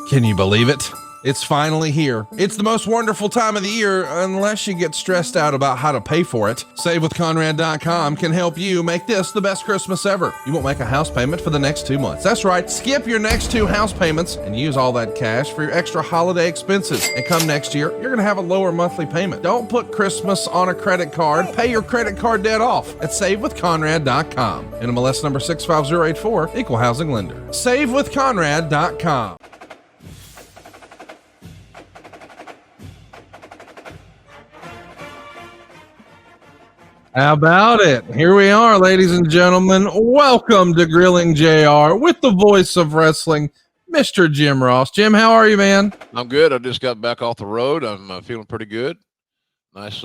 Can you believe it? It's finally here. It's the most wonderful time of the year, unless you get stressed out about how to pay for it. SaveWithConrad.com can help you make this the best Christmas ever. You won't make a house payment for the next 2 months. That's right. Skip your next 2 house payments and use all that cash for your extra holiday expenses. And come next year, you're going to have a lower monthly payment. Don't put Christmas on a credit card. Pay your credit card debt off at SaveWithConrad.com. NMLS number 65084, Equal Housing Lender. SaveWithConrad.com. How about it? Here we are, ladies and gentlemen. Welcome to Grilling JR with the voice of wrestling, Mr. Jim Ross. Jim, how are you, man? I'm good. I just got back off the road. I'm feeling pretty good. Nice.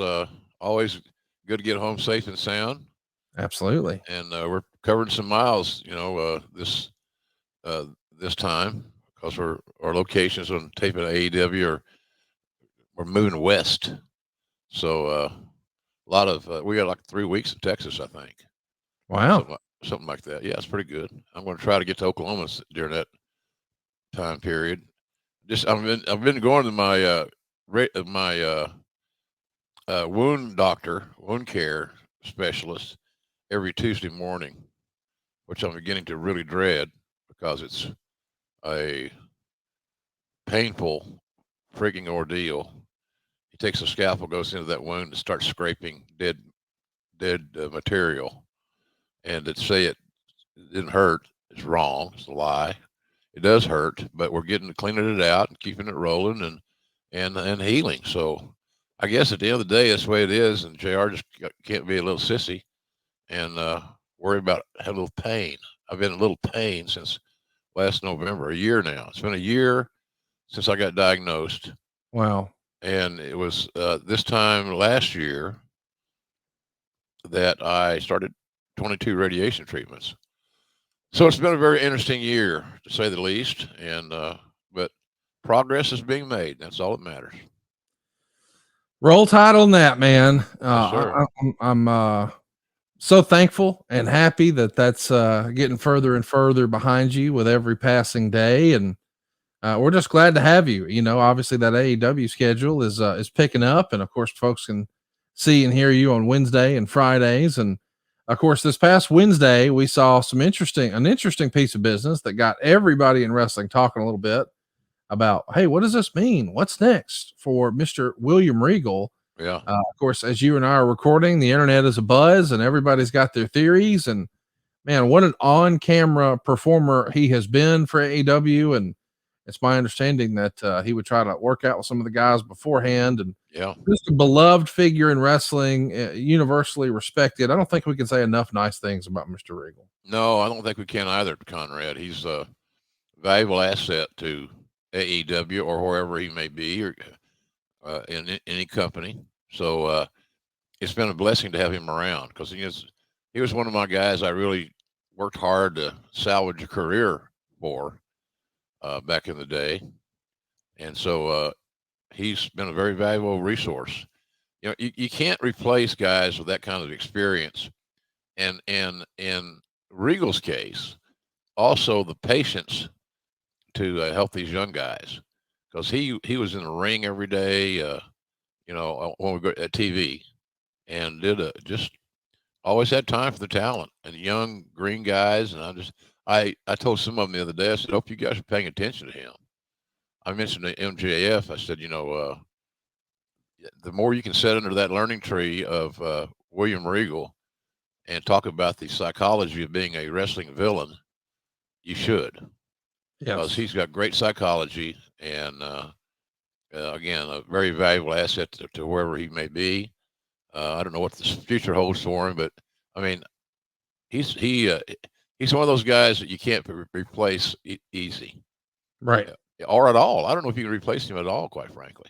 Always good to get home safe and sound. Absolutely. And we're covering some miles, this time because our locations on taping AEW we're moving west. So, a lot of we got like 3 weeks in Texas, I think. Wow, something like that. Yeah, it's pretty good. I'm going to try to get to Oklahoma during that time period. I've been going to my wound care specialist every Tuesday morning, which I'm beginning to really dread because it's a painful freaking ordeal. He takes a scalpel, goes into that wound, and starts scraping dead material. And to say it didn't hurt is wrong. It's a lie. It does hurt, but we're cleaning it out and keeping it rolling and healing. So I guess at the end of the day, that's the way it is. And JR just can't be a little sissy and worry about having a little pain. I've been in a little pain since last November, a year now. It's been a year since I got diagnosed. Wow. And it was this time last year that I started 22 radiation treatments. So it's been a very interesting year, to say the least. And but progress is being made. That's all that matters. Roll Tide on that, man. Yes, I'm so thankful and happy that's getting further and further behind you with every passing day. And we're just glad to have you. Obviously that AEW schedule is picking up, and of course, folks can see and hear you on Wednesday and Fridays. And of course, this past Wednesday, we saw an interesting piece of business that got everybody in wrestling talking a little bit about, hey, what does this mean? What's next for Mr. William Regal? Yeah. Of course, as you and I are recording, the internet is abuzz, and everybody's got their theories. And man, what an on-camera performer he has been for AEW, and it's my understanding that he would try to work out with some of the guys beforehand, and just a beloved figure in wrestling, universally respected. I don't think we can say enough nice things about Mr. Regal. No, I don't think we can either, Conrad. He's a valuable asset to AEW or wherever he may be, or in any company. So it's been a blessing to have him around because he was one of my guys I really worked hard to salvage a career for. Back in the day. And so he's been a very valuable resource. You can't replace guys with that kind of experience. And in Regal's case, also the patience to help these young guys, because he was in the ring every day, when we go at TV, and just always had time for the talent and the young green guys. And I told some of them the other day, I said, hope you guys are paying attention to him. I mentioned to MJF, I said, the more you can set under that learning tree of William Regal and talk about the psychology of being a wrestling villain, you should. Yes. Because he's got great psychology and, again, a very valuable asset to wherever he may be. I don't know what the future holds for him, but, I mean, he's one of those guys that you can't replace easy. Right. Or at all. I don't know if you can replace him at all, quite frankly.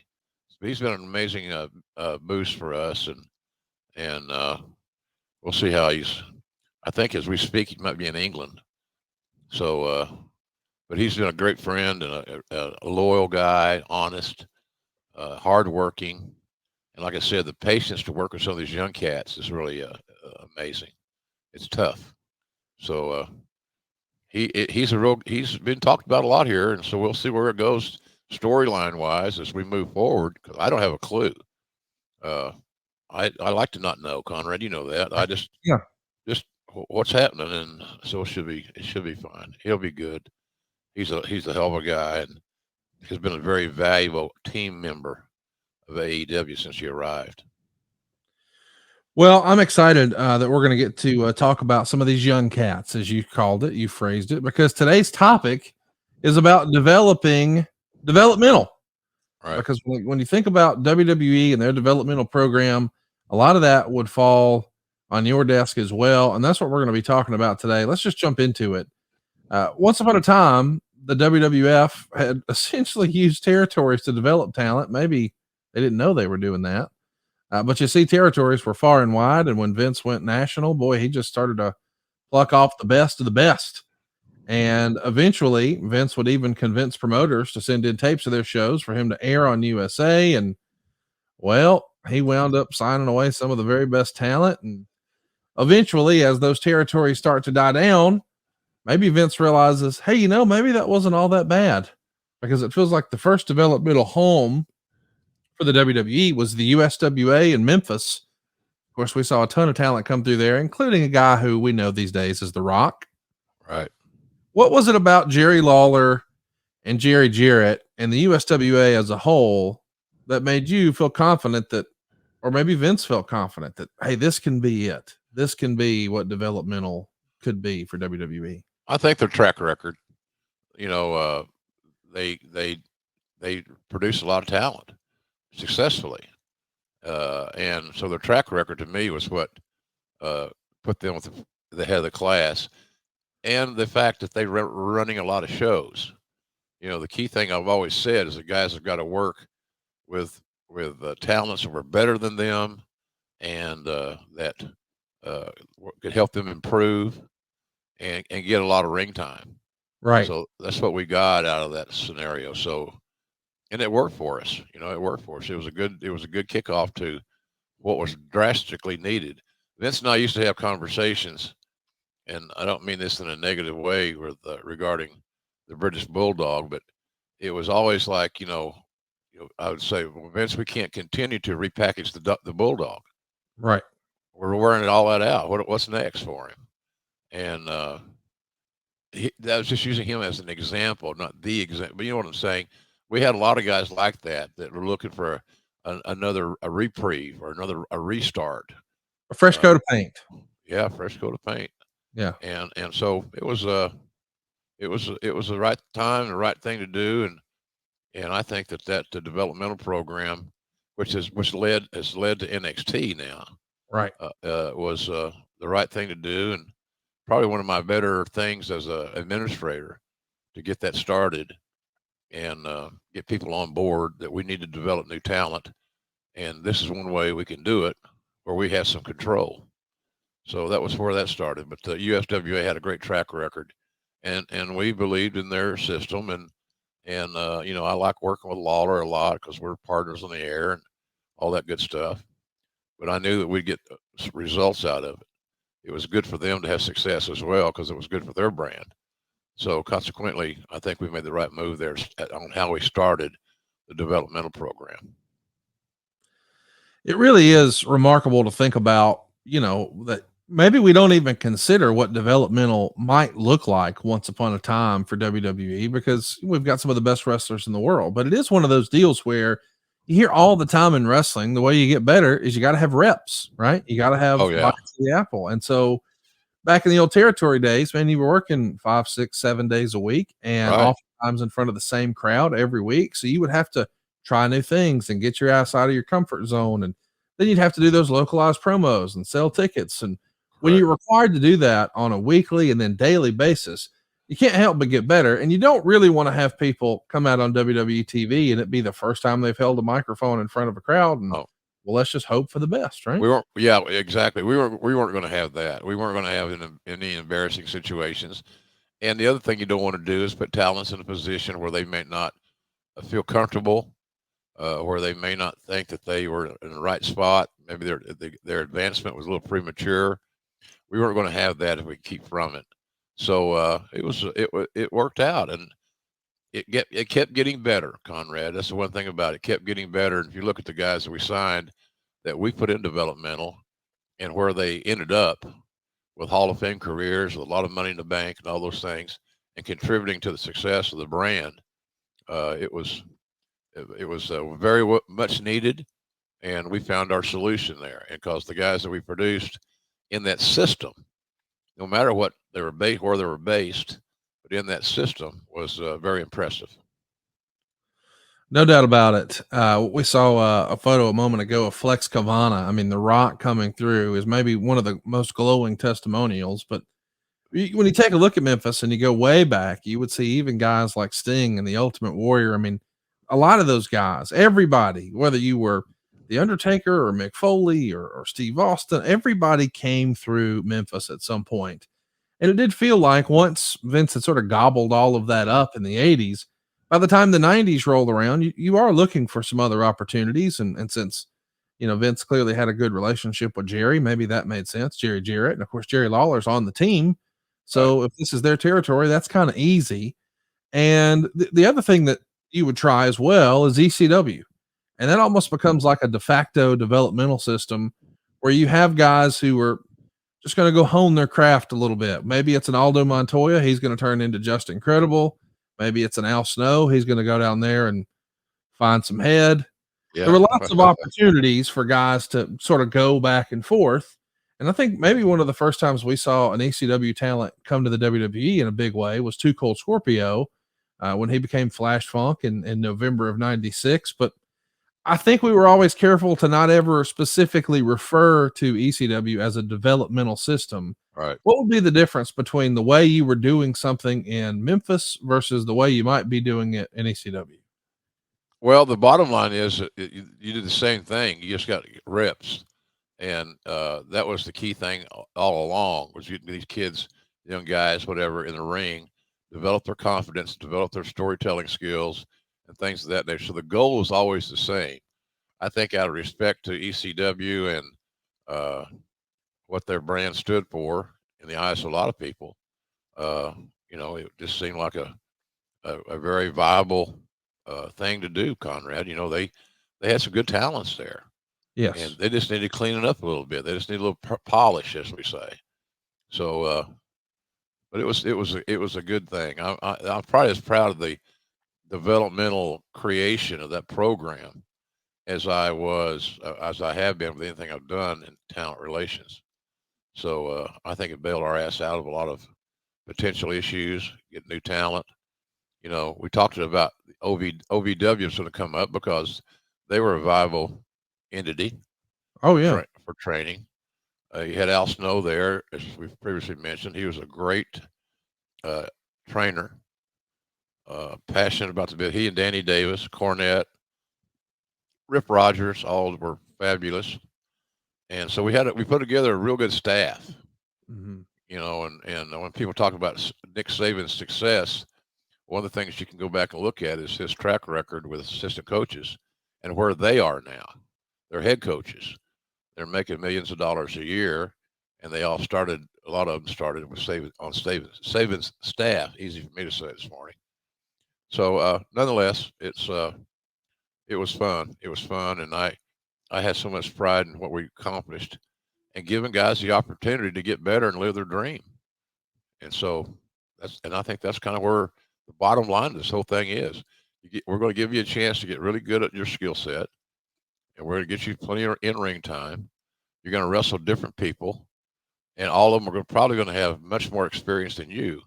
But he's been an amazing boost for us, and we'll see how I think as we speak, he might be in England. So, but he's been a great friend and a loyal guy, honest, hardworking. And like I said, the patience to work with some of these young cats is really amazing. It's tough. So he's been talked about a lot here, and so we'll see where it goes storyline wise as we move forward. Because I don't have a clue. Uh, I like to not know, Conrad. You know that. I Yeah. just what's happening, and so it should be fine. He'll be good. He's a hell of a guy, and has been a very valuable team member of AEW since he arrived. Well, I'm excited that we're going to get to talk about some of these young cats, as you called it, you phrased it, because today's topic is about developmental. Right. Because when you think about WWE and their developmental program, a lot of that would fall on your desk as well. And that's what we're going to be talking about today. Let's just jump into it. Once upon a time, the WWF had essentially used territories to develop talent. Maybe they didn't know they were doing that. But you see, territories were far and wide. And when Vince went national, boy, he just started to pluck off the best of the best. And eventually, Vince would even convince promoters to send in tapes of their shows for him to air on USA. And well, he wound up signing away some of the very best talent. And eventually, as those territories start to die down, maybe Vince realizes, hey, maybe that wasn't all that bad, because it feels like the first developmental home for the WWE was the USWA in Memphis. Of course, we saw a ton of talent come through there, including a guy who we know these days as The Rock. Right. What was it about Jerry Lawler and Jerry Jarrett and the USWA as a whole that made you feel confident that, or maybe Vince felt confident that, hey, this can be it? This can be what developmental could be for WWE. I think their track record. You know, they produce a lot of talent successfully, and so their track record to me was what put them with the head of the class, and the fact that they were running a lot of shows. The key thing I've always said is the guys have got to work with talents that were better than them, and that could help them improve and get a lot of ring time. Right. So that's what we got out of that scenario. So, and it worked for us. It worked for us. It was a good kickoff to what was drastically needed. Vince and I used to have conversations, and I don't mean this in a negative way regarding the British Bulldog, but it was always like, I would say, well, Vince, we can't continue to repackage the Bulldog. Right. We're wearing all that out. What's next for him? And that was just using him as an example, not the example. But you know what I'm saying? We had a lot of guys like that were looking for another reprieve or a restart. A fresh coat of paint. Yeah, fresh coat of paint. Yeah. And so it was the right time, the right thing to do, and I think that the developmental program, which has led to NXT now, Right. was the right thing to do, and probably one of my better things as a administrator to get that started and get people on board that we need to develop new talent, and this is one way we can do it where we have some control. So that was where that started. But the USWA had a great track record, and we believed in their system, and I like working with Lawler a lot because we're partners on the air and all that good stuff. But I knew that we'd get results out of it. It was good for them to have success as well because it was good for their brand. So consequently, I think we made the right move there on how we started the developmental program. It really is remarkable to think about, that maybe we don't even consider what developmental might look like once upon a time for WWE, because we've got some of the best wrestlers in the world. But it is one of those deals where you hear all the time in wrestling, the way you get better is you got to have reps, right? You got to have Oh yeah, bites of the apple. And so back in the old territory days, man, you were working 5, 6, 7 days a week, and right. oftentimes in front of the same crowd every week. So you would have to try new things and get your ass out of your comfort zone. And then you'd have to do those localized promos and sell tickets. And when Correct. you're required to do that on a weekly and then daily basis, you can't help but get better. And you don't really want to have people come out on WWE TV and it be the first time they've held a microphone in front of a crowd. And Oh, well, let's just hope for the best, right? we weren't. Yeah, exactly. We weren't going to have that. We weren't going to have any embarrassing situations. And the other thing you don't want to do is put talents in a position where they may not feel comfortable, where they may not think that they were in the right spot. Maybe their advancement was a little premature. We weren't going to have that if we keep from it. So it worked out, and it kept getting better, Conrad. That's the one thing about it. It kept getting better. And if you look at the guys that we signed, that we put in developmental, and where they ended up with Hall of Fame careers, with a lot of money in the bank, and all those things, and contributing to the success of the brand, it was very much needed, and we found our solution there. And because the guys that we produced in that system, no matter what they were based, where they were based, but in that system was very impressive. No doubt about it. We saw a photo a moment ago of Flex Cavana. I mean, The Rock coming through is maybe one of the most glowing testimonials. But when you take a look at Memphis and you go way back, you would see even guys like Sting and the Ultimate Warrior. I mean, a lot of those guys, everybody, whether you were the Undertaker or Mick Foley or Steve Austin, everybody came through Memphis at some point. And it did feel like once Vince had sort of gobbled all of that up in the 80s, by the time the 90s rolled around, you are looking for some other opportunities. And since, Vince clearly had a good relationship with Jerry, maybe that made sense. Jerry Jarrett. And of course, Jerry Lawler's on the team. Right. So if this is their territory, that's kind of easy. And the other thing that you would try as well is ECW. And that almost becomes like a de facto developmental system where you have guys who are just going to go hone their craft a little bit. Maybe it's an Aldo Montoya. He's going to turn into Just Incredible. Maybe it's an Al Snow. He's going to go down there and find some head. Yeah. There were lots of opportunities for guys to sort of go back and forth. And I think maybe one of the first times we saw an ECW talent come to the WWE in a big way was Too Cold Scorpio when he became Flash Funk in November of 96. But I think we were always careful to not ever specifically refer to ECW as a developmental system. Right. What would be the difference between the way you were doing something in Memphis versus the way you might be doing it in ECW? Well, the bottom line is you did the same thing. You just got reps. And that was the key thing all along was these kids, young guys, whatever, in the ring, develop their confidence, develop their storytelling skills, and things of that nature. So the goal was always the same. I think out of respect to ECW and what their brand stood for in the eyes of a lot of people, it just seemed like a very viable thing to do, Conrad. They had some good talents there. Yes. And they just need to clean it up a little bit. They just need a little polish, as we say. So, but it was a good thing. I'm probably as proud of the developmental creation of that program as I have been with anything I've done in talent relations. So I think it bailed our ass out of a lot of potential issues, get new talent. We talked about OVW is going to come up because they were a viable entity. Oh yeah. For training. You had Al Snow there, as we've previously mentioned. He was a great trainer, passionate about the bit. He and Danny Davis, Cornette, Rip Rogers, all were fabulous. And so we put together a real good staff. Mm-hmm. And when people talk about Nick Saban's success, one of the things you can go back and look at is his track record with assistant coaches and where they are now. They're head coaches. They're making millions of dollars a year, and a lot of them started with Saban's staff. Easy for me to say this morning. So nonetheless, it was fun. It was fun, and I had so much pride in what we accomplished and giving guys the opportunity to get better and live their dream. And so I think that's kind of where the bottom line of this whole thing is. We're going to give you a chance to get really good at your skill set. And we're going to get you plenty of in-ring time. You're going to wrestle different people, and all of them are probably going to have much more experience than you.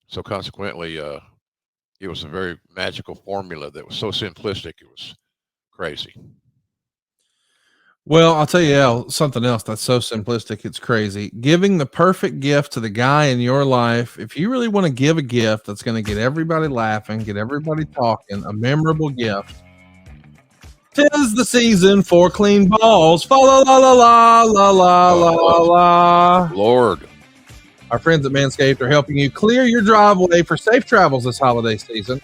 So consequently, it was a very magical formula that was so simplistic, it was crazy. Well, I'll tell you, Al, something else that's so simplistic, it's crazy. Giving the perfect gift to the guy in your life. If you really want to give a gift that's going to get everybody laughing, get everybody talking, a memorable gift, 'tis the season for clean balls. Fa la la la la la la la la. Lord. Our friends at Manscaped are helping you clear your driveway for safe travels this holiday season.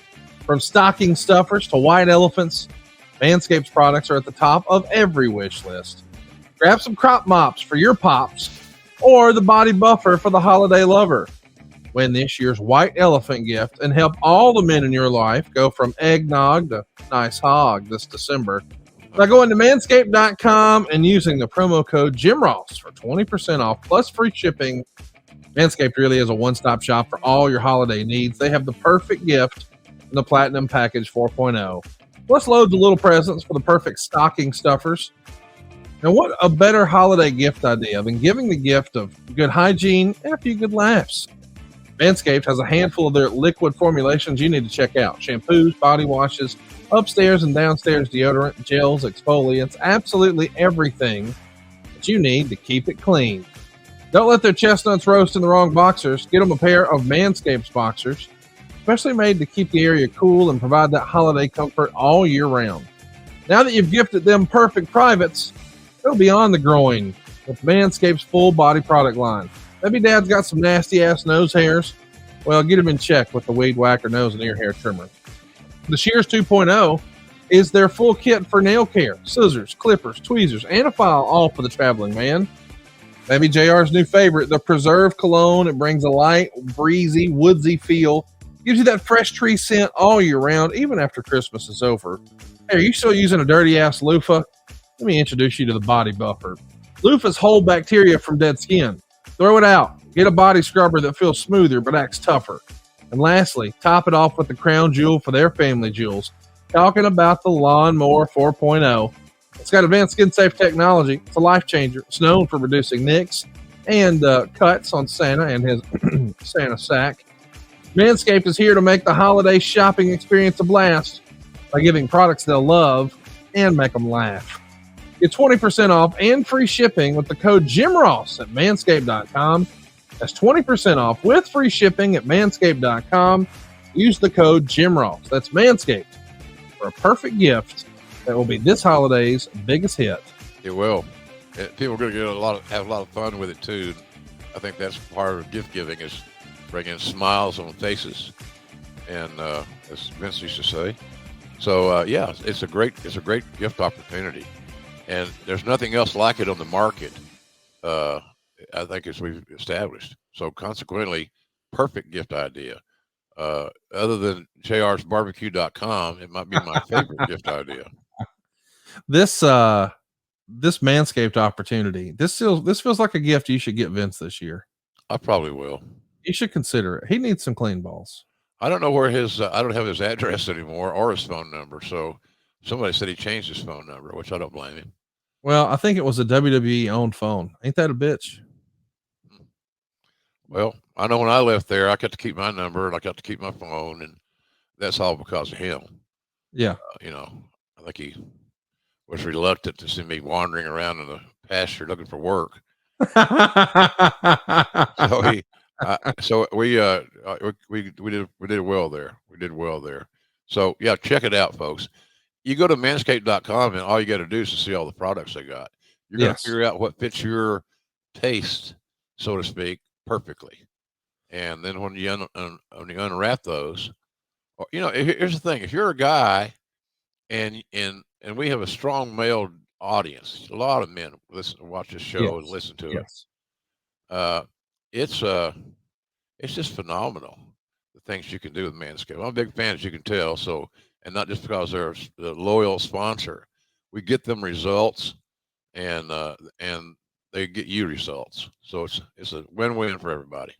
From stocking stuffers to white elephants, Manscaped's products are at the top of every wish list. Grab some crop mops for your pops or the body buffer for the holiday lover. Win this year's white elephant gift and help all the men in your life go from eggnog to nice hog this December by going to manscaped.com and using the promo code JimRoss for 20% off plus free shipping. Manscaped really is a one-stop shop for all your holiday needs. They have the perfect gift in the Platinum Package 4.0, plus loads of little presents for the perfect stocking stuffers. Now, what a better holiday gift idea than giving the gift of good hygiene and a few good laughs? Manscaped has a handful of their liquid formulations you need to check out. Shampoos, body washes, upstairs and downstairs deodorant, gels, exfoliants, absolutely everything that you need to keep it clean. Don't let their chestnuts roast in the wrong boxers. Get them a pair of Manscaped's boxers, especially made to keep the area cool and provide that holiday comfort all year round. Now that you've gifted them perfect privates, go beyond the groin with Manscaped's full body product line. Maybe dad's got some nasty ass nose hairs. Well, get him in check with the Weed Whacker nose and ear hair trimmer. The Shears 2.0 is their full kit for nail care: scissors, clippers, tweezers, and a file, all for the traveling man. Maybe JR's new favorite, the Preserve Cologne. It brings a light, breezy, woodsy feel. Gives you that fresh tree scent all year round, even after Christmas is over. Hey, are you still using a dirty ass loofah? Let me introduce you to the Body Buffer. Loofahs hold bacteria from dead skin. Throw it out. Get a body scrubber that feels smoother but acts tougher. And lastly, top it off with the crown jewel for their family jewels. Talking about the Lawnmower 4.0. It's got advanced skin-safe technology. It's a life changer. It's known for reducing nicks and cuts on Santa and his Santa sack. Manscaped is here to make the holiday shopping experience a blast by giving products they'll love and make them laugh. Get 20% off and free shipping with the code JimRoss at manscaped.com. That's 20% off with free shipping at manscaped.com. Use the code JimRoss. That's Manscaped for a perfect gift that will be this holiday's biggest hit. It will. People are going to have a lot of fun with it too. I think that's part of gift giving, is bringing smiles on faces, and as Vince used to say. So yeah, it's a great gift opportunity, and there's nothing else like it on the market. I think, as we've established. So consequently, perfect gift idea. Other than jrsbarbecue.com, it might be my favorite gift idea. This Manscaped opportunity, this feels like a gift you should get Vince this year. I probably will. You should consider it. He needs some clean balls. I don't know where his I don't have his address anymore or his phone number. So somebody said he changed his phone number, which I don't blame him. Well, I think it was a WWE owned phone. Ain't that a bitch? Well, I know when I left there, I got to keep my number and I got to keep my phone, and that's all because of him. Yeah. I think he was reluctant to see me wandering around in the pasture looking for work. So we did well there. We did well there. So yeah, check it out, folks. You go to manscaped.com and all you got to do is to see all the products they got. You're going to figure out what fits your taste, so to speak, perfectly. And then when you unwrap those, here's the thing: if you're a guy, and we have a strong male audience, a lot of men watch this show and listen to it. It's just phenomenal, the things you can do with Manscaped. I'm a big fan, as you can tell. So, and not just because they're the loyal sponsor, we get them results, and they get you results. So it's a win-win for everybody.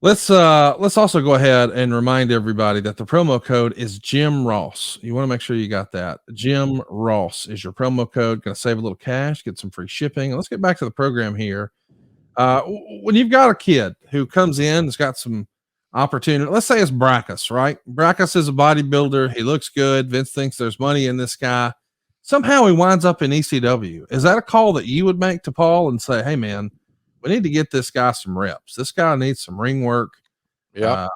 Let's also go ahead and remind everybody that the promo code is Jim Ross. You want to make sure you got that. Jim Ross is your promo code. Going to save a little cash, get some free shipping. And let's get back to the program here. When you've got a kid who comes in, has got some opportunity. Let's say it's Brackus, right? Brackus is a bodybuilder. He looks good. Vince thinks there's money in this guy. Somehow he winds up in ECW. Is that a call that you would make to Paul and say, hey man, we need to get this guy some reps. This guy needs some ring work. Yeah.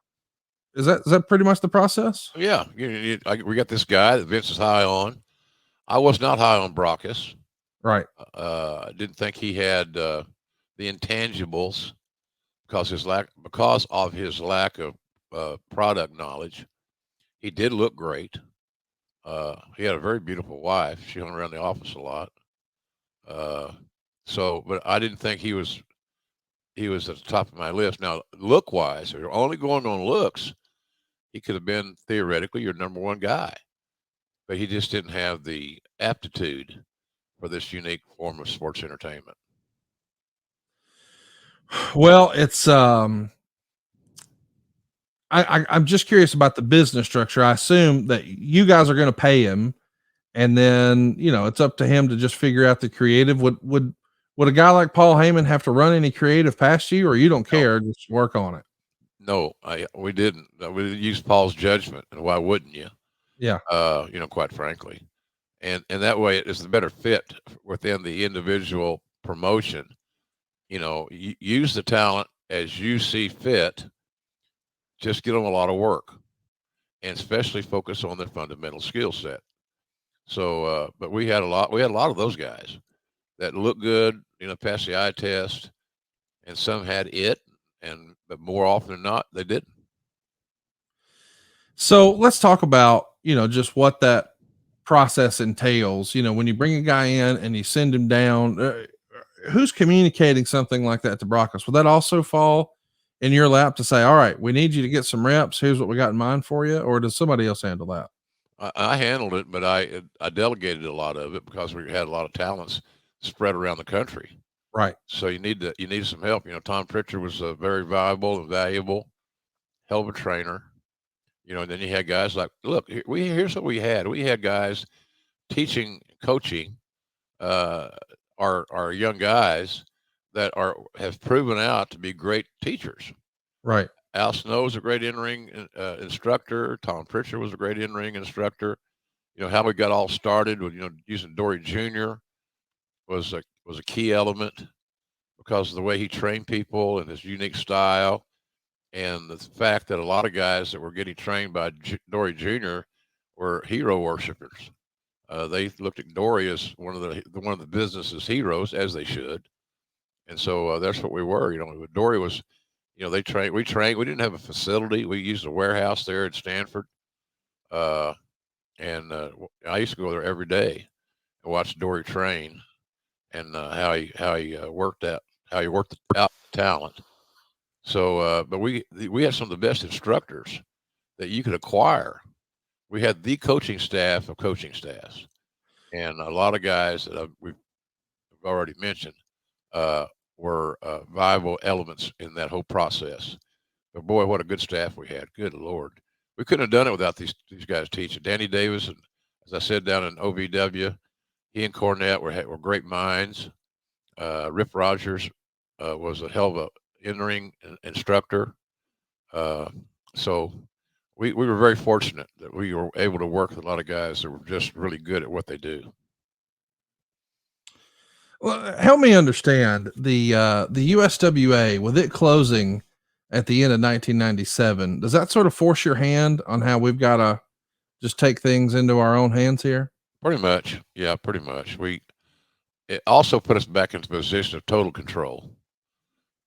Is that pretty much the process? Yeah. We got this guy that Vince is high on. I was not high on Brackus. Right. I didn't think he had the intangibles because of his lack of product knowledge. He did look great. He had a very beautiful wife. She hung around the office a lot. But I didn't think he was he was at the top of my list. Now, look wise, if you're only going on looks, he could have been theoretically your number one guy, but he just didn't have the aptitude for this unique form of sports entertainment. Well, it's I'm just curious about the business structure. I assume that you guys are going to pay him, and then it's up to him to just figure out the creative. Would a guy like Paul Heyman have to run any creative past you, or you don't No, care, just work on it? no, we didn't. We used Paul's judgment, and why wouldn't you? Yeah. Quite frankly, and that way it's the better fit within the individual promotion. Use the talent as you see fit. Just get them a lot of work, and especially focus on their fundamental skill set. So, but we had a lot. We had a lot of those guys that looked good, passed the eye test, and some had it, but more often than not, they didn't. So let's talk about, just what that process entails. When you bring a guy in and you send him down, who's communicating something like that to Broncos? Will that also fall in your lap to say, all right, we need you to get some reps. Here's what we got in mind for you? Or does somebody else handle that? I handled it, but I delegated a lot of it because we had a lot of talents spread around the country. Right. So you need some help. Tom Pritchard was very viable and valuable, hell of a trainer. And then you had guys like, look, here's what we had. We had guys teaching, coaching our young guys that have proven out to be great teachers. Right. Al Snow was a great in-ring instructor. Tom Pritchard was a great in-ring instructor. How we got all started with using Dory Jr. was a key element because of the way he trained people and his unique style, and the fact that a lot of guys that were getting trained by Dory Jr. were hero worshipers. They looked at Dory as one of the business's heroes, as they should, and so that's what we were. Dory was, they trained. We trained. We didn't have a facility. We used a warehouse there at Stanford, and I used to go there every day and watch Dory train, and how he worked out the talent. So, but we had some of the best instructors that you could acquire. We had the coaching staff of coaching staffs, and a lot of guys that we've already mentioned were viable elements in that whole process. But boy, what a good staff we had! Good Lord, we couldn't have done it without these guys teaching. Danny Davis, and as I said down in OVW, he and Cornette were great minds. Rip Rogers was a hell of a in-ring instructor. So we were very fortunate that we were able to work with a lot of guys that were just really good at what they do. Well, help me understand the USWA with it closing at the end of 1997. Does that sort of force your hand on how we've got to just take things into our own hands here? Pretty much, yeah, pretty much. It also put us back into a position of total control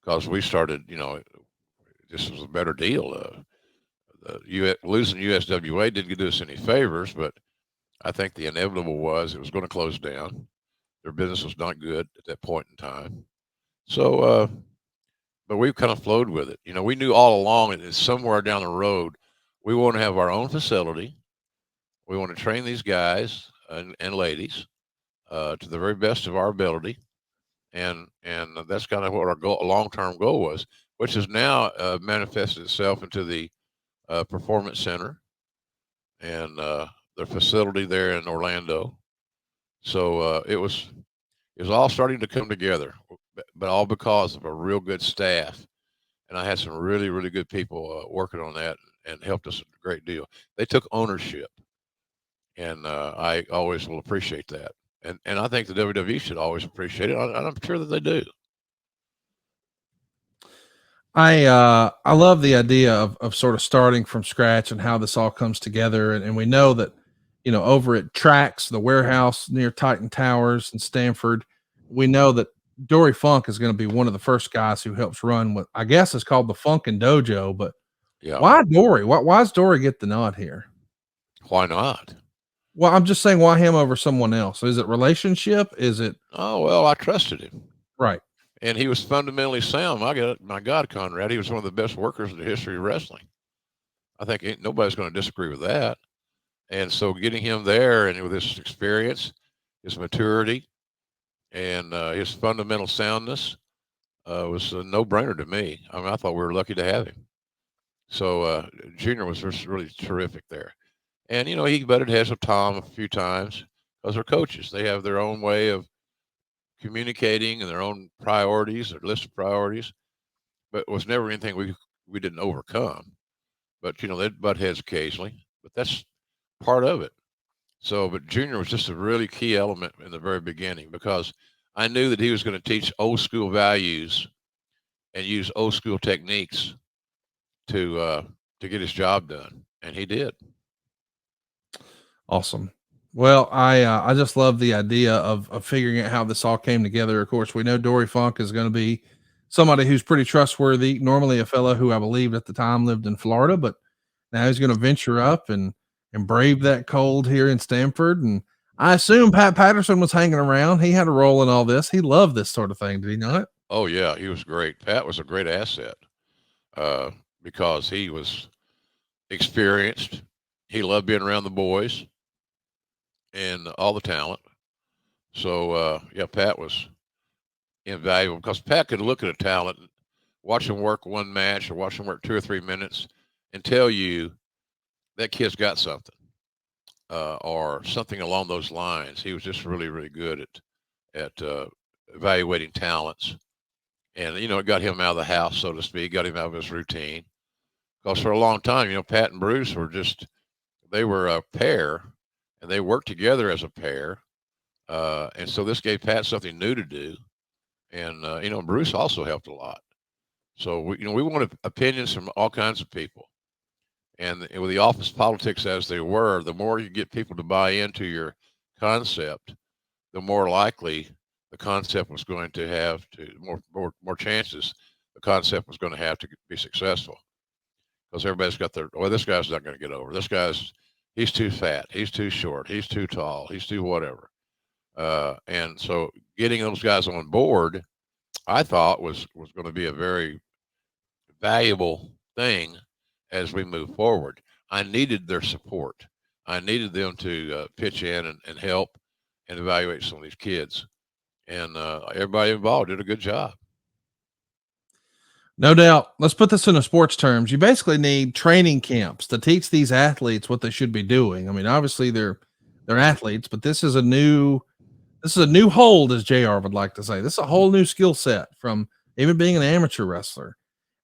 because we started, this was a better deal. Losing USWA didn't do us any favors, but I think the inevitable was it was going to close down. Their business was not good at that point in time. So, but we've kind of flowed with it. We knew all along that it's somewhere down the road. We want to have our own facility. We want to train these guys and ladies to the very best of our ability. And that's kind of what our long-term goal was, which has now manifested itself into the Performance Center and the facility there in Orlando. So it was all starting to come together, but all because of a real good staff. And I had some really, really good people working on that and helped us a great deal. They took ownership, and I always will appreciate that. And I think the WWE should always appreciate it. And I'm sure that they do. I love the idea of sort of starting from scratch and how this all comes together. And we know that, over at Trax, the warehouse near Titan Towers in Stanford, we know that Dory Funk is going to be one of the first guys who helps run what I guess is called the Funkin' Dojo. But Yeah. why Dory? Why does Dory get the nod here? Why not? Well, I'm just saying, why him over someone else? Is it relationship? Is it? Oh, well, I trusted him. Right. and he was fundamentally sound. My God, Conrad, he was one of the best workers in the history of wrestling. I think nobody's going to disagree with that. And so getting him there and with his experience, his maturity, and his fundamental soundness was a no-brainer to me. I mean, I thought we were lucky to have him. So Junior was just really terrific there. And, he butted heads with Tom a few times because they're coaches. They have their own way of communicating and their own priorities, their list of priorities. But it was never anything we didn't overcome. But, they'd butt heads occasionally. But that's part of it. So, but Junior was just a really key element in the very beginning because I knew that he was going to teach old school values and use old school techniques to get his job done, and he did. Awesome. Well, I just love the idea of figuring out how this all came together. Of course, we know Dory Funk is going to be somebody who's pretty trustworthy. Normally, a fellow who I believe at the time lived in Florida, but now he's going to venture up and brave that cold here in Stamford. And I assume Pat Patterson was hanging around. He had a role in all this. He loved this sort of thing. Did he not? Oh yeah, he was great. Pat was a great asset because he was experienced. He loved being around the boys and all the talent. So yeah, Pat was invaluable because Pat could look at a talent, watch him work one match or watch him work 2 or 3 minutes, and tell you that kid's got something or something along those lines. He was just really, really good at evaluating talents, and it got him out of the house, so to speak, got him out of his routine. Because for a long time, Pat and Bruce were they were a pair, and they worked together as a pair, and so this gave Pat something new to do, and Bruce also helped a lot. So we wanted opinions from all kinds of people. And with the office politics as they were, the more you get people to buy into your concept, the more likely the concept was going to have more chances the concept was going to have to be successful. Because everybody's got this guy's not going to get over. He's too fat. He's too short. He's too tall. He's too whatever. And so getting those guys on board, I thought was going to be a very valuable thing as we move forward. I needed their support. I needed them to pitch in and help and evaluate some of these kids. And everybody involved did a good job. No doubt. Let's put this into sports terms. You basically need training camps to teach these athletes what they should be doing. I mean, obviously they're athletes, but this is a new hold, as JR would like to say. This is a whole new skill set from even being an amateur wrestler.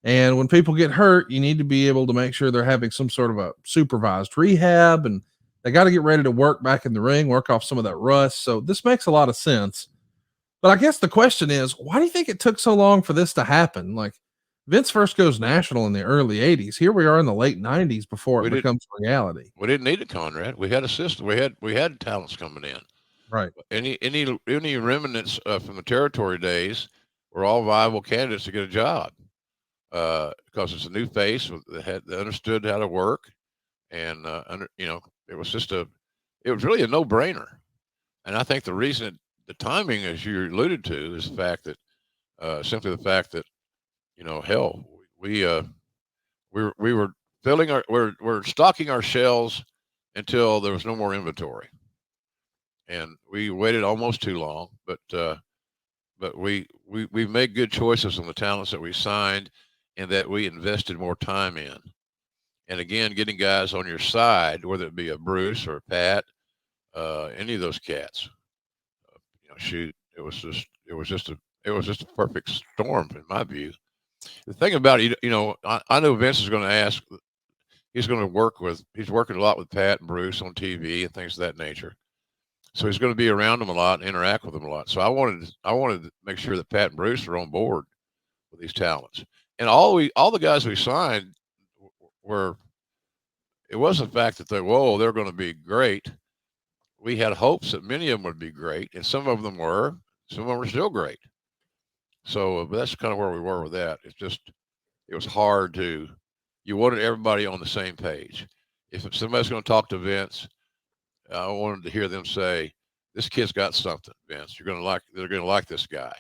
And when people get hurt, you need to be able to make sure they're having some sort of a supervised rehab, and they got to get ready to work back in the ring, work off some of that rust. So this makes a lot of sense. But I guess the question is, why do you think it took so long for this to happen? Like, Vince first goes national in the early 80s. Here we are in the late 90s before it becomes reality. We didn't need it, Conrad. We had a system. We had talents coming in. Right. Any remnants from the territory days were all viable candidates to get a job because it's a new face that understood how to work, and it was really a no-brainer. And I think the reason the timing, as you alluded to, is the fact that simply the fact that hell, we were we're stocking our shelves until there was no more inventory, and we waited almost too long. But we made good choices on the talents that we signed and that we invested more time in. And again, getting guys on your side, whether it be a Bruce or a Pat, any of those cats, shoot, it was just a perfect storm in my view. The thing about it, I know Vince is going to ask. He's working a lot with Pat and Bruce on TV and things of that nature. So he's going to be around them a lot and interact with them a lot. So I wanted to make sure that Pat and Bruce are on board with these talents. And all the guys we signed were. It wasn't the fact that they're going to be great. We had hopes that many of them would be great, and some of them were. Some of them were still great. So, but that's kind of where we were with that. It was hard you wanted everybody on the same page. If somebody's going to talk to Vince, I wanted to hear them say, "This kid's got something, Vince. They're going to like this guy."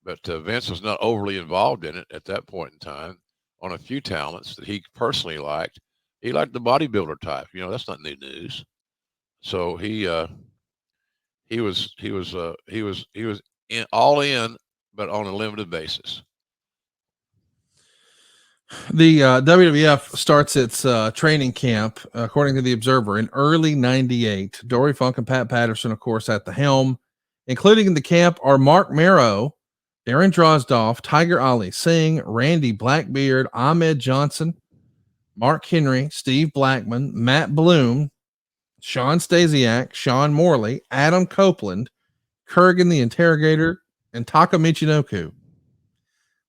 but Vince was not overly involved in it at that point in time. On a few talents that he personally liked, he liked the bodybuilder type. That's not new news. So he was all in, but on a limited basis. The WWF starts its training camp, according to the Observer, in early '98. Dory Funk and Pat Patterson, of course, at the helm. Including in the camp are Mark Marrow, Darren Drozdoff, Tiger Ali Singh, Randy Blackbeard, Ahmed Johnson, Mark Henry, Steve Blackman, Matt Bloom, Sean Stasiak, Sean Morley, Adam Copeland, Kurgan the Interrogator, and Taka Michinoku.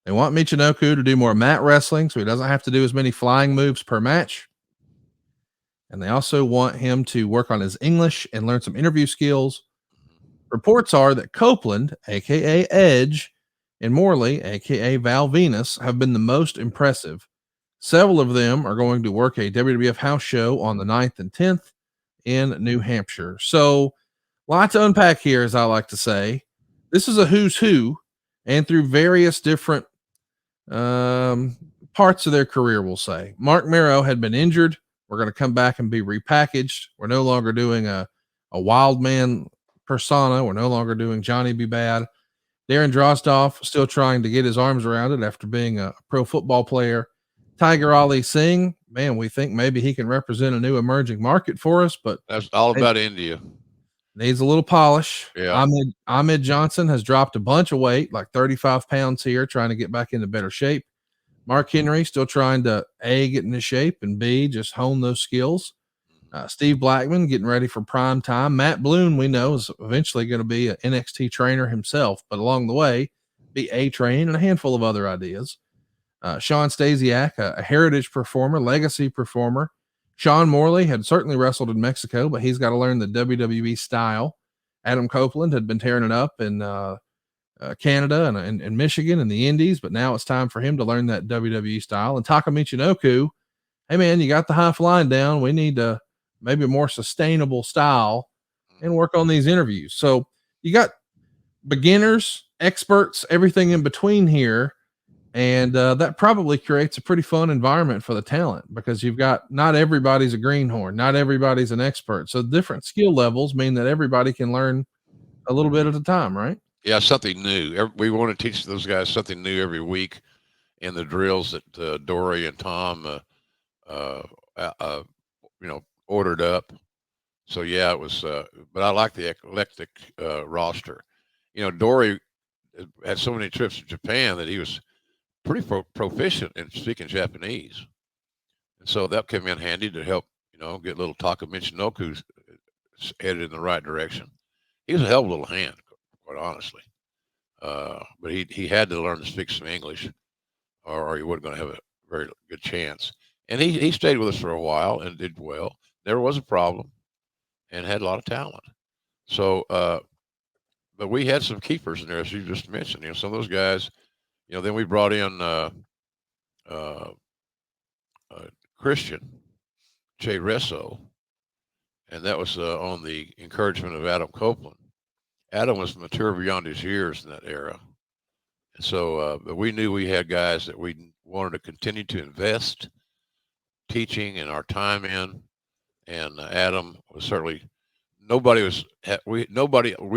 They want Michinoku to do more mat wrestling so he doesn't have to do as many flying moves per match. And they also want him to work on his English and learn some interview skills. Reports are that Copeland, aka Edge, and Morley, aka Val Venus, have been the most impressive. Several of them are going to work a WWF house show on the 9th and 10th in New Hampshire. So, lot to unpack here, as I like to say. This is a who's who, and through various different parts of their career, we'll say. Mark Marrow had been injured. We're going to come back and be repackaged. We're no longer doing a wild man persona. We're no longer doing Johnny Be Bad. Darren Drozdoff still trying to get his arms around it after being a pro football player. Tiger Ali Singh, man, we think maybe he can represent a new emerging market for us, but that's all about India. Needs a little polish. Yeah. Ahmed Johnson has dropped a bunch of weight, like 35 pounds here, trying to get back into better shape. Mark Henry still trying to A, get into shape, and B, just hone those skills. Steve Blackman getting ready for prime time. Matt Bloom, we know, is eventually going to be an NXT trainer himself, but along the way, be A-Train and a handful of other ideas. Sean Stasiak, a heritage performer, legacy performer. Sean Morley had certainly wrestled in Mexico, but he's got to learn the WWE style. Adam Copeland had been tearing it up in Canada and Michigan and the Indies, but now it's time for him to learn that WWE style. And Taka Michinoku, hey man, you got the high flying down. We need to maybe a more sustainable style and work on these interviews. So you got beginners, experts, everything in between here. And that probably creates a pretty fun environment for the talent because you've got not everybody's a greenhorn, not everybody's an expert. So different skill levels mean that everybody can learn a little bit at a time, right? Yeah, something new. We want to teach those guys something new every week in the drills that Dory and Tom, ordered up. So yeah, it was. But I like the eclectic roster. Dory had so many trips to Japan that he was pretty proficient in speaking Japanese. And so that came in handy to help, get little Taka Michinoku headed in the right direction. He was a hell of a little hand, quite honestly. But he had to learn to speak some English or he wasn't going to have a very good chance. And he stayed with us for a while and did well. Never was a problem and had a lot of talent. So, but we had some keepers in there, as you just mentioned. Some of those guys, then we brought in Christian Che Resso, and that was on the encouragement of Adam Copeland. Adam was mature beyond his years in that era. And so, but we knew we had guys that we wanted to continue to invest teaching and our time in. And Adam was certainly nobody we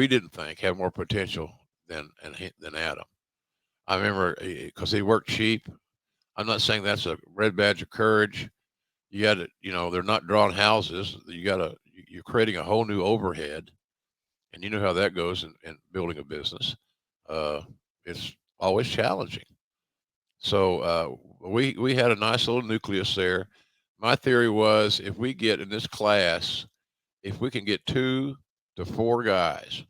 didn't think had more potential than Adam. I remember because he worked cheap. I'm not saying that's a red badge of courage. You got to, they're not drawing houses. You're creating a whole new overhead, and you know how that goes in building a business. It's always challenging. So we had a nice little nucleus there. My theory was if we get in this class, if we can get 2 to 4 guys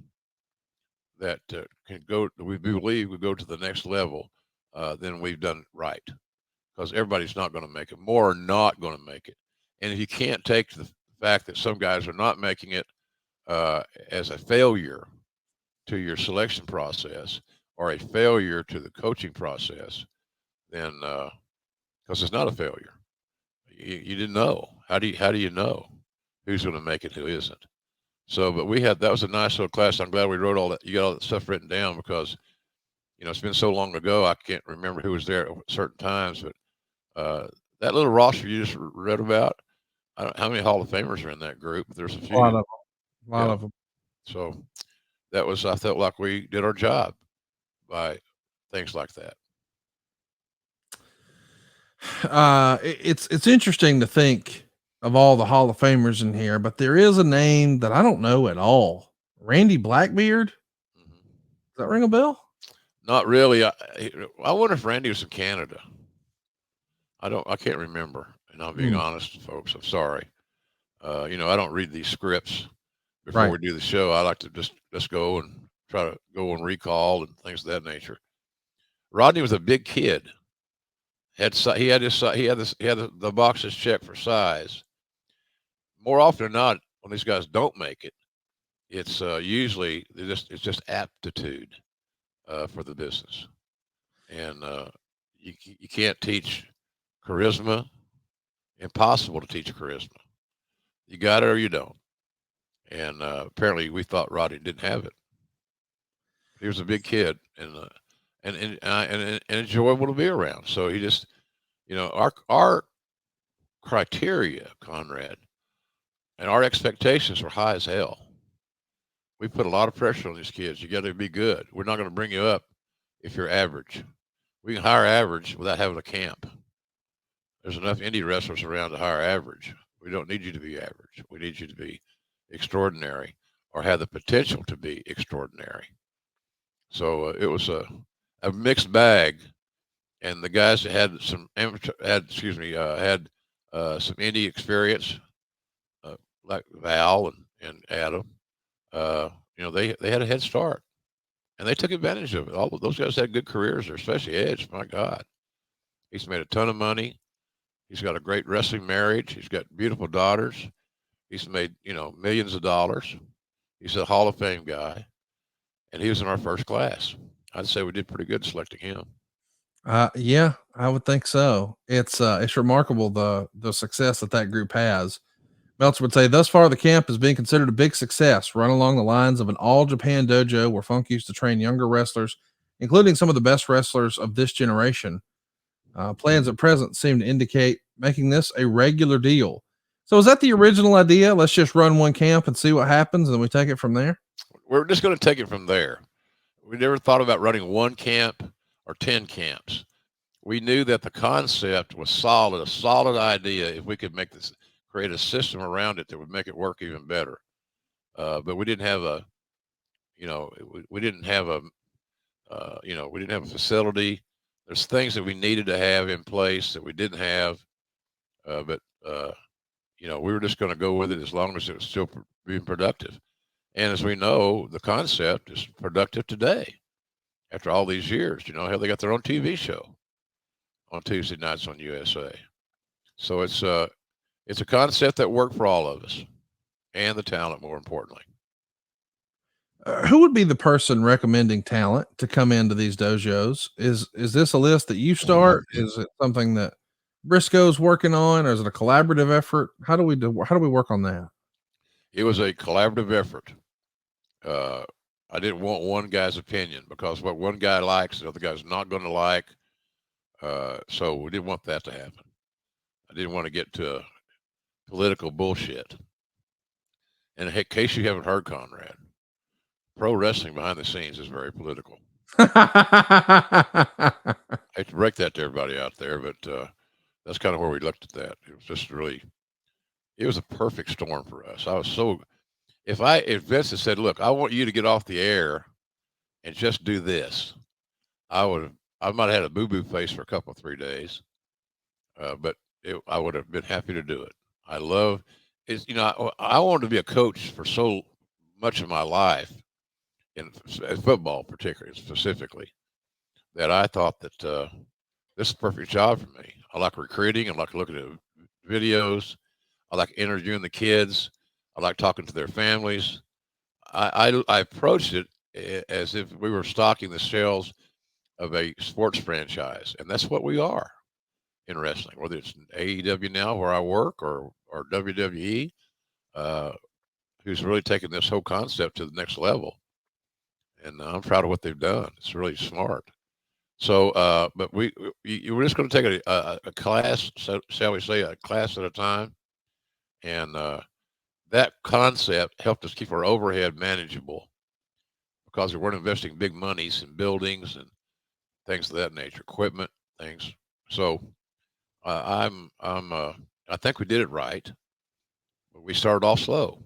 that can go, we believe we go to the next level, then we've done right. Because everybody's not going to make it. More are not going to make it. And if you can't take the fact that some guys are not making it as a failure to your selection process or a failure to the coaching process, then because it's not a failure. You didn't know. How do you know who's going to make it, who isn't? So, but that was a nice little class. I'm glad we wrote all that. You got all that stuff written down because It's been so long ago, I can't remember who was there at certain times, but that little roster you just read about, I don't how many Hall of Famers are in that group. There's a A lot few. of a lot Yeah. of them. So I felt like we did our job by things like that. It's interesting to think of all the Hall of Famers in here, but there is a name that I don't know at all. Randy Blackbeard. Does Mhm. that ring a bell? Not really. I wonder if Randy was in Canada. I can't remember, and I'm being Hmm, honest, folks. I'm sorry. I don't read these scripts before right. we do the show. I like to just go and try to go and recall and things of that nature. Rodney was a big kid. He had his he had the boxes checked for size. More often than not, when these guys don't make it, it's usually it's just aptitude for the business, and you can't teach charisma. Impossible to teach charisma. You got it or you don't. And apparently, we thought Rodney didn't have it. He was a big kid and enjoyable to be around. So he just, our criteria, Conrad, and our expectations were high as hell. We put a lot of pressure on these kids. You got to be good. We're not going to bring you up if you're average. We can hire average without having a camp. There's enough indie wrestlers around to hire average. We don't need you to be average. We need you to be extraordinary or have the potential to be extraordinary. So it was a mixed bag, and the guys that had some amateur had excuse me had some indie experience, like Val and Adam. They had a head start, and they took advantage of it. All of those guys had good careers there, especially Edge. My God, he's made a ton of money. He's got a great wrestling marriage. He's got beautiful daughters. He's made millions of dollars. He's a Hall of Fame guy, and he was in our first class. I'd say we did pretty good selecting him. Yeah, I would think so. It's remarkable the success that that group has. Meltzer would say, thus far, the camp has been considered a big success, run along the lines of an all Japan dojo where Funk used to train younger wrestlers, including some of the best wrestlers of this generation. Plans at present seem to indicate making this a regular deal. So, is that the original idea? Let's just run one camp and see what happens, and we take it from there. We're just going to take it from there. We never thought about running one camp or 10 camps. We knew that the concept was solid, a solid idea. If we could create a system around it that would make it work even better. But we didn't have we didn't have we didn't have a facility. There's things that we needed to have in place that we didn't have. But we were just going to go with it as long as it was still being productive. And as we know, the concept is productive today after all these years. Hell, they got their own TV show on Tuesday nights on USA. So it's a concept that worked for all of us and the talent, more importantly. Who would be the person recommending talent to come into these dojos? Is this a list that you start? Is it something that Briscoe's working on, or is it a collaborative effort? How do we work on that? It was a collaborative effort. Uh, I didn't want one guy's opinion because what one guy likes, the other guy's not going to like. So we didn't want that to happen. I didn't want to get to political bullshit. And in case you haven't heard, Conrad, pro wrestling behind the scenes is very political. I hate to break that to everybody out there, but that's kind of where we looked at that. It was just really, it was a perfect storm for us. I was so, if Vince had said, look, I want you to get off the air and just do this, I might have had a boo boo face for a couple, 3 days, but I would have been happy to do it. I love it's, I wanted to be a coach for so much of my life in football, particularly specifically, that I thought that this is a perfect job for me. I like recruiting. I like looking at videos. I like interviewing the kids. I like talking to their families. I approached it as if we were stocking the shelves of a sports franchise, and that's what we are in wrestling. Whether it's AEW now, where I work, or WWE, uh, who's really taken this whole concept to the next level. and I'm proud of what they've done. It's really smart. So, but we're just going to take a class, so, shall we say, a class at a time, and that concept helped us keep our overhead manageable because we weren't investing big monies in buildings and things of that nature, equipment, things. So, I think we did it right, but we started off slow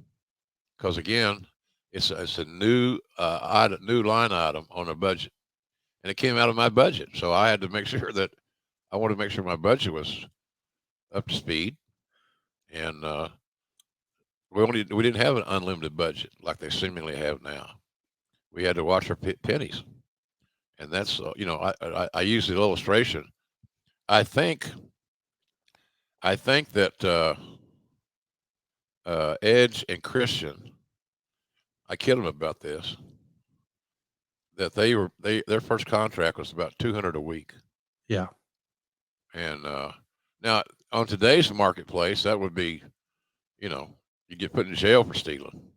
because again, it's a new new line item on a budget, and it came out of my budget, so I had to make sure that I wanted to make sure my budget was up to speed, and we didn't have an unlimited budget like they seemingly have now. We had to watch our pennies, and that's I use the illustration. I think I think that Edge and Christian, I kid them about this, that their first contract was about 200 a week, Yeah. and now on today's marketplace that would be, you know, you get put in jail for stealing,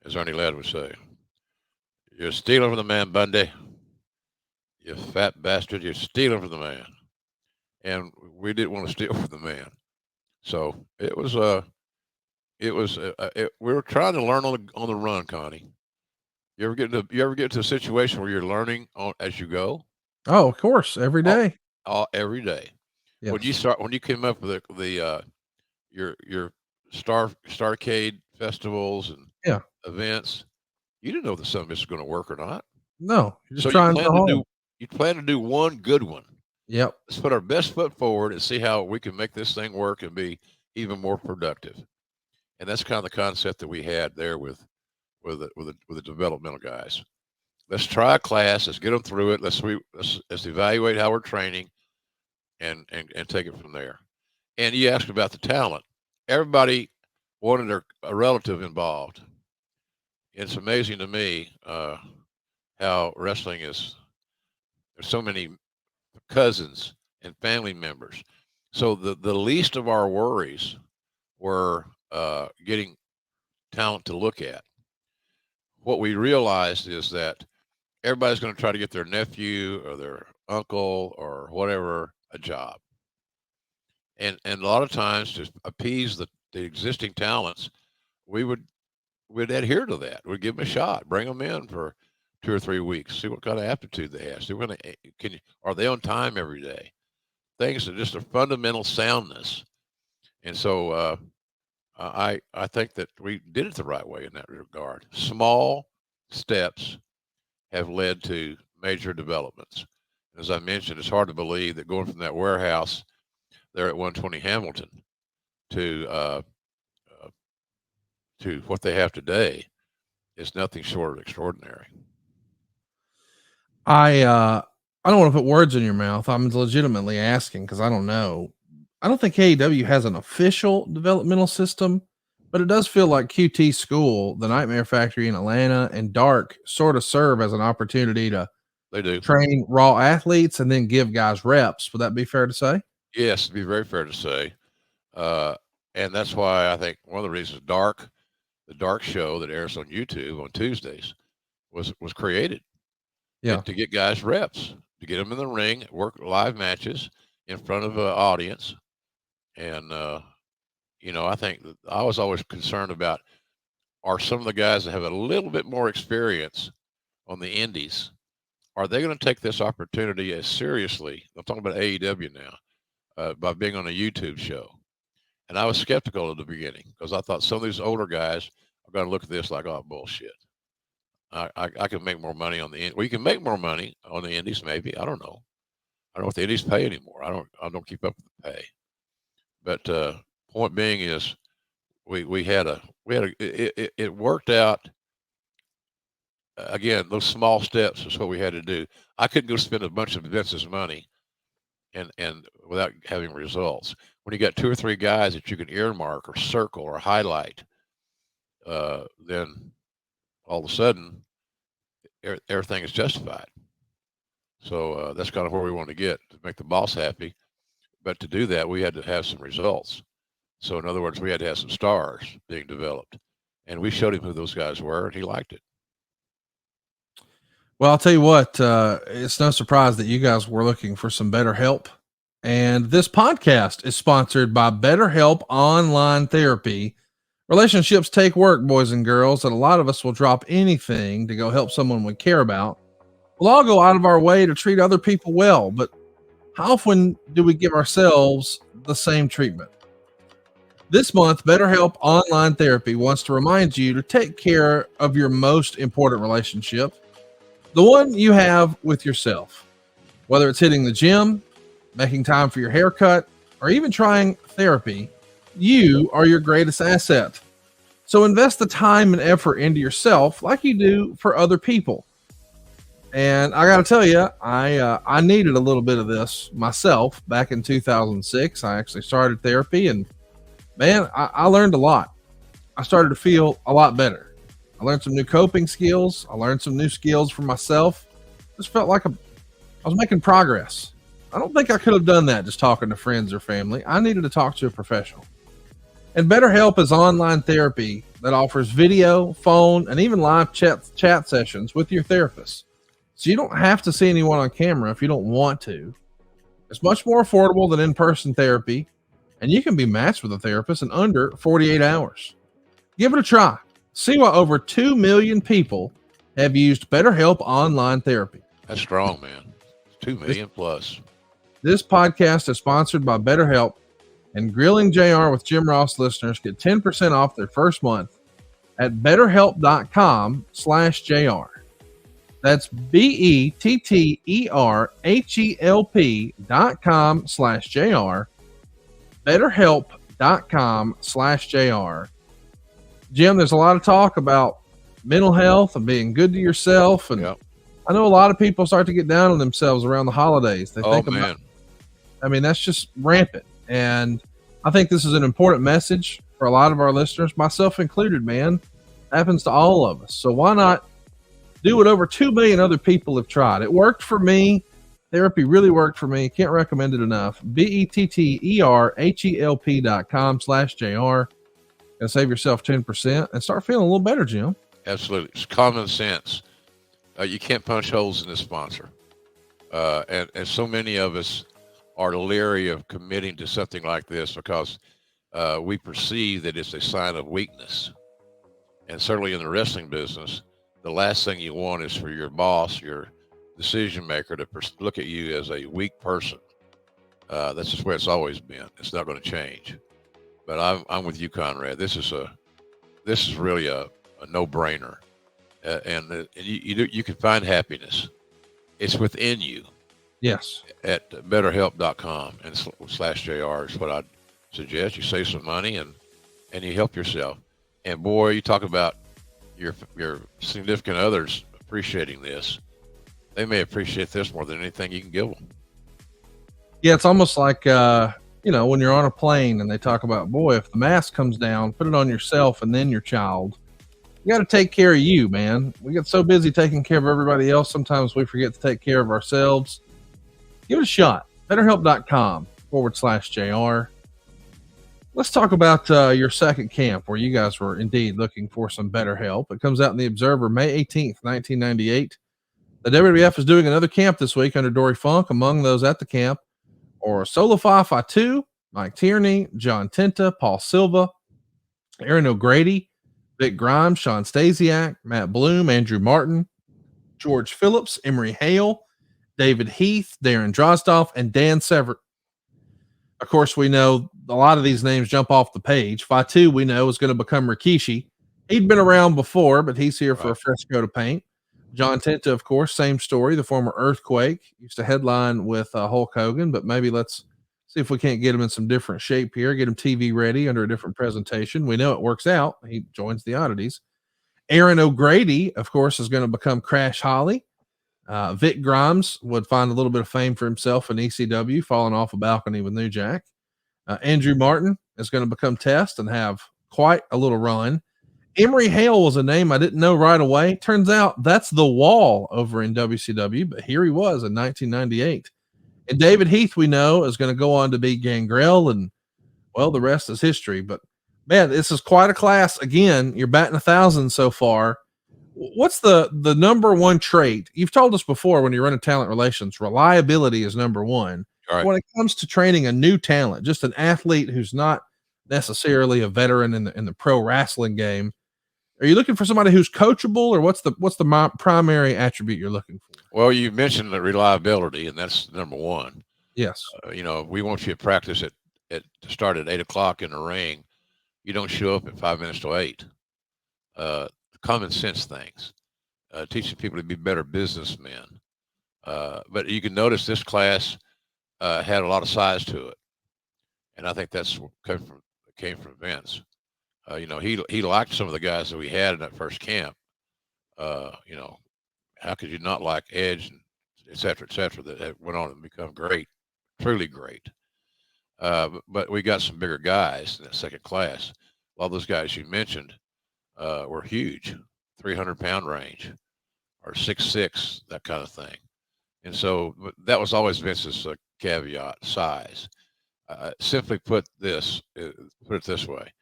as Ernie Ladd would say. You're stealing from the man, Bundy. You fat bastard. You're stealing from the man. And we didn't want to steal from the man. So we were trying to learn on the run, Connie. You ever get to a situation where you're learning as you go? Oh, of course, every All, day. every day. Yes. When you came up with your Starcade festivals and Yeah. events, you didn't know that some of this was going to work or not. No, you're just So trying so hard. you plan to do one good one. Yep. Let's put our best foot forward and see how we can make this thing work and be even more productive. And that's kind of the concept that we had there with the developmental guys. Let's try a class. Let's get them through it. Let's evaluate how we're training, and take it from there. And you asked about the talent. Everybody wanted a relative involved. It's amazing to me how wrestling is. There's so many cousins and family members. So the least of our worries were getting talent to look at. What we realized is that everybody's going to try to get their nephew or their uncle or whatever a job. And a lot of times to appease the existing talents, we would adhere to that. We'd give them a shot, bring them in for 2 or 3 weeks, see what kind of aptitude they have. See what are they on time every day? Things that just a fundamental soundness. And so I think that we did it the right way in that regard. Small steps have led to major developments. As I mentioned, it's hard to believe that going from that warehouse there at 120 Hamilton to what they have today is nothing short of extraordinary. I don't want to put words in your mouth. I'm legitimately asking because I don't know. I don't think AEW has an official developmental system, but it does feel like QT School, the Nightmare Factory in Atlanta, and Dark sort of serve as an opportunity to They do. train raw athletes and then give guys reps. Would that be fair to say? Yes, it'd be very fair to say. And that's why I think one of the reasons the Dark show that airs on YouTube on Tuesdays was created. Yeah. To get guys reps, to get them in the ring, work live matches in front of an audience. And, I think that I was always concerned about, are some of the guys that have a little bit more experience on the indies, are they going to take this opportunity as seriously? I'm talking about AEW now, by being on a YouTube show. And I was skeptical at the beginning because I thought some of these older guys are going to look at this like, oh, bullshit. I can make more money on the end. We can make more money on the indies, maybe. I don't know. I don't know what the indies pay anymore. I don't keep up with the pay. But point being is, it worked out. Again, those small steps is what we had to do. I couldn't go spend a bunch of Vince's money and without having results. When you got 2 or 3 guys that you can earmark or circle or highlight, then all of a sudden everything is justified. So that's kind of where we want to get to make the boss happy. But to do that, we had to have some results. So in other words, we had to have some stars being developed, and we showed him who those guys were, and he liked it. Well, I'll tell you what, it's no surprise that you guys were looking for some better help. And this podcast is sponsored by BetterHelp Online Therapy. Relationships take work, boys and girls, and a lot of us will drop anything to go help someone we care about. We'll all go out of our way to treat other people well, but how often do we give ourselves the same treatment? This month, BetterHelp Online Therapy wants to remind you to take care of your most important relationship, the one you have with yourself. Whether it's hitting the gym, making time for your haircut, or even trying therapy, you are your greatest asset. So invest the time and effort into yourself like you do for other people. And I got to tell you, I needed a little bit of this myself back in 2006. I actually started therapy, and man, I learned a lot. I started to feel a lot better. I learned some new coping skills. I learned some new skills for myself. Just felt like I was making progress. I don't think I could have done that just talking to friends or family. I needed to talk to a professional. And BetterHelp is online therapy that offers video, phone, and even live chat sessions with your therapist. So you don't have to see anyone on camera if you don't want to. It's much more affordable than in-person therapy, and you can be matched with a therapist in under 48 hours. Give it a try. See why over 2 million people have used BetterHelp online therapy. That's strong, man. 2 million plus. This podcast is sponsored by BetterHelp, and Grilling JR with Jim Ross listeners get 10% off their first month at betterhelp.com/JR. That's BETTERHELP.com/JR. BetterHelp.com/JR. Jim, there's a lot of talk about mental health and being good to yourself. And I know a lot of people start to get down on themselves around the holidays. They think about, I mean, that's just rampant. And I think this is an important message for a lot of our listeners, myself included, man. Happens to all of us. So why not do what over 2 million other people have tried? It worked for me. Therapy really worked for me. Can't recommend it enough. BETTERHELP.com/JR. And save yourself 10% and start feeling a little better, Jim. Absolutely. It's common sense. You can't punch holes in this sponsor. And so many of us are leery of committing to something like this because we perceive that it's a sign of weakness. And certainly in the wrestling business, the last thing you want is for your boss, your decision maker, to look at you as a weak person. That's just where it's always been. It's not going to change. But I'm with you, Conrad. This is really a no-brainer, and you can find happiness. It's within you. Yes. At BetterHelp.com and /JR is what I'd suggest. You save some money and you help yourself. And boy, you talk about your significant others appreciating this. They may appreciate this more than anything you can give them. Yeah, it's almost like when you're on a plane and they talk about, boy, if the mask comes down, put it on yourself and then your child. You got to take care of you, man. We get so busy taking care of everybody else. Sometimes we forget to take care of ourselves. Give it a shot. BetterHelp.com/JR. Let's talk about your second camp where you guys were indeed looking for some better help. It comes out in the Observer May 18th, 1998. The WWF is doing another camp this week under Dory Funk. Among those at the camp or Solify Fatu, Mike Tierney, John Tenta, Paul Silva, Aaron O'Grady, Vic Grimes, Sean Stasiak, Matt Bloom, Andrew Martin, George Phillips, Emery Hale, David Heath, Darren Drozdoff, and Dan Severt. Of course, we know a lot of these names jump off the page. Fatu, we know, is going to become Rikishi. He'd been around before, but he's here for a fresh coat of paint. John Tenta, of course, same story. The former Earthquake used to headline with Hulk Hogan, but maybe let's see if we can't get him in some different shape here, get him TV ready under a different presentation. We know it works out. He joins the Oddities. Aaron O'Grady, of course, is going to become Crash Holly. Vic Grimes would find a little bit of fame for himself in ECW, falling off a balcony with New Jack. Andrew Martin is going to become Test and have quite a little run. Emery Hale was a name I didn't know right away. Turns out that's the Wall over in WCW, but here he was in 1998. And David Heath, we know, is going to go on to be Gangrel, and, well, the rest is history. But, man, this is quite a class. Again, you're batting 1,000 so far. What's the number one trait? You've told us before when you run a talent relations, reliability is number one. All right. When it comes to training a new talent, just an athlete who's not necessarily a veteran in the pro wrestling game, are you looking for somebody who's coachable, or what's the primary attribute you're looking for? Well, you mentioned the reliability, and that's number one. Yes. We want you to practice to start at 8 o'clock in the ring. You don't show up at 5 minutes to 8. Common sense things, teaching people to be better businessmen. But you can notice this class had a lot of size to it, and I think that's what came from Vince. He liked some of the guys that we had in that first camp. How could you not like Edge and et cetera, that went on and become great, truly great. But we got some bigger guys in that second class. A lot of those guys you mentioned were huge, 300-pound range or 6'6", that kind of thing. And so that was always Vince's caveat: size. Simply put it this way: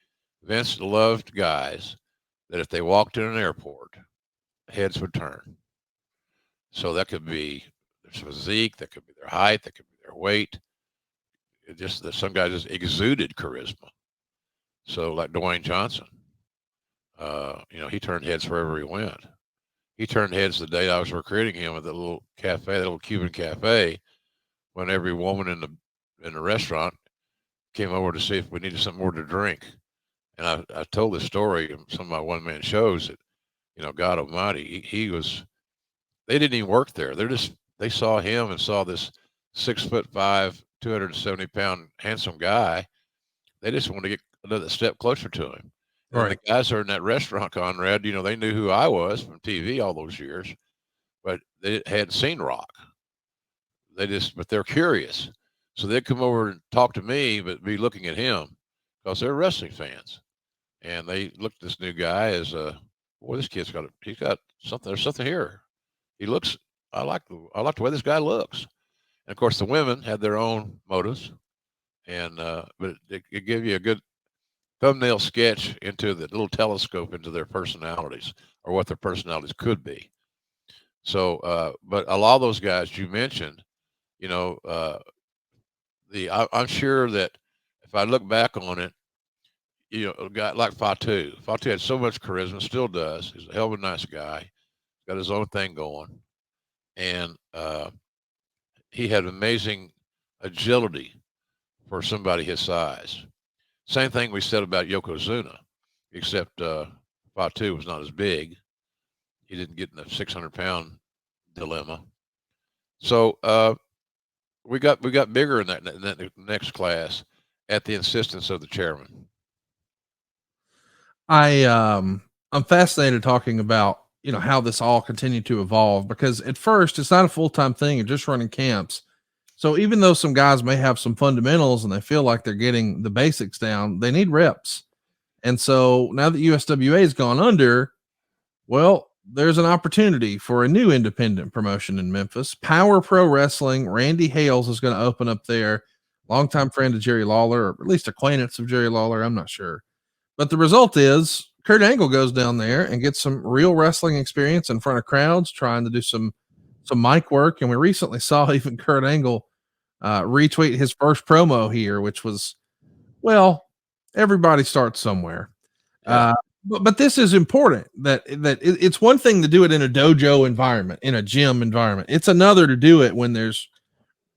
Vince loved guys that if they walked in an airport, heads would turn. So that could be their physique, that could be their height, that could be their weight. It just that some guys just exuded charisma. So like Dwayne Johnson, he turned heads wherever he went. He turned heads the day I was recruiting him at the little cafe, that little Cuban cafe, when every woman in the restaurant came over to see if we needed something more to drink. And I told this story in some of my one-man shows that, God Almighty, they didn't even work there. They saw him and saw this 6'5", 270-pound handsome guy. They just wanted to get another step closer to him. And Right. the guys that are in that restaurant, Conrad, they knew who I was from TV all those years, but they hadn't seen Rock. But they're curious. So they'd come over and talk to me, but be looking at him because they're wrestling fans. And they looked at this new guy as, boy, he's got something, there's something here. I like the way this guy looks. And of course the women had their own motives, but it gave you a good thumbnail sketch into the little telescope into their personalities, or what their personalities could be. So, but a lot of those guys you mentioned, I'm sure that if I look back on it, a guy like Fatu had so much charisma, still does. He's a hell of a nice guy, got his own thing going, and he had amazing agility for somebody his size. Same thing we said about Yokozuna, except Fatu was not as big. He didn't get in the 600-pound dilemma. So we got bigger in that next class at the insistence of the chairman. I'm fascinated talking about, how this all continued to evolve, because at first it's not a full-time thing and just running camps. So even though some guys may have some fundamentals and they feel like they're getting the basics down, they need reps. And so now that USWA has gone under, well, there's an opportunity for a new independent promotion in Memphis. Power Pro Wrestling. Randy Hales is going to open up there. Longtime friend of Jerry Lawler, or at least acquaintance of Jerry Lawler. I'm not sure. But the result is Kurt Angle goes down there and gets some real wrestling experience in front of crowds, trying to do some mic work. And we recently saw even Kurt Angle retweet his first promo here, which was, well, everybody starts somewhere. Yeah. But this is important that it's one thing to do it in a dojo environment, in a gym environment. It's another to do it when there's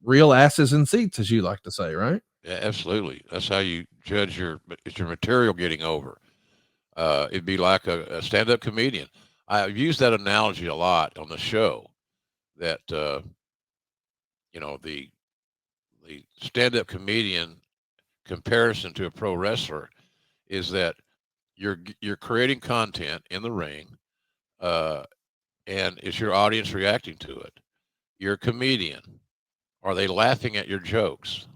real asses in seats, as you like to say, right? Yeah, absolutely. That's how you judge your material getting over. It'd be like a stand-up comedian. I've used that analogy a lot on the show, that the stand-up comedian comparison to a pro wrestler is that you're creating content in the ring, and is your audience reacting to it? You're a comedian. Are they laughing at your jokes?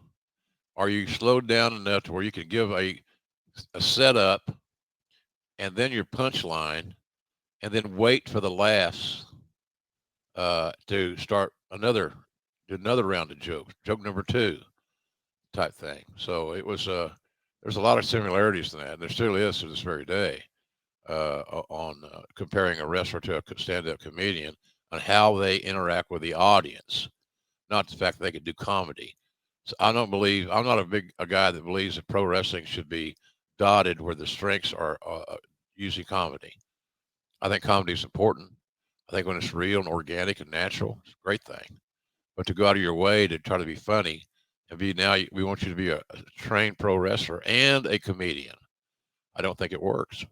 Are you slowed down enough to where you can give a setup and then your punchline, and then wait for the laughs to start another round of jokes, joke number 2 type thing. So it was there's a lot of similarities in that, and there still is to this very day. on comparing a wrestler to a stand-up comedian on how they interact with the audience, not the fact that they could do comedy. So I'm not a guy that believes that pro wrestling should be dotted where the strengths are using comedy. I think comedy is important. I think when it's real and organic and natural, it's a great thing. But to go out of your way to try to be funny and we want you to be a trained pro wrestler and a comedian. I don't think it works.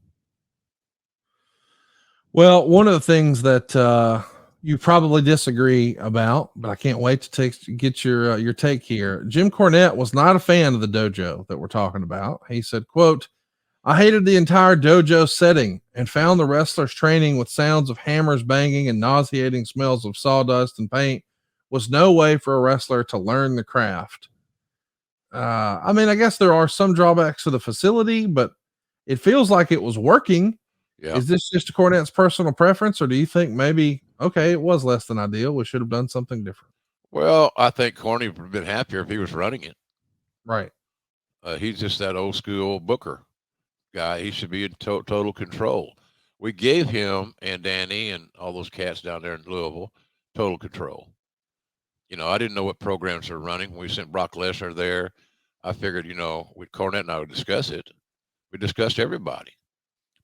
Well, one of the things that you probably disagree about, but I can't wait to get your take here. Jim Cornette was not a fan of the dojo that we're talking about. He said, quote, I hated the entire dojo setting and found the wrestlers training with sounds of hammers banging and nauseating smells of sawdust and paint was no way for a wrestler to learn the craft. I mean, I guess there are some drawbacks to the facility, but it feels like it was working. Yeah. Is this just a Cornette's personal preference, or do you think maybe, okay, it was less than ideal, we should have done something different? Well, I think Corny would have been happier if he was running it. Right. He's just that old school booker guy. He should be in total control. We gave him and Danny and all those cats down there in Louisville total control. You know, I didn't know what programs they're running. When we sent Brock Lesnar there, I figured, with Cornette and I would discuss it. We discussed everybody.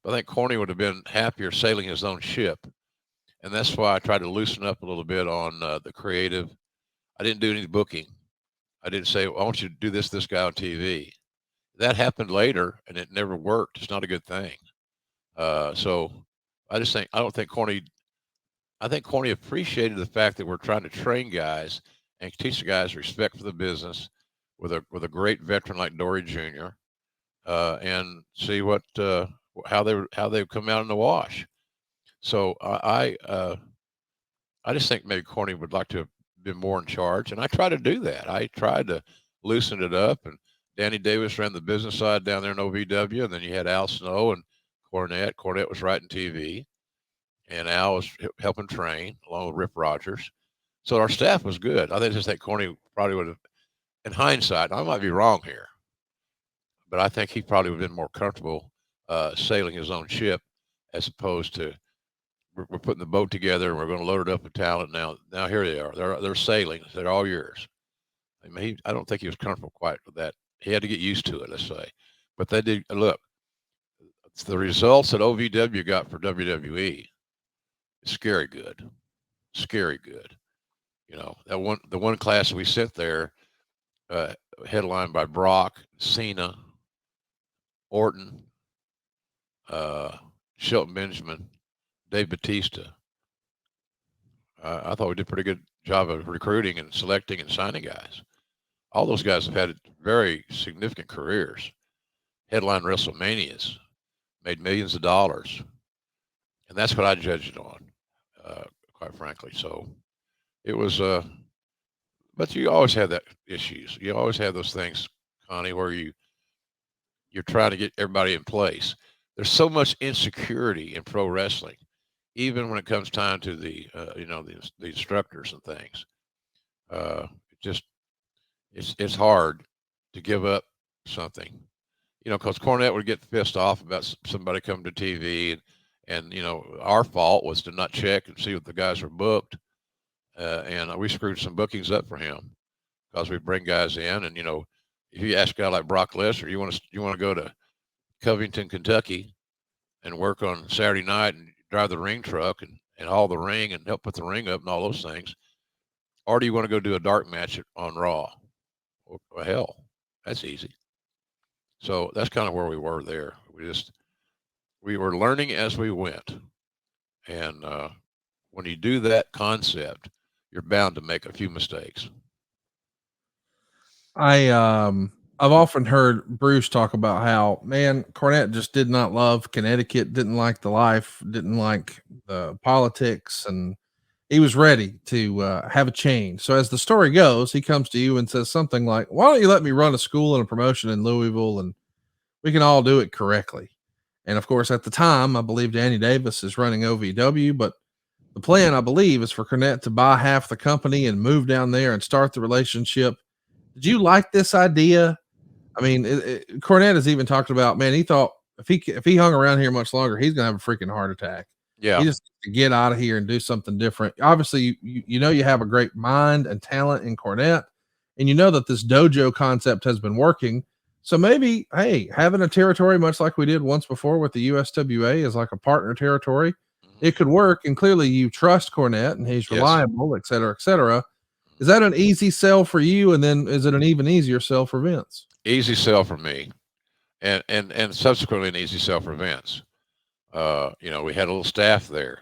But I think Corny would have been happier sailing his own ship. And that's why I tried to loosen up a little bit on the creative. I didn't do any booking. I didn't say, I want you to do this guy on TV. That happened later, and it never worked. It's not a good thing. So I think Corny appreciated the fact that we're trying to train guys and teach the guys respect for the business with a great veteran like Dory Jr. And see how they come out in the wash. So I just think maybe Corny would like to have been more in charge, and I try to do that. I tried to loosen it up, and Danny Davis ran the business side down there in OVW, and then you had Al Snow and Cornette. Cornette was writing TV, and Al was helping train along with Rip Rogers. So our staff was good. I just think Corny probably would have, in hindsight, I might be wrong here, but I think he probably would have been more comfortable sailing his own ship as opposed to we're putting the boat together and we're going to load it up with talent. Now here they are. They're sailing. They're all yours. I mean, I don't think he was comfortable quite with that. He had to get used to it, let's say. But they did. Look, the results that OVW got for WWE is scary good. Scary good. The one class we sent there, headlined by Brock, Cena, Orton, Shelton Benjamin, Dave Batista. I thought we did a pretty good job of recruiting and selecting and signing guys. All those guys have had very significant careers, headline WrestleManias, made millions of dollars. And that's what I judged it on, quite frankly. So it was, but you always have that issues. You always have those things, Connie, where you're trying to get everybody in place. There's so much insecurity in pro wrestling, even when it comes time to the instructors and things. It's hard to give up something, because Cornette would get pissed off about somebody coming to TV, and our fault was to not check and see what the guys were booked, and we screwed some bookings up for him because we bring guys in, and if you ask a guy like Brock Lesnar, you want to go to Covington, Kentucky, and work on Saturday night and drive the ring truck and haul the ring and help put the ring up and all those things, or do you want to go do a dark match on Raw? Well, hell, that's easy. So that's kind of where we were there. We were learning as we went, and when you do that concept, you're bound to make a few mistakes. I've often heard Bruce talk about how, man, Cornette just did not love Connecticut, didn't like the life, didn't like the politics, and he was ready to have a change. So as the story goes, he comes to you and says something like, why don't you let me run a school and a promotion in Louisville, and we can all do it correctly. And of course, at the time, I believe Danny Davis is running OVW, but the plan, I believe, is for Cornette to buy half the company and move down there and start the relationship. Did you like this idea? I mean, Cornette has even talked about, man, he thought if he hung around here much longer, he's gonna have a freaking heart attack. Yeah. He just needs to get out of here and do something different. Obviously, you know you have a great mind and talent in Cornette, and you know that this dojo concept has been working. So maybe, hey, having a territory much like we did once before with the USWA is like a partner territory. It could work, and clearly you trust Cornette and he's Yes. reliable, et cetera, et cetera. Is that an easy sell for you? And then is it an even easier sell for Vince? Easy sell for me, and subsequently an easy sell for Vince. You know, we had a little staff there,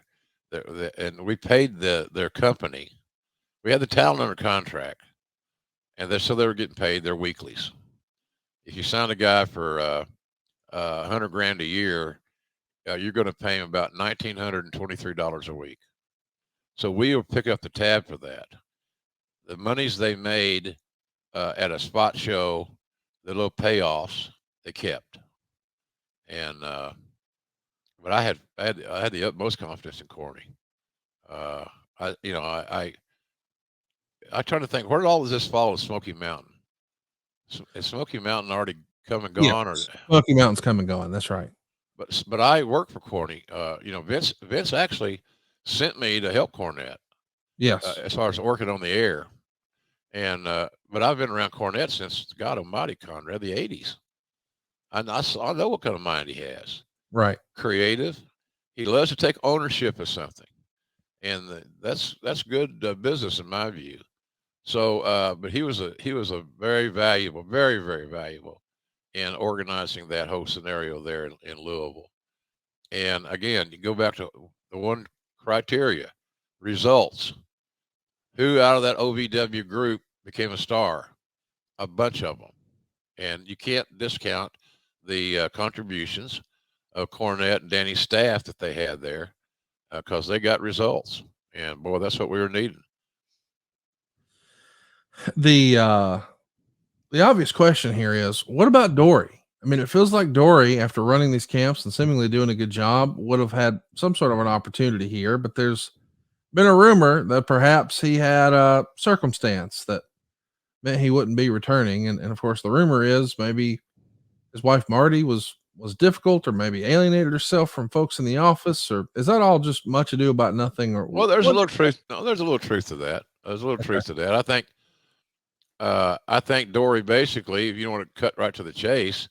and we paid their company. We had the talent under contract, and so they were getting paid their weeklies. If you sign a guy for $100,000 a year, you're going to pay him about $1,923 a week. So we will pick up the tab for that. The monies they made at a spot show, the little payoffs, they kept. And but I had the utmost confidence in Corny. I try to think, where did all of this fall to Smoky Mountain? Is Smoky Mountain already come and Yeah, gone, or Smoky Mountain's come and gone. That's right. but I work for Corny. You know, Vince actually sent me to help Cornette Yes. as far as working on the air. And but I've been around Cornette since, God Almighty, Conrad, the '80s. I know what kind of mind he has. Right. Creative. He loves to take ownership of something, and that's good business in my view. So, but he was a very valuable, very very valuable in organizing that whole scenario there in Louisville. And again, you go back to the one criteria: results. Who out of that OVW group became a star? A bunch of them, and you can't discount the contributions of Cornette and Danny's staff that they had there, because they got results. And boy, that's what we were needing. The obvious question here is, what about Dory? I mean, it feels like Dory, after running these camps and seemingly doing a good job, would have had some sort of an opportunity here, but there's been a rumor that perhaps he had a circumstance that meant he wouldn't be returning. And of course, the rumor is maybe his wife Marty was difficult, or maybe alienated herself from folks in the office, or is that all just much ado about nothing? Or Well, there's a little truth. No, there's a little truth to that. There's a little truth to that. I think Dory, basically, if you want to cut right to the chase,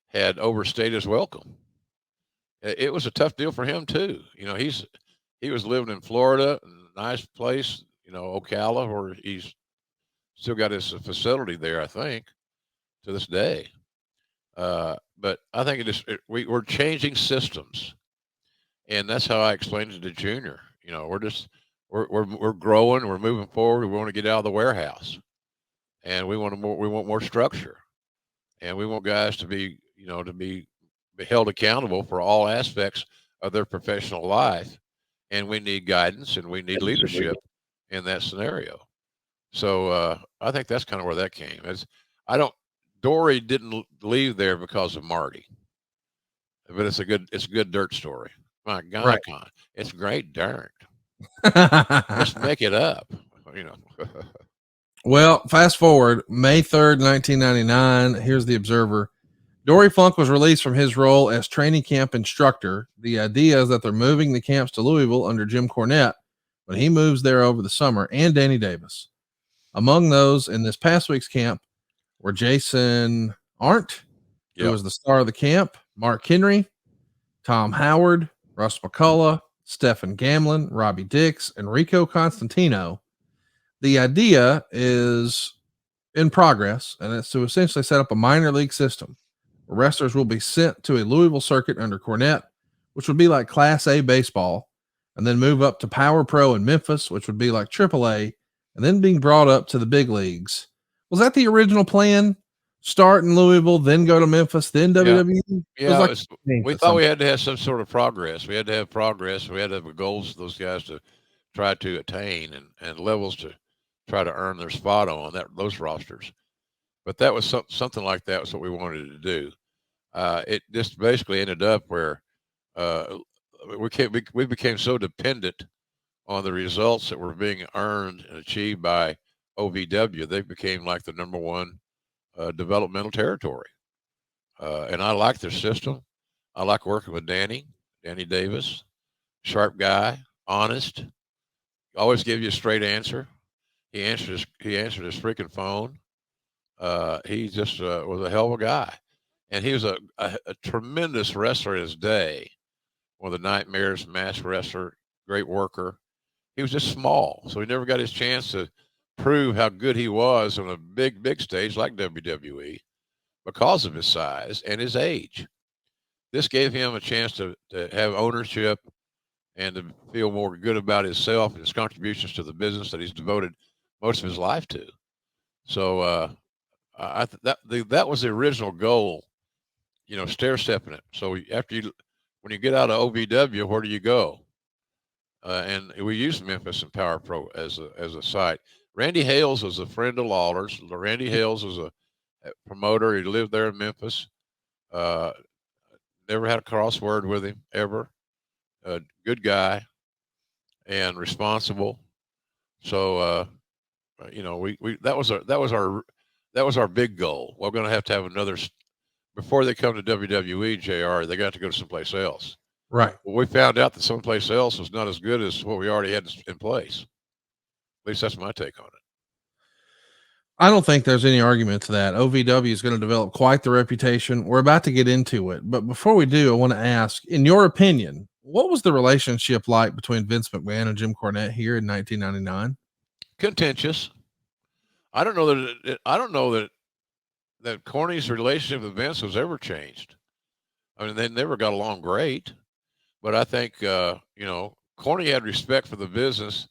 had overstayed his welcome. It was a tough deal for him too. You know, he was living in Florida, nice place. You know, Ocala, where he's still got his facility there, I think, to this day. But I think we're changing systems, and that's how I explained it to Junior. You know, we're growing, we're moving forward. We want to get out of the warehouse, and we want more structure, and we want guys to be held accountable for all aspects of their professional life, and we need guidance and we need leadership in that scenario. So I think that's kind of where that came. Dory didn't leave there because of Marty, but it's a good dirt story. My God, Right. it's great dirt. Just make it up, you know. Well, fast forward May 3rd, 1999. Here's the Observer. Dory Funk was released from his role as training camp instructor. The idea is that they're moving the camps to Louisville under Jim Cornette when he moves there over the summer, and Danny Davis. Among those in this past week's camp were Jason Arndt, who was the star of the camp, Mark Henry, Tom Howard, Russ McCullough, Stephen Gamlin, Robbie Dix, and Rico Constantino. The idea is in progress, and it's to essentially set up a minor league system where wrestlers will be sent to a Louisville circuit under Cornette, which would be like Class A baseball, and then move up to Power Pro in Memphis, which would be like AAA, and then being brought up to the big leagues. Was that the original plan? Start in Louisville, then go to Memphis, then WWE? Yeah, we thought we had to have some sort of progress. We had to have progress. We had to have goals for those guys to try to attain, and levels to try to earn their spot on those rosters. But that was something like that was what we wanted to do. It just basically ended up where we became so dependent on the results that were being earned and achieved by OVW. They became like the number one developmental territory. And I like their system. I like working with Danny Davis, sharp guy, honest, always give you a straight answer. He answered his freaking phone. He just was a hell of a guy, and he was a tremendous wrestler in his day. One of the Nightmares, mass wrestler, great worker. He was just small, so he never got his chance to prove how good he was on a big stage like WWE because of his size and his age. This gave him a chance to have ownership and to feel more good about himself and his contributions to the business that he's devoted most of his life to. So that was the original goal, stair stepping it. So when you get out of OVW, where do you go? And we used Memphis and Power Pro as a site. Randy Hales was a friend of Lawler's. Randy Hales was a promoter. He lived there in Memphis. Never had a crossword with him ever. Good guy and responsible. So we that was our big goal. We're going to have another before they come to WWE. JR, they got to go to someplace else. Right. Well, we found out that someplace else was not as good as what we already had in place. At least that's my take on it. I don't think there's any argument to that. OVW is going to develop quite the reputation. We're about to get into it. But before we do, I want to ask, in your opinion, what was the relationship like between Vince McMahon and Jim Cornette here in 1999? Contentious. I don't know that Corny's relationship with Vince was ever changed. I mean, they never got along great, but I think, Corny had respect for the business.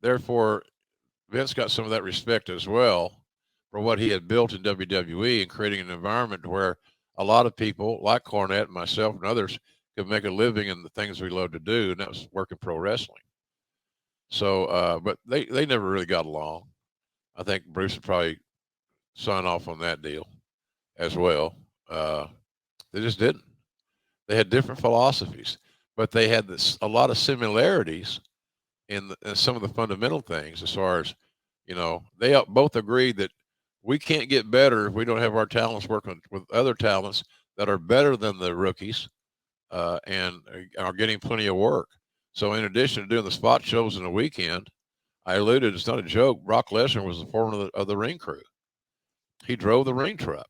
Therefore, Vince got some of that respect as well for what he had built in WWE and creating an environment where a lot of people like Cornette, myself, and others could make a living in the things we love to do, and that was working pro wrestling. So, but they never really got along. I think Bruce would probably sign off on that deal as well. They just didn't. They had different philosophies, but they had a lot of similarities in some of the fundamental things as far as, they both agreed that we can't get better if we don't have our talents working with other talents that are better than the rookies and are getting plenty of work. So in addition to doing the spot shows in the weekend, I alluded, it's not a joke, Brock Lesnar was the foreman of the ring crew. He drove the ring truck.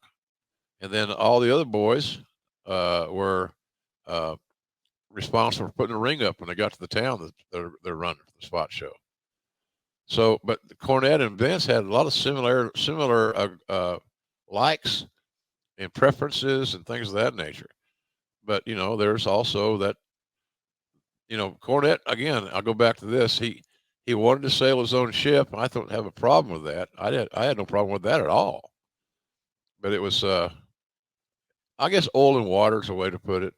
And then all the other boys were responsible for putting the ring up when they got to the town that they're running for the spot show. So, but Cornette and Vince had a lot of similar likes and preferences and things of that nature. But there's also that. Cornette, again, I'll go back to this. He wanted to sail his own ship, and I don't have a problem with that. I had no problem with that at all. But it was, I guess, oil and water is a way to put it.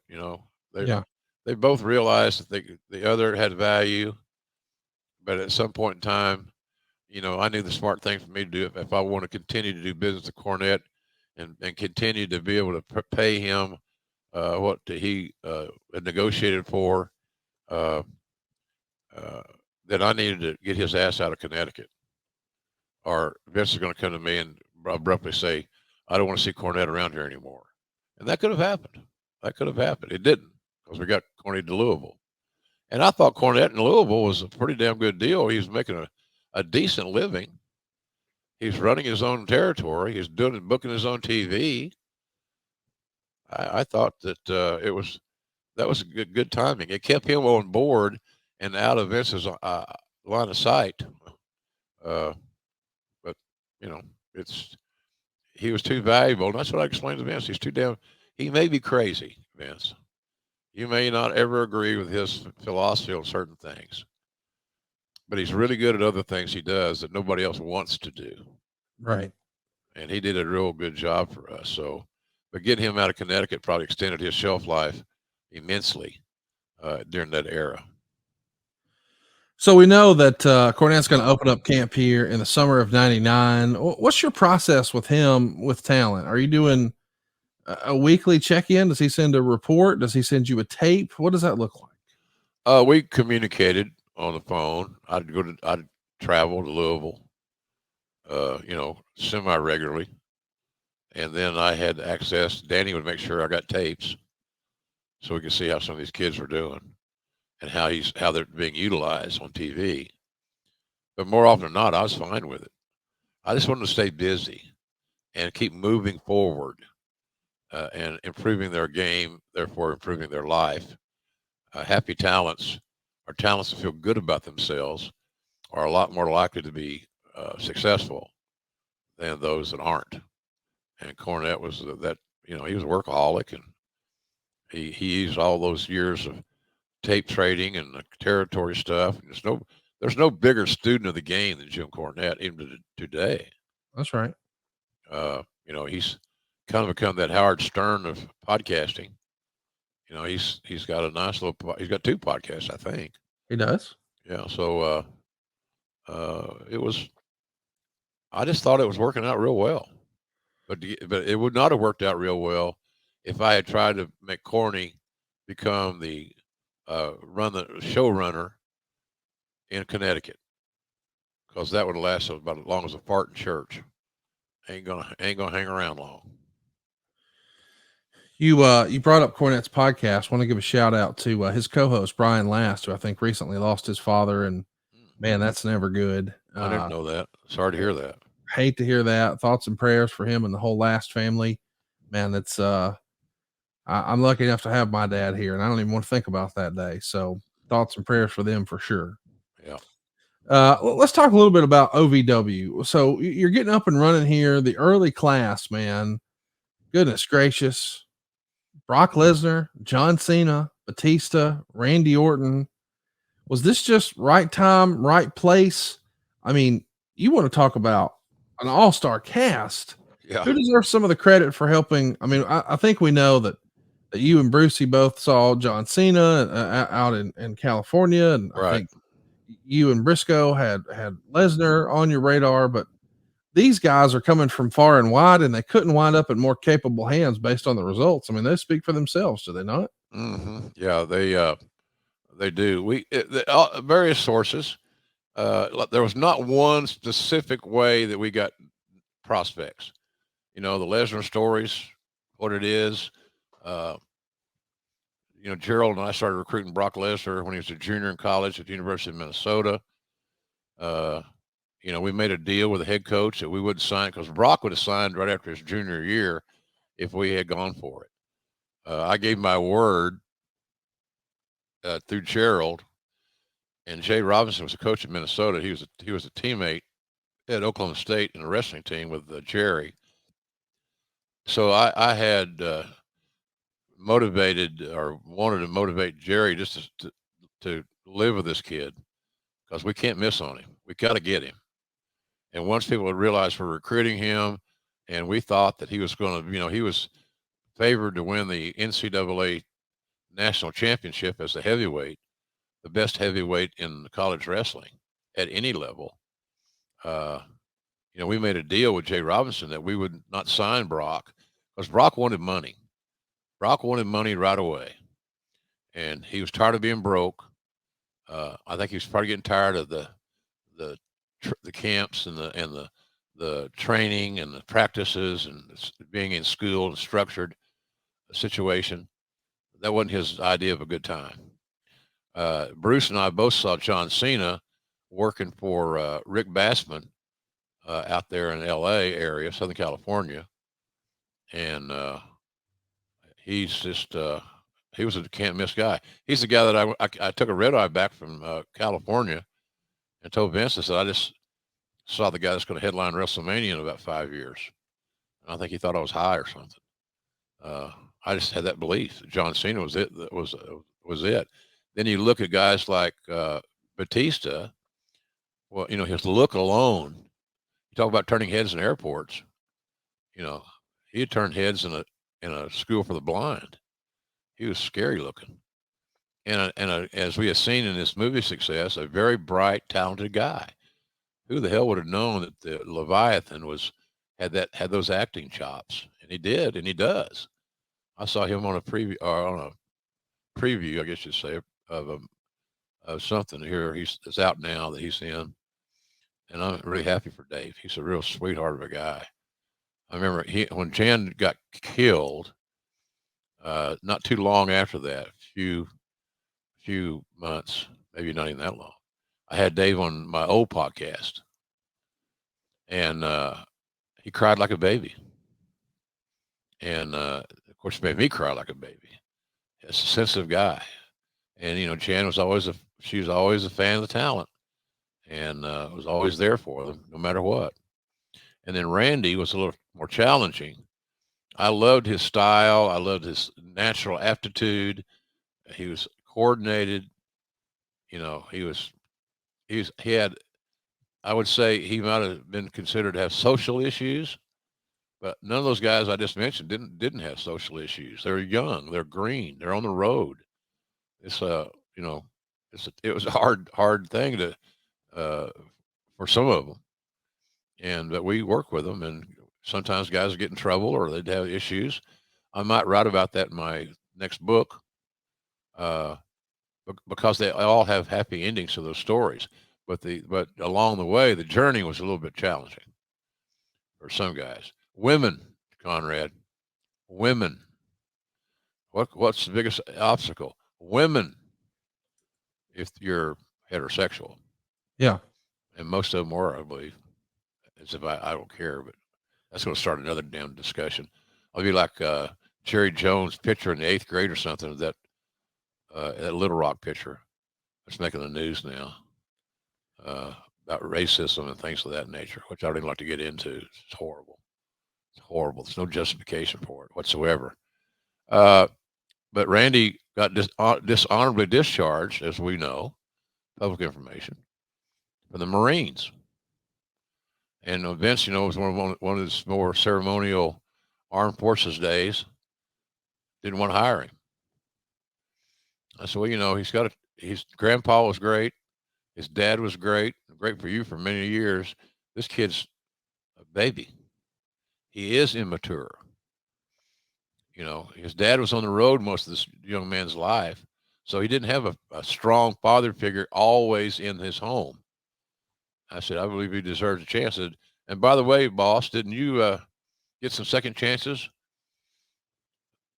They both realized that the other had value, but at some point in time, I knew the smart thing for me to do if I want to continue to do business with Cornette and continue to be able to pay him what he had negotiated for, that I needed to get his ass out of Connecticut, or Vince is going to come to me and abruptly say, "I don't want to see Cornette around here anymore," and that could have happened. It didn't, because we got Cornette to Louisville, and I thought Cornette in Louisville was a pretty damn good deal. He was making a decent living. He's running his own territory. He's booking his own TV. I thought that that was good timing. It kept him on board and out of Vince's line of sight. But he was too valuable. And that's what I explained to Vince. He's too damn. He may be crazy, Vince. You may not ever agree with his philosophy on certain things, but he's really good at other things he does that nobody else wants to do. Right. And he did a real good job for us. So, but getting him out of Connecticut probably extended his shelf life immensely during that era. So we know that Cornette's going to open up camp here in the summer of '99. What's your process with him with talent? Are you doing a weekly check-in? Does he send a report? Does he send you a tape? What does that look like? We communicated on the phone. I'd travel to Louisville, semi-regularly. And then I had access. Danny would make sure I got tapes. so we could see how some of these kids were doing and how they're being utilized on TV. But more often than not, I was fine with it. I just wanted to stay busy and keep moving forward and improving their game, therefore improving their life. Happy talents or talents that feel good about themselves are a lot more likely to be successful than those that aren't. And Cornette was that, he was a workaholic, and he used all those years of tape trading and the territory stuff. There's no bigger student of the game than Jim Cornette even today. That's right. He's kind of become that Howard Stern of podcasting. He's got a nice he's got 2 podcasts, I think. He does. Yeah. So I just thought it was working out real well, but it would not have worked out real well if I had tried to make Corny become the showrunner in Connecticut, because that would have lasted about as long as a fart in church. Ain't gonna hang around long. You brought up Cornette's podcast. Want to give a shout out to his co-host Brian Last, who I think recently lost his father, and man, that's never good. I didn't know that. Sorry to hear that. Hate to hear that. Thoughts and prayers for him and the whole Last family. Man, that's I'm lucky enough to have my dad here, and I don't even want to think about that day. So thoughts and prayers for them for sure. Yeah. Let's talk a little bit about OVW. So you're getting up and running here. The early class, man. Goodness gracious. Brock Lesnar, John Cena, Batista, Randy Orton. Was this just right time, right place? I mean, you want to talk about an all-star cast. Yeah. Who deserves some of the credit for helping? I mean, I think we know that you and Brucey both saw John Cena out in California, and Right. I think you and Briscoe had Lesnar on your radar, but these guys are coming from far and wide, and they couldn't wind up in more capable hands based on the results. I mean, they speak for themselves, do they not? Mm-hmm. Yeah, they do. Various sources. There was not one specific way that we got prospects. The Lesnar stories, what it is. Gerald and I started recruiting Brock Lesnar when he was a junior in college at the University of Minnesota. We made a deal with the head coach that we wouldn't sign, because Brock would have signed right after his junior year if we had gone for it. I gave my word through Gerald, and Jay Robinson was a coach at Minnesota. He was a teammate at Oklahoma State in the wrestling team with Jerry. So I had motivated or wanted to motivate Jerry just to live with this kid, because we can't miss on him. We got to get him. And once people had realized we're recruiting him, and we thought that he was going to, he was favored to win the NCAA national championship as a heavyweight, the best heavyweight in college wrestling at any level. We made a deal with Jay Robinson that we would not sign Brock, because Brock wanted money. Brock wanted money right away, and he was tired of being broke. I think he was probably getting tired of the camps and the training and the practices and being in school and structured situation. That wasn't his idea of a good time. Bruce and I both saw John Cena working for Rick Bassman out there in L.A. area, Southern California, and he's just he was a can't miss guy. He's the guy that I took a red eye back from California and told Vince, I said, I just saw the guy that's going to headline WrestleMania in about 5 years. And I think he thought I was high or something. I just had that belief that John Cena was it. That was it. Then you look at guys like Batista. Well, his look alone. You talk about turning heads in airports. He had turned heads in a school for the blind. He was scary looking, and as we have seen in this movie success, a very bright, talented guy. Who the hell would have known that the Leviathan had those acting chops? And he did, and he does. I saw him on a preview, I guess you'd say, of something here. It's out now that he's in, and I'm really happy for Dave. He's a real sweetheart of a guy. I remember when Jan got killed, Not too long after that, few months, maybe not even that long, I had Dave on my old podcast, and he cried like a baby, and of course, made me cry like a baby. He's a sensitive guy, and Jan was always she was always a fan of the talent, and was always there for them no matter what. And then Randy was a little more challenging. I loved his style. I loved his natural aptitude. He was coordinated. He had, I would say he might have been considered to have social issues, but none of those guys I just mentioned didn't have social issues. They're young, they're green, they're on the road. It's you know, it was a hard thing to uh, for some of them, and but we work with them, and sometimes guys get in trouble or they'd have issues. I might write about that in my next book, uh, because they all have happy endings to those stories. But along the way, the journey was a little bit challenging for some guys. Women, Conrad, women. What's the biggest obstacle? Women, if you're heterosexual, Yeah. and most of them are, I believe. As if I don't care, but that's going to start another damn discussion. I'll be like Jerry Jones' pitcher in the 8th grade or something. That Little Rock pitcher that's making the news now, about racism and things of that nature, which I don't even like to get into. It's horrible. It's horrible. There's no justification for it whatsoever. Uh, but Randy got dishonorably discharged, as we know, public information, from the Marines. And Vince, was one of his more ceremonial armed forces days. Didn't want to hire him. I said, well, his grandpa was great. His dad was great for you for many years. This kid's a baby. He is immature. His dad was on the road most of this young man's life. So he didn't have a strong father figure always in his home. I said, I believe he deserves a chance. And by the way, boss, didn't you get some second chances?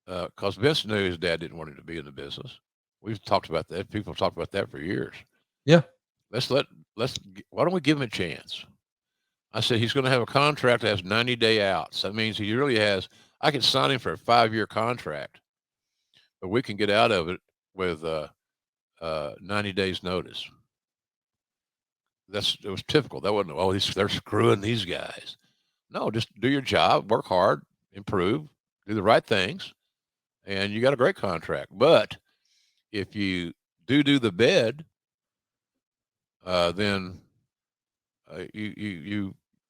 Because Vince knew his dad didn't want him to be in the business. We've talked about that. People have talked about that for years. Yeah. Why don't we give him a chance? I said, he's going to have a contract that has 90-day outs. That means he really has, I can sign him for a 5-year contract, but we can get out of it with 90 days notice. It was typical. That wasn't, they're screwing these guys. No, just do your job, work hard, improve, do the right things, and you got a great contract. But if you do the bed, then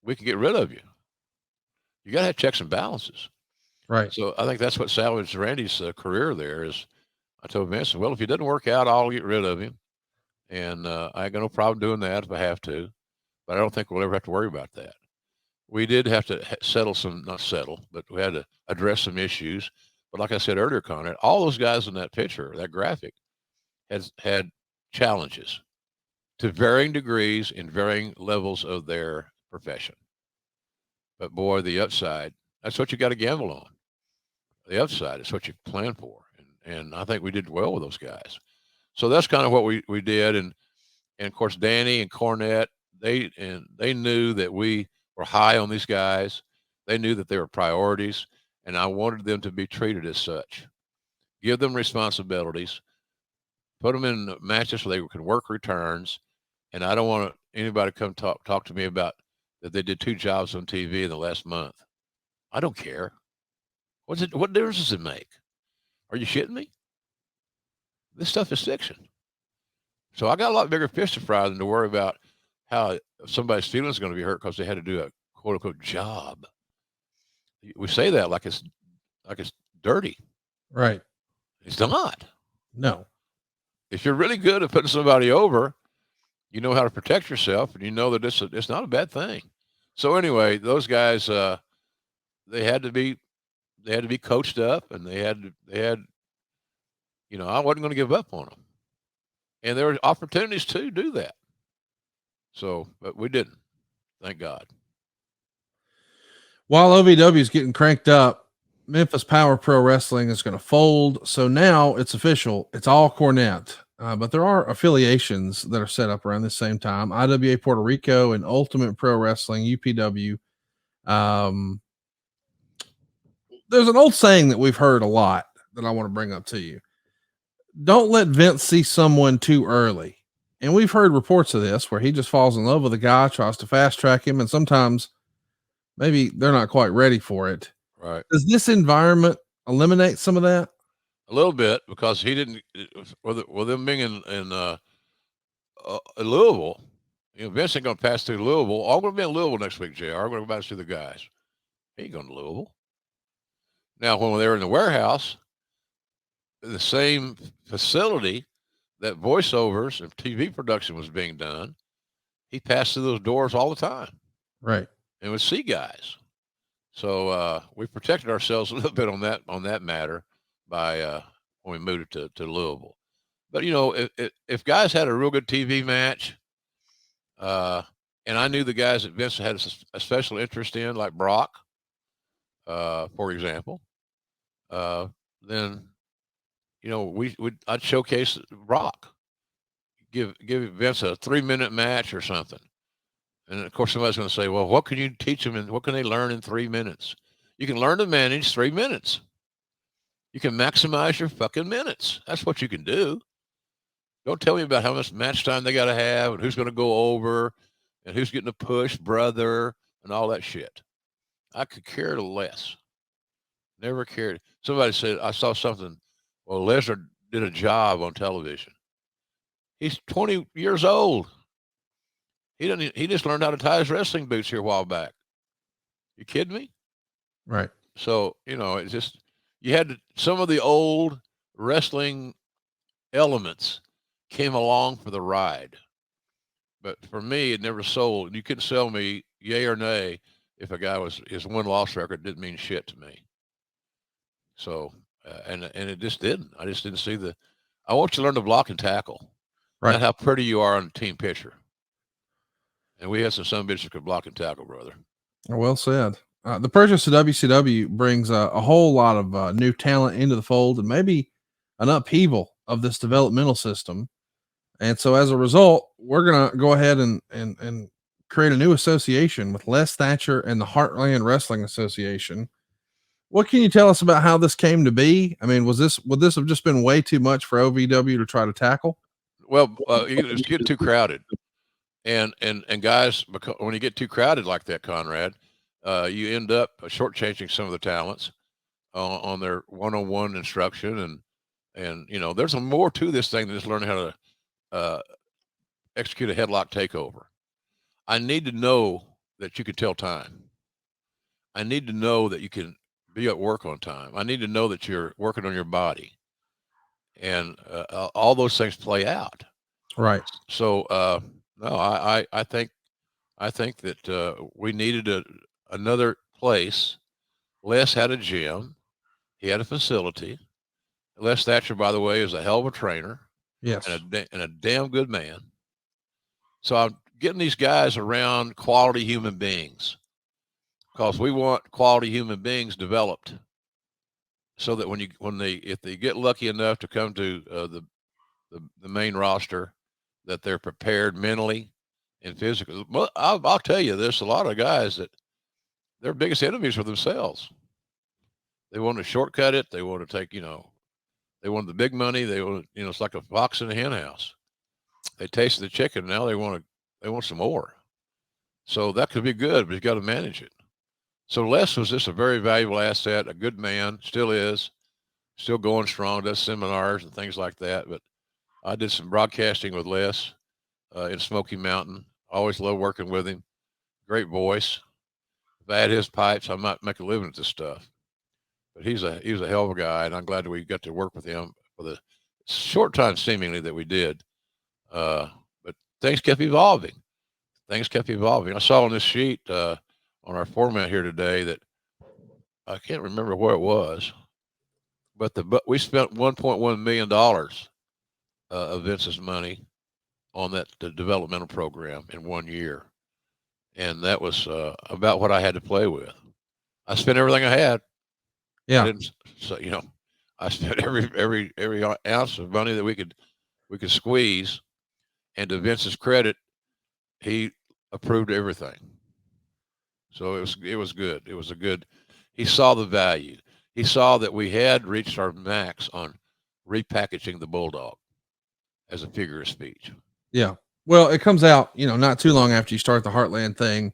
we can get rid of you. You got to have checks and balances. Right. So I think that's what salvaged Randy's career there. Is I told Vince, well, if he doesn't work out, I'll get rid of him, and I ain't got no problem doing that if I have to. But I don't think we'll ever have to worry about that. We did have to not settle, but we had to address some issues. But like I said earlier, Conrad, all those guys in that picture, that graphic, had challenges to varying degrees in varying levels of their profession. But boy, the upside, that's what you got to gamble on. The upside is what you plan for. And I think we did well with those guys. So that's kind of what we did. And of course, Danny and Cornette, they knew that we were high on these guys. They knew that they were priorities, and I wanted them to be treated as such. Give them responsibilities, put them in matches where they can work returns, and I don't want anybody to come talk to me about that they did 2 jobs on TV in the last month. I don't care. What difference does it make? Are you shitting me? This stuff is fiction. So I got a lot bigger fish to fry than to worry about how somebody's feelings are going to be hurt because they had to do a quote unquote job. We say that like it's dirty. Right. It's not. No. If you're really good at putting somebody over, you know how to protect yourself, and you know that it's not a bad thing. So anyway, those guys, they had to be coached up, and they had, I wasn't going to give up on them, and there were opportunities to do that. So, but we didn't, thank God. While OVW is getting cranked up, Memphis Power Pro Wrestling is going to fold. So now it's official. It's all Cornette. But there are affiliations that are set up around the same time. IWA Puerto Rico and Ultimate Pro Wrestling, UPW. There's an old saying that we've heard a lot that I want to bring up to you. Don't let Vince see someone too early. And we've heard reports of this where he just falls in love with a guy, tries to fast track him, and sometimes maybe they're not quite ready for it. Right. Does this environment eliminate some of that? A little bit, because he didn't, with them being in Louisville, Vince ain't going to pass through Louisville. I'm going to be in Louisville next week, JR. I'm going to go back to see the guys. He ain't going to Louisville. Now, when they were in the warehouse, the same facility that voiceovers and TV production was being done, he passed through those doors all the time. Right. And would see guys. So we protected ourselves a little bit on that matter by when we moved it to Louisville. But if guys had a real good TV match, and I knew the guys that Vince had a special interest in, like Brock, for example, then I'd showcase Brock, give Vince a 3-minute match or something. And of course, somebody's going to say, well, what can you teach them and what can they learn in 3 minutes? You can learn to manage 3 minutes. You can maximize your fucking minutes. That's what you can do. Don't tell me about how much match time they got to have and who's going to go over and who's getting a push, brother, and all that shit. I could care less. Never cared. Somebody said, I saw something. Well, Lesnar did a job on television. He's 20 years old. He just learned how to tie his wrestling boots here a while back. You kidding me? Right. So, it's just, you had some of the old wrestling elements came along for the ride. But for me, it never sold. You couldn't sell me yay or nay if a guy his win-loss record didn't mean shit to me. So, and it just didn't. I just didn't see I want you to learn to block and tackle. Right. Not how pretty you are on the team picture. And we had some bitches could block and tackle, brother. Well said. The purchase of WCW brings a whole lot of new talent into the fold and maybe an upheaval of this developmental system. And so as a result, we're going to go ahead and create a new association with Les Thatcher and the Heartland Wrestling Association. What can you tell us about how this came to be? I mean, would this have just been way too much for OVW to try to tackle? Well, it's getting too crowded. And guys, because when you get too crowded like that, Conrad, you end up shortchanging some of the talents on their one-on-one instruction, and there's more to this thing than just learning how to execute a headlock takeover. I need to know that you can tell time. I need to know that you can be at work on time. I need to know that you're working on your body, and all those things play out. Right. So no, I think that we needed another place. Les had a gym. He had a facility. Les Thatcher, by the way, is a hell of a trainer. Yes. And a damn good man. So I'm getting these guys around quality human beings, because we want quality human beings developed, so that if they get lucky enough to come to the main roster, that they're prepared mentally and physically. Well, I'll tell you this: a lot of guys that their biggest enemies are themselves. They want to shortcut it. They want to take, they want the big money. They want, it's like a fox in a hen house. They tasted the chicken. Now they want some more. So that could be good, but you got to manage it. So Les was just a very valuable asset, a good man, still is, still going strong, does seminars and things like that. But I did some broadcasting with Les in Smoky Mountain. Always loved working with him. Great voice. If I had his pipes, I might make a living at this stuff. But he was a hell of a guy, and I'm glad that we got to work with him for the short time seemingly that we did. But things kept evolving. I saw on this sheet on our format here today that I can't remember where it was, but we spent $1.1 million of Vince's money on the developmental program in 1 year. And that was about what I had to play with. I spent everything I had. I Yeah. didn't, so, I spent every ounce of money that we could squeeze. And to Vince's credit, he approved everything. So it was good. It was a good. He saw the value. He saw that we had reached our max on repackaging the bulldog as a figure of speech. Yeah. Well, it comes out, not too long after you start the Heartland thing.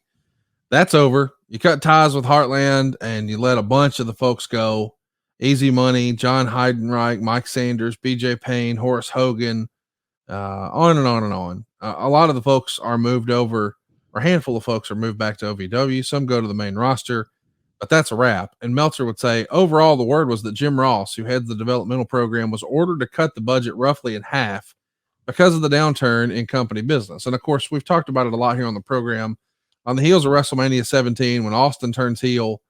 That's over. You cut ties with Heartland and you let a bunch of the folks go. Easy Money, John Heidenreich, Mike Sanders, BJ Payne, Horace Hogan, on and on and on. A lot of the folks are moved over, or a handful of folks are moved back to OVW. Some go to the main roster, but that's a wrap. And Meltzer would say, overall, the word was that Jim Ross, who heads the developmental program, was ordered to cut the budget roughly in half because of the downturn in company business. And of course, we've talked about it a lot here on the program. On the heels of WrestleMania 17, when Austin turns heel,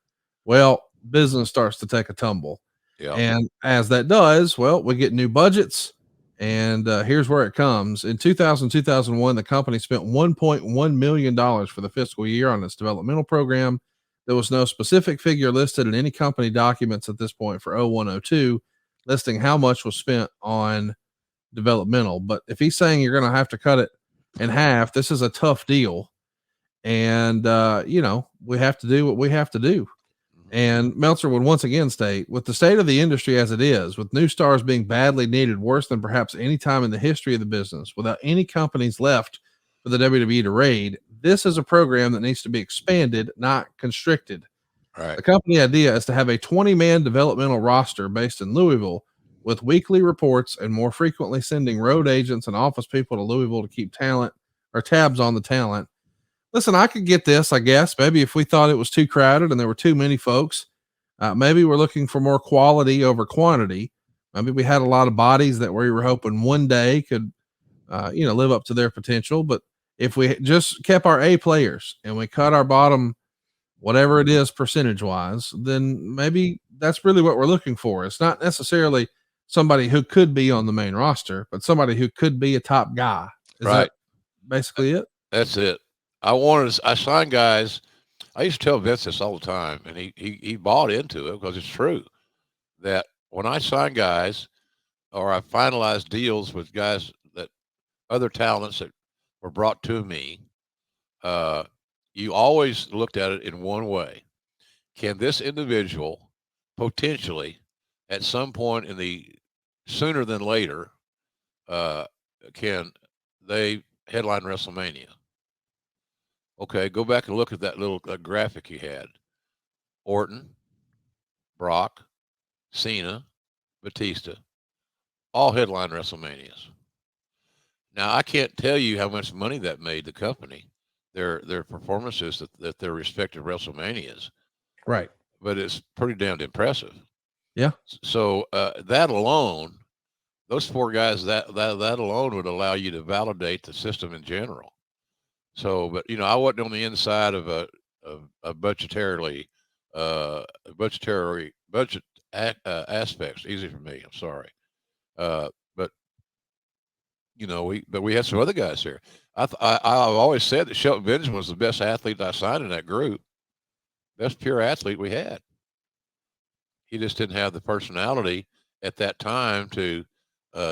well, business starts to take a tumble. Yeah. And as that does, well, we get new budgets. And here's where it comes. In 2001, the company spent $1.1 million for the fiscal year on its developmental program. There was no specific figure listed in any company documents at this point for 0102, listing how much was spent on developmental. But if he's saying you're going to have to cut it in half, this is a tough deal. And, we have to do what we have to do. And Meltzer would once again state, with the state of the industry as it is, with new stars being badly needed worse than perhaps any time in the history of the business, without any companies left for the WWE to raid, this is a program that needs to be expanded, not constricted. Right. The company idea is to have a 20-man developmental roster based in Louisville with weekly reports and more frequently sending road agents and office people to Louisville to keep talent or tabs on the talent. Listen, I could get this, I guess. Maybe if we thought it was too crowded and there were too many folks, maybe we're looking for more quality over quantity. Maybe we had a lot of bodies that we were hoping one day could, live up to their potential. But if we just kept our A players and we cut our bottom, whatever it is percentage wise, then maybe that's really what we're looking for. It's not necessarily somebody who could be on the main roster, but somebody who could be a top guy. Is Right. that basically it? That's it. I signed guys. I used to tell Vince this all the time, and he bought into it because it's true that when I sign guys or I finalize deals with guys that other talents that were brought to me, you always looked at it in one way. Can this individual potentially at some point in the sooner than later, uh, can they headline WrestleMania? Okay, go back and look at that little graphic you had. Orton, Brock, Cena, Batista, all headline WrestleManias. Now I can't tell you how much money that made the company, their performances at their respective WrestleManias, Right. but it's pretty damn impressive. Yeah. So that alone, those four guys, that alone would allow you to validate the system in general. So, but I wasn't on the inside of a budgetary budget aspects. Easy for me. I'm sorry, but we had some other guys here. I've always said that Shelton Benjamin was the best athlete I signed in that group. Best pure athlete we had. He just didn't have the personality at that time to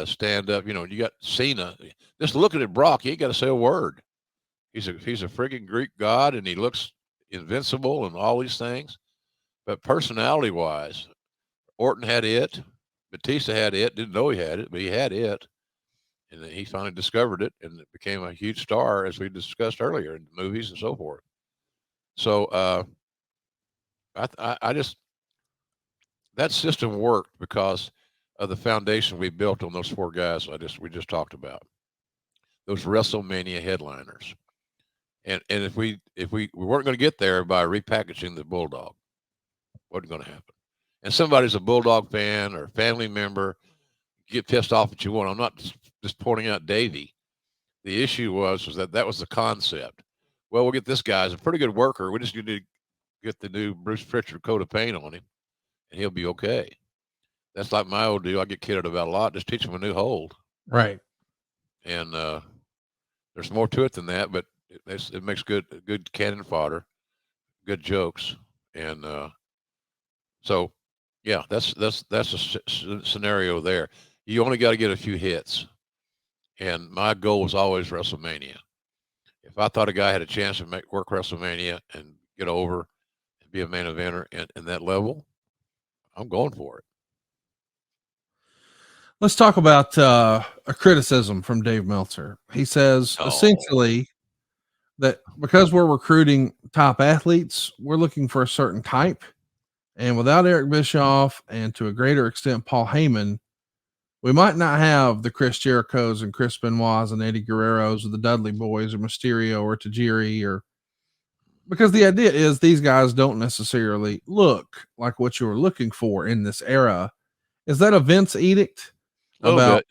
stand up. You got Cena. Just looking at Brock, you ain't got to say a word. He's a freaking Greek god, and he looks invincible and all these things. But personality wise, Orton had it. Batista had it. Didn't know he had it, but he had it, and then he finally discovered it, and it became a huge star, as we discussed earlier in movies and so forth. So I just that system worked because of the foundation we built on those four guys we just talked about. Those WrestleMania headliners. And if we weren't going to get there by repackaging the bulldog, wasn't going to happen. And somebody's a bulldog fan or family member, get pissed off at you. I'm not just pointing out Davey. The issue was that was the concept. Well, we'll get this guy. He's a pretty good worker. We just need to get the new Bruce Pritchard coat of paint on him, and he'll be okay. That's like my old deal. I get kidded about a lot. Just teach him a new hold. Right. And there's more to it than that, but it makes good cannon fodder, good jokes, and so Yeah, that's scenario there. You only got to get a few hits, and my goal was always WrestleMania. If I thought a guy had a chance to work WrestleMania and get over and be a main eventer in that level, I'm going for it. Let's talk about a criticism from Dave Meltzer. He says essentially that because we're recruiting top athletes, we're looking for a certain type. And without Eric Bischoff and to a greater extent, Paul Heyman, we might not have the Chris Jerichos and Chris Benoits and Eddie Guerreros or the Dudley Boys or Mysterio or Tajiri, or because the idea is these guys don't necessarily look like what you were looking for in this era. Is that a Vince edict? A little bit.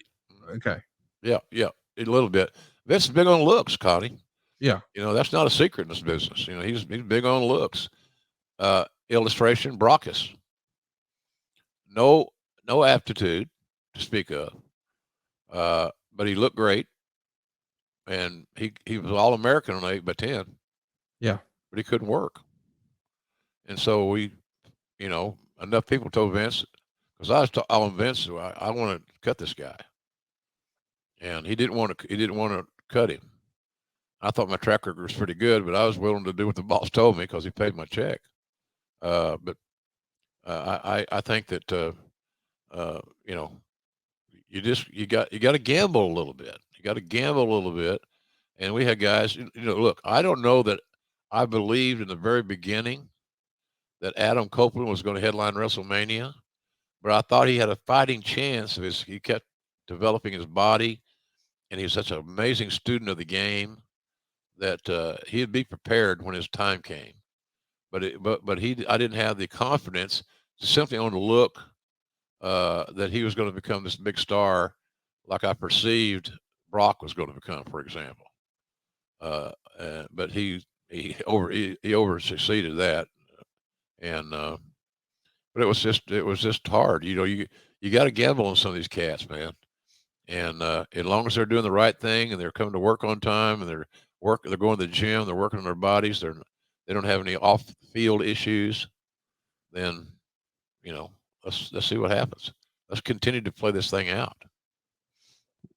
Okay. Yeah. A little bit. Vince is big on looks, Connie. Yeah. That's not a secret in this business. He's big on looks. Illustration, Brockus. No aptitude to speak of. But he looked great. And he was All-American on 8x10. Yeah. But he couldn't work. And so enough people told Vince, because I was telling Vince, I want to cut this guy. And he didn't want to cut him. I thought my track record was pretty good, but I was willing to do what the boss told me because he paid my check. But I think that you got to gamble a little bit. You got to gamble a little bit. And we had guys. Look, I don't know that I believed in the very beginning that Adam Copeland was going to headline WrestleMania, but I thought he had a fighting chance he kept developing his body, and he was such an amazing student of the game that he'd be prepared when his time came. But I didn't have the confidence to simply on the look that he was going to become this big star, like I perceived Brock was going to become, for example. But he over succeeded that, and but it was just hard. You got to gamble on some of these cats, man. And as long as they're doing the right thing and they're coming to work on time and they're going to the gym, they're working on their bodies, they don't have any off field issues, then let's see what happens. Let's continue to play this thing out.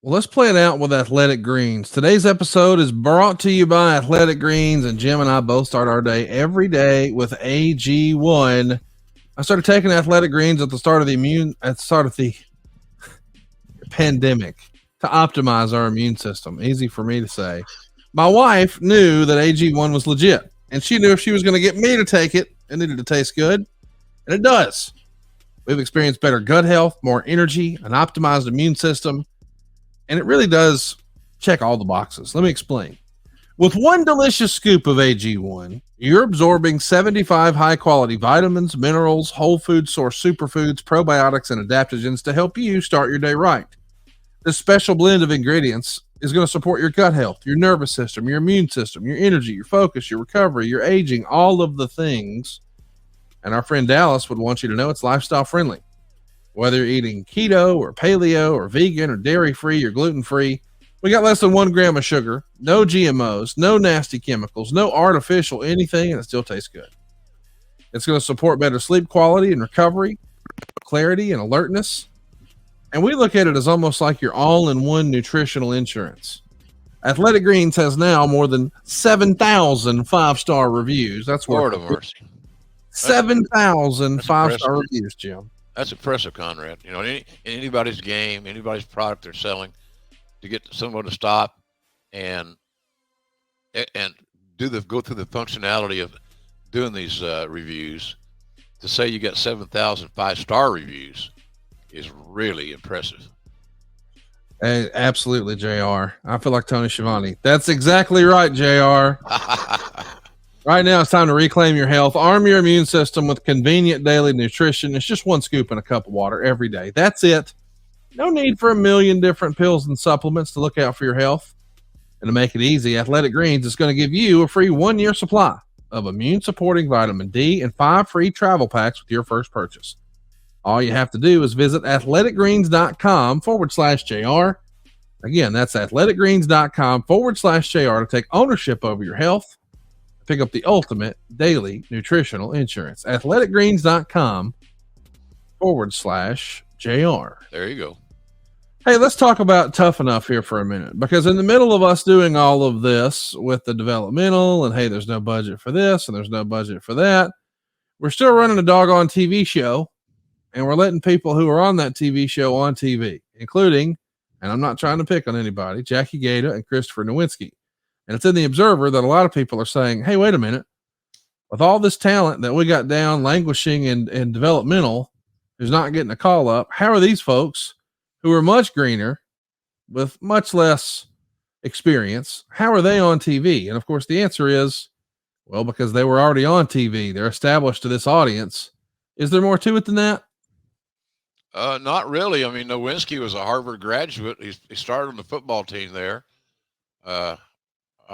Well, let's play it out with Athletic Greens. Today's episode is brought to you by Athletic Greens, and Jim and I both start our day every day with AG1. I started taking Athletic Greens at the start of the pandemic to optimize our immune system. Easy for me to say. My wife knew that AG1 was legit, and she knew if she was going to get me to take it, it needed to taste good, and it does. We've experienced better gut health, more energy, an optimized immune system, and it really does check all the boxes. Let me explain. With one delicious scoop of AG1, you're absorbing 75 high-quality vitamins, minerals, whole food source superfoods, probiotics, and adaptogens to help you start your day right. This special blend of ingredients is going to support your gut health, your nervous system, your immune system, your energy, your focus, your recovery, your aging, all of the things. And our friend Dallas would want you to know it's lifestyle friendly. Whether you're eating keto or paleo or vegan or dairy-free or gluten-free, we got less than 1 gram of sugar, no GMOs, no nasty chemicals, no artificial anything, and it still tastes good. It's going to support better sleep quality and recovery, clarity and alertness. And we look at it as almost like your all-in-one nutritional insurance. Athletic Greens has now more than 7,000 5-star reviews. That's Lord of mercy. 7,000 5-star reviews, Jim. That's impressive, Conrad. In anybody's game, anybody's product they're selling, to get someone to stop and go through the functionality of doing these reviews, to say you got 7,000 5-star reviews is really impressive. Hey, absolutely, JR. I feel like Tony Schiavone. That's exactly right, JR. Right now, it's time to reclaim your health. Arm your immune system with convenient daily nutrition. It's just 1 scoop in a cup of water every day. That's it. No need for a million different pills and supplements to look out for your health. And to make it easy, Athletic Greens is going to give you a free 1-year supply of immune-supporting vitamin D and 5 free travel packs with your first purchase. All you have to do is visit athleticgreens.com/JR. Again, that's athleticgreens.com/JR to take ownership over your health. Pick up the ultimate daily nutritional insurance. athleticgreens.com/JR. /JR. There you go. Hey, let's talk about Tough Enough here for a minute, because in the middle of us doing all of this with the developmental and hey, there's no budget for this and there's no budget for that, we're still running a doggone TV show, and we're letting people who are on that TV show on TV, including, and I'm not trying to pick on anybody, Jackie Gata and Christopher Nowinski. And it's in the Observer that a lot of people are saying, hey, wait a minute, with all this talent that we got down languishing in developmental, who's not getting a call up, how are these folks who are much greener with much less experience, how are they on TV? And of course, the answer is, well, because they were already on TV. They're established to this audience. Is there more to it than that? Not really. I mean, Nowinski was a Harvard graduate. He started on the football team there. I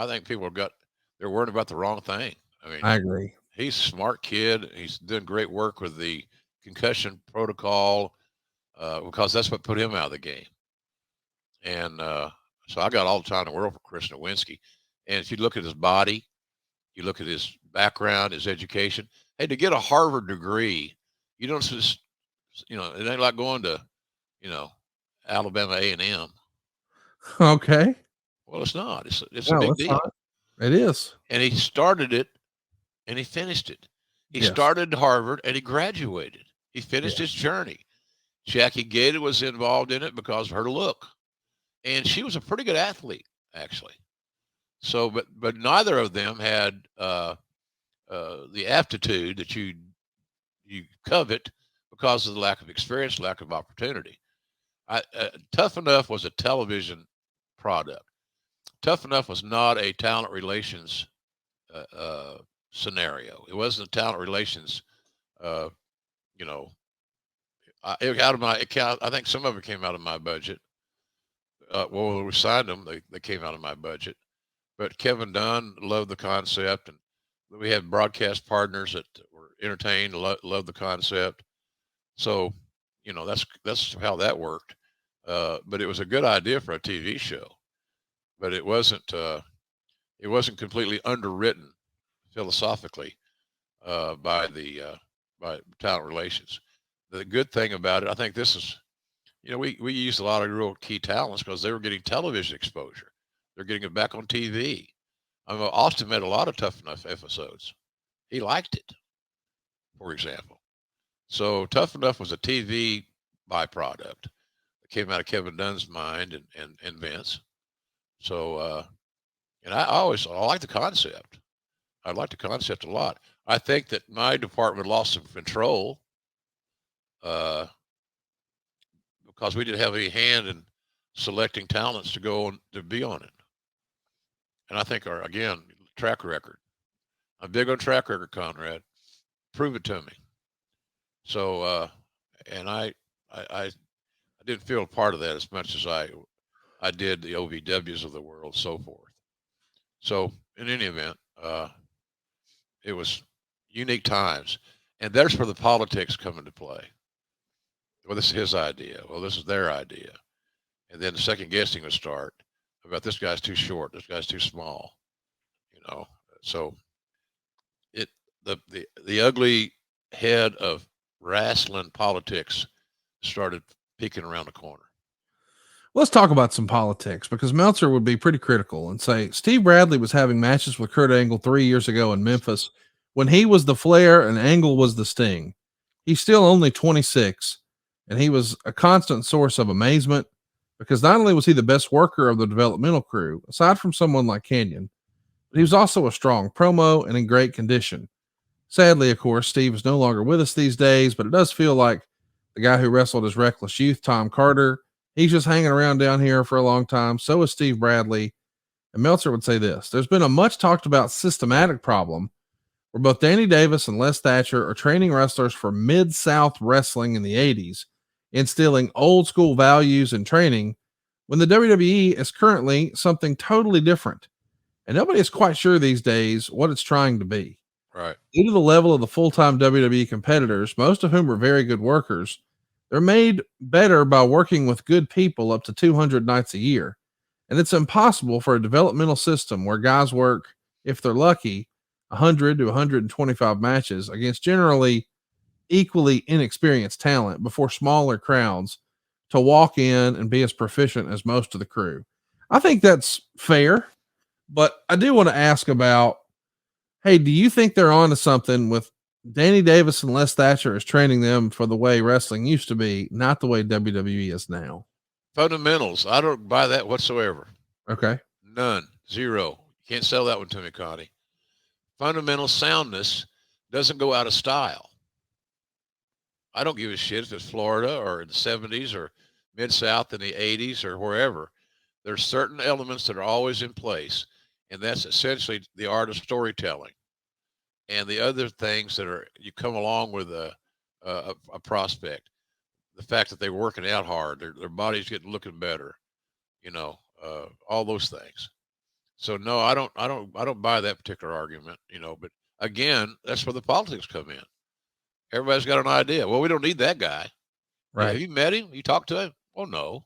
think they're worried about the wrong thing. I mean, I agree. He's a smart kid. He's doing great work with the concussion protocol because that's what put him out of the game. And so I got all the time in the world for Chris Nowinski. And if you look at his body, you look at his background, his education. Hey, to get a Harvard degree, you don't just, it ain't like going to, Alabama A&M. Okay. Well, it's not. It's a big deal. Not. It is. And he started it and he finished it. He started Harvard and he graduated. He finished his journey. Jackie Gata was involved in it because of her look. And she was a pretty good athlete, actually. So, but neither of them had the aptitude that you covet because of the lack of experience, lack of opportunity. Tough Enough was a television product. Tough Enough was not a talent relations scenario. It wasn't a talent relations, I think some of it came out of my budget. When we signed them, they came out of my budget. But Kevin Dunn loved the concept, and we had broadcast partners that were entertained, loved the concept. So, that's how that worked. But it was a good idea for a TV show, but it wasn't completely underwritten philosophically by talent relations. The good thing about it, I think this is, we used a lot of real key talents because they were getting television exposure. They're getting it back on TV. Austin made a lot of Tough Enough episodes. He liked it, for example. So Tough Enough was a TV byproduct that came out of Kevin Dunn's mind and Vince. So, and I like the concept. I like the concept a lot. I think that my department lost some control because we didn't have any hand in selecting talents to go on to be on it. And I think again, track record. I'm big on track record, Conrad. Prove it to me. So, and I didn't feel a part of that as much as I did the OVWs of the world, so forth. So in any event, it was unique times, and there's where the politics come into play. Well, this is his idea. Well, this is their idea. And then the second guessing would start about this guy's too short, this guy's too small, So the ugly head of wrestling politics started peeking around the corner. Let's talk about some politics, because Meltzer would be pretty critical and say Steve Bradley was having matches with Kurt Angle 3 years ago in Memphis when he was the Flair and Angle was the Sting. He's still only 26, and he was a constant source of amazement because not only was he the best worker of the developmental crew, aside from someone like Canyon, but he was also a strong promo and in great condition. Sadly, of course, Steve is no longer with us these days, but it does feel like the guy who wrestled as Reckless Youth, Tom Carter, he's just hanging around down here for a long time. So is Steve Bradley. And Meltzer would say this: there's been a much talked about systematic problem where both Danny Davis and Les Thatcher are training wrestlers for Mid-South wrestling in the 80s, instilling old school values and training, when the WWE is currently something totally different. And nobody is quite sure these days what it's trying to be. Right. Due to the level of the full-time WWE competitors, most of whom are very good workers, they're made better by working with good people up to 200 nights a year. And it's impossible for a developmental system where guys work, if they're lucky, 100 to 125 matches against generally equally inexperienced talent before smaller crowds to walk in and be as proficient as most of the crew. I think that's fair, but I do want to ask about, hey, do you think they're onto something with Danny Davis and Les Thatcher is training them for the way wrestling used to be, not the way WWE is now? Fundamentals. I don't buy that whatsoever. Okay. None. Zero. You can't sell that one to me, Connie. Fundamental soundness doesn't go out of style. I don't give a shit if it's Florida or in the 70s or Mid-South in the 80s or wherever. There's certain elements that are always in place, and that's essentially the art of storytelling. And the other things that are you come along with a prospect, the fact that they're working out hard, their body's getting looking better, all those things. So no, I don't buy that particular argument, but again, that's where the politics come in. Everybody's got an idea. Well, we don't need that guy. Right. Have you met him? You talked to him? Oh, no.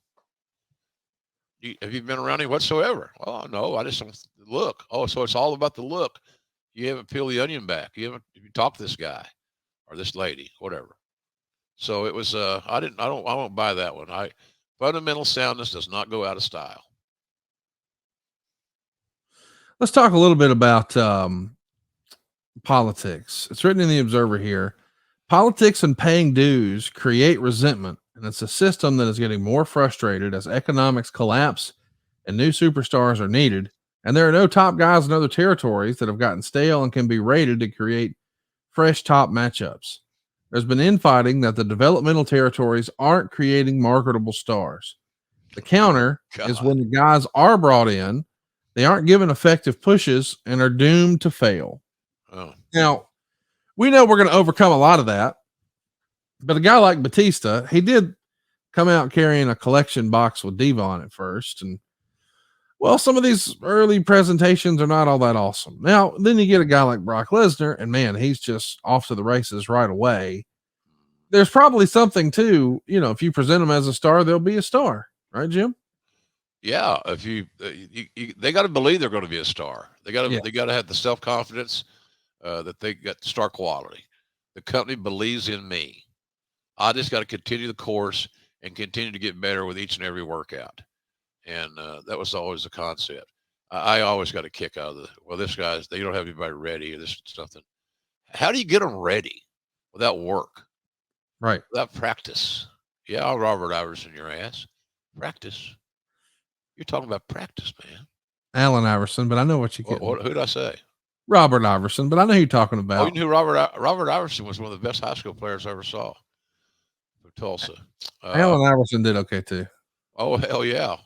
Have you been around him whatsoever? Oh, no, I just don't look. Oh, so it's all about the look. You haven't peeled the onion back. You talked to this guy or this lady, whatever. So it was, I won't buy that one. Fundamental soundness does not go out of style. Let's talk a little bit about politics. It's written in the Observer here. Politics and paying dues create resentment, and it's a system that is getting more frustrated as economics collapse and new superstars are needed. And there are no top guys in other territories that have gotten stale and can be rated to create fresh top matchups. There's been infighting that the developmental territories aren't creating marketable stars. The counter is when the guys are brought in, they aren't given effective pushes and are doomed to fail. Oh. Now, we know we're going to overcome a lot of that, but a guy like Batista, he did come out carrying a collection box with Diva on it first. And well, some of these early presentations are not all that awesome. Now, then you get a guy like Brock Lesnar, and man, he's just off to the races right away. There's probably something too, if you present them as a star, they'll be a star, right, Jim? Yeah, if they got to believe they're going to be a star. They got to have the self-confidence that they got star quality. The company believes in me. I just got to continue the course and continue to get better with each and every workout. And that was always the concept. I always got a kick out of this guy's, they don't have anybody ready or this something. How do you get them ready without work? Right. Without practice? Yeah, I'll Robert Iverson your ass. Practice. You're talking about practice, man. Allen Iverson, but I know what you get. Who'd I say? Robert Iverson, but I know who you're talking about. Oh, you knew Robert Iverson was one of the best high school players I ever saw for Tulsa. Allen Iverson did okay too. Oh, hell yeah.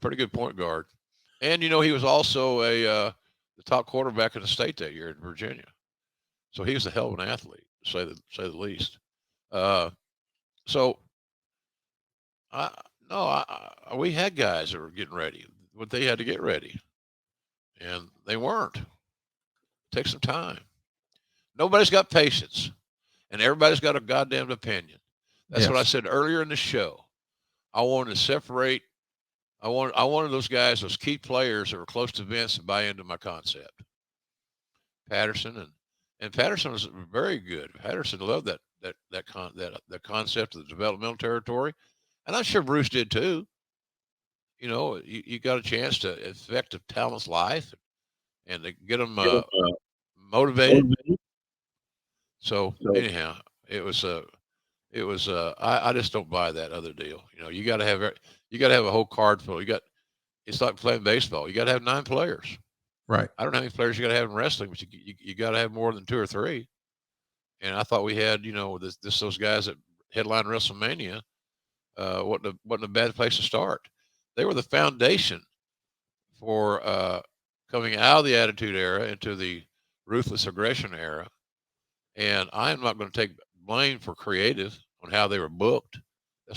Pretty good point guard. And, he was also the top quarterback in the state that year in Virginia. So he was a hell of an athlete, to say the least. We had guys that were getting ready, but they had to get ready. And they weren't. Take some time. Nobody's got patience. And everybody's got a goddamn opinion. That's what I said earlier in the show. I wanted to separate. I wanted those guys, those key players that were close to Vince, to buy into my concept. Patterson and Patterson was very good. Patterson loved that concept of the developmental territory, and I'm sure Bruce did too. You got a chance to affect a talent's life and to get them motivated. So anyhow, it was I just don't buy that other deal. You got to have a whole card full. It's like playing baseball. You got to have 9 players. Right. I don't know how many players you got to have in wrestling, but you got to have more than 2 or 3. And I thought we had, those guys that headline WrestleMania, wasn't a bad place to start. They were the foundation for coming out of the Attitude Era into the Ruthless Aggression Era. And I am not going to take blame for creative on how they were booked.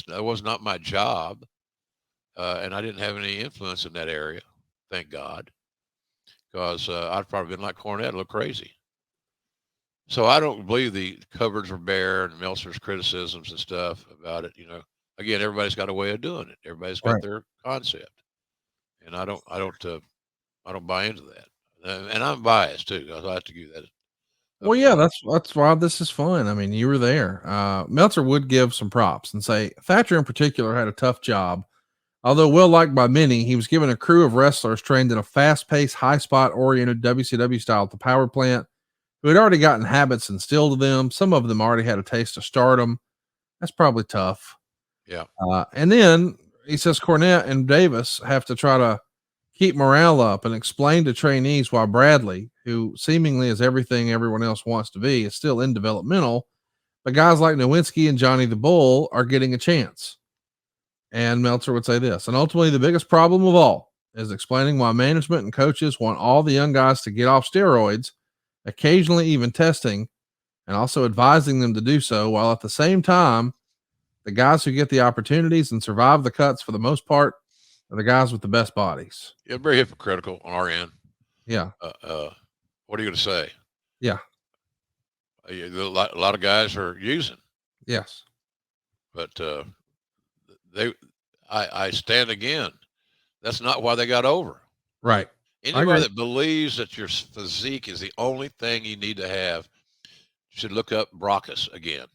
That was not my job. And I didn't have any influence in that area, thank God, because I'd probably been like Cornette, a little crazy. So I don't believe the cupboards were bare and Meltzer's criticisms and stuff about it. Again, everybody's got a way of doing it. Everybody's got their concept, and I don't buy into that. And I'm biased too, because I have to give that Well, yeah, that's why this is fun. I mean, you were there. Meltzer would give some props and say Thatcher in particular had a tough job. Although well liked by many, he was given a crew of wrestlers trained in a fast-paced, high-spot oriented WCW style at the power plant, who had already gotten habits instilled to them. Some of them already had a taste of stardom. That's probably tough. Yeah. And then he says Cornette and Davis have to try to keep morale up and explain to trainees why Bradley, who seemingly is everything everyone else wants to be, is still in developmental, but guys like Nowinski and Johnny the Bull are getting a chance. And Meltzer would say this, and ultimately the biggest problem of all is explaining why management and coaches want all the young guys to get off steroids, occasionally even testing, and also advising them to do so, while at the same time, the guys who get the opportunities and survive the cuts for the most part are the guys with the best bodies. Yeah, very hypocritical on our end. Yeah. What are you going to say? Yeah. A lot of guys are using, Yes. but I stand again. That's not why they got over. Right. Anybody that believes that your physique is the only thing you need to have should look up Brockus again.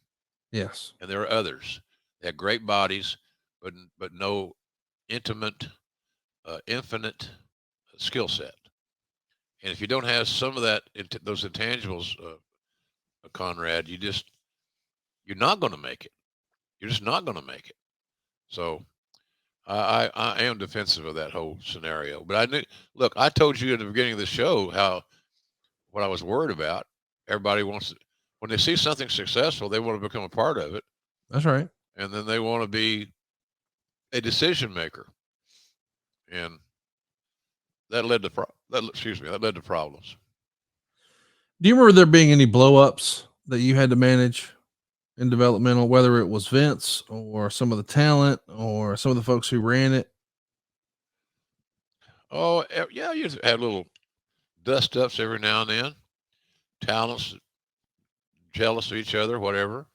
Yes. And there are others. They have great bodies, but no intimate, infinite skill set. And if you don't have some of that, those intangibles, Conrad, you're not going to make it. You're just not going to make it. So I am defensive of that whole scenario. But look, I told you in the beginning of the show what I was worried about. Everybody wants to, when they see something successful, they want to become a part of it. That's right. And then they want to be a decision maker. And that led to problems. Do you remember there being any blow ups that you had to manage in developmental, whether it was Vince or some of the talent or some of the folks who ran it? Oh, yeah, you had little dust ups every now and then. Talents jealous of each other, whatever.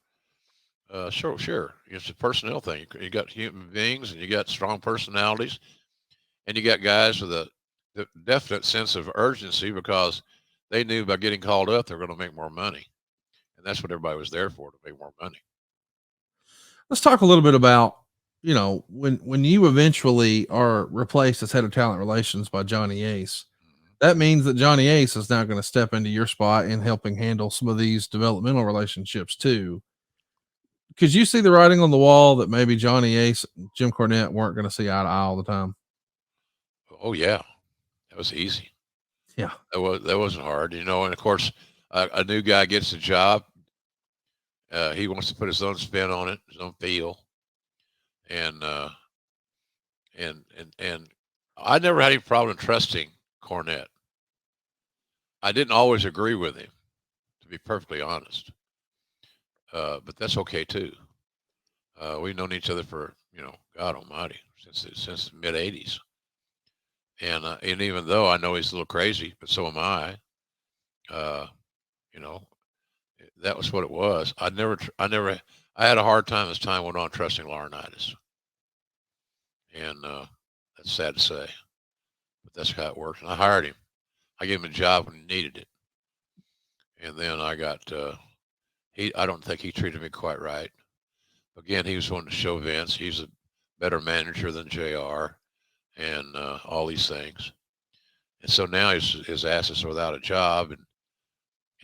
Sure. It's a personnel thing. You got human beings and you got strong personalities and you got guys with a definite sense of urgency because they knew by getting called up, they're going to make more money. And that's what everybody was there for, to make more money. Let's talk a little bit about, when you eventually are replaced as head of talent relations by Johnny Ace, that means that Johnny Ace is now going to step into your spot in helping handle some of these developmental relationships too. Could you see the writing on the wall that maybe Johnny Ace, and Jim Cornette weren't going to see eye to eye all the time? Oh yeah, that was easy. Yeah, that wasn't hard, And of course, a new guy gets a job. He wants to put his own spin on it, his own feel, and I never had any problem trusting Cornette. I didn't always agree with him, to be perfectly honest. But that's okay too. We've known each other for, God Almighty, since the mid '80s, and even though I know he's a little crazy, but so am I. You know, that was what it was. I had a hard time as time went on trusting Laurinaitis, and that's sad to say, but that's how it works. And I hired him. I gave him a job when he needed it, and then I got. I don't think he treated me quite right. Again, he was wanting to show Vince he's a better manager than JR, and all these things. And so now his ass is without a job,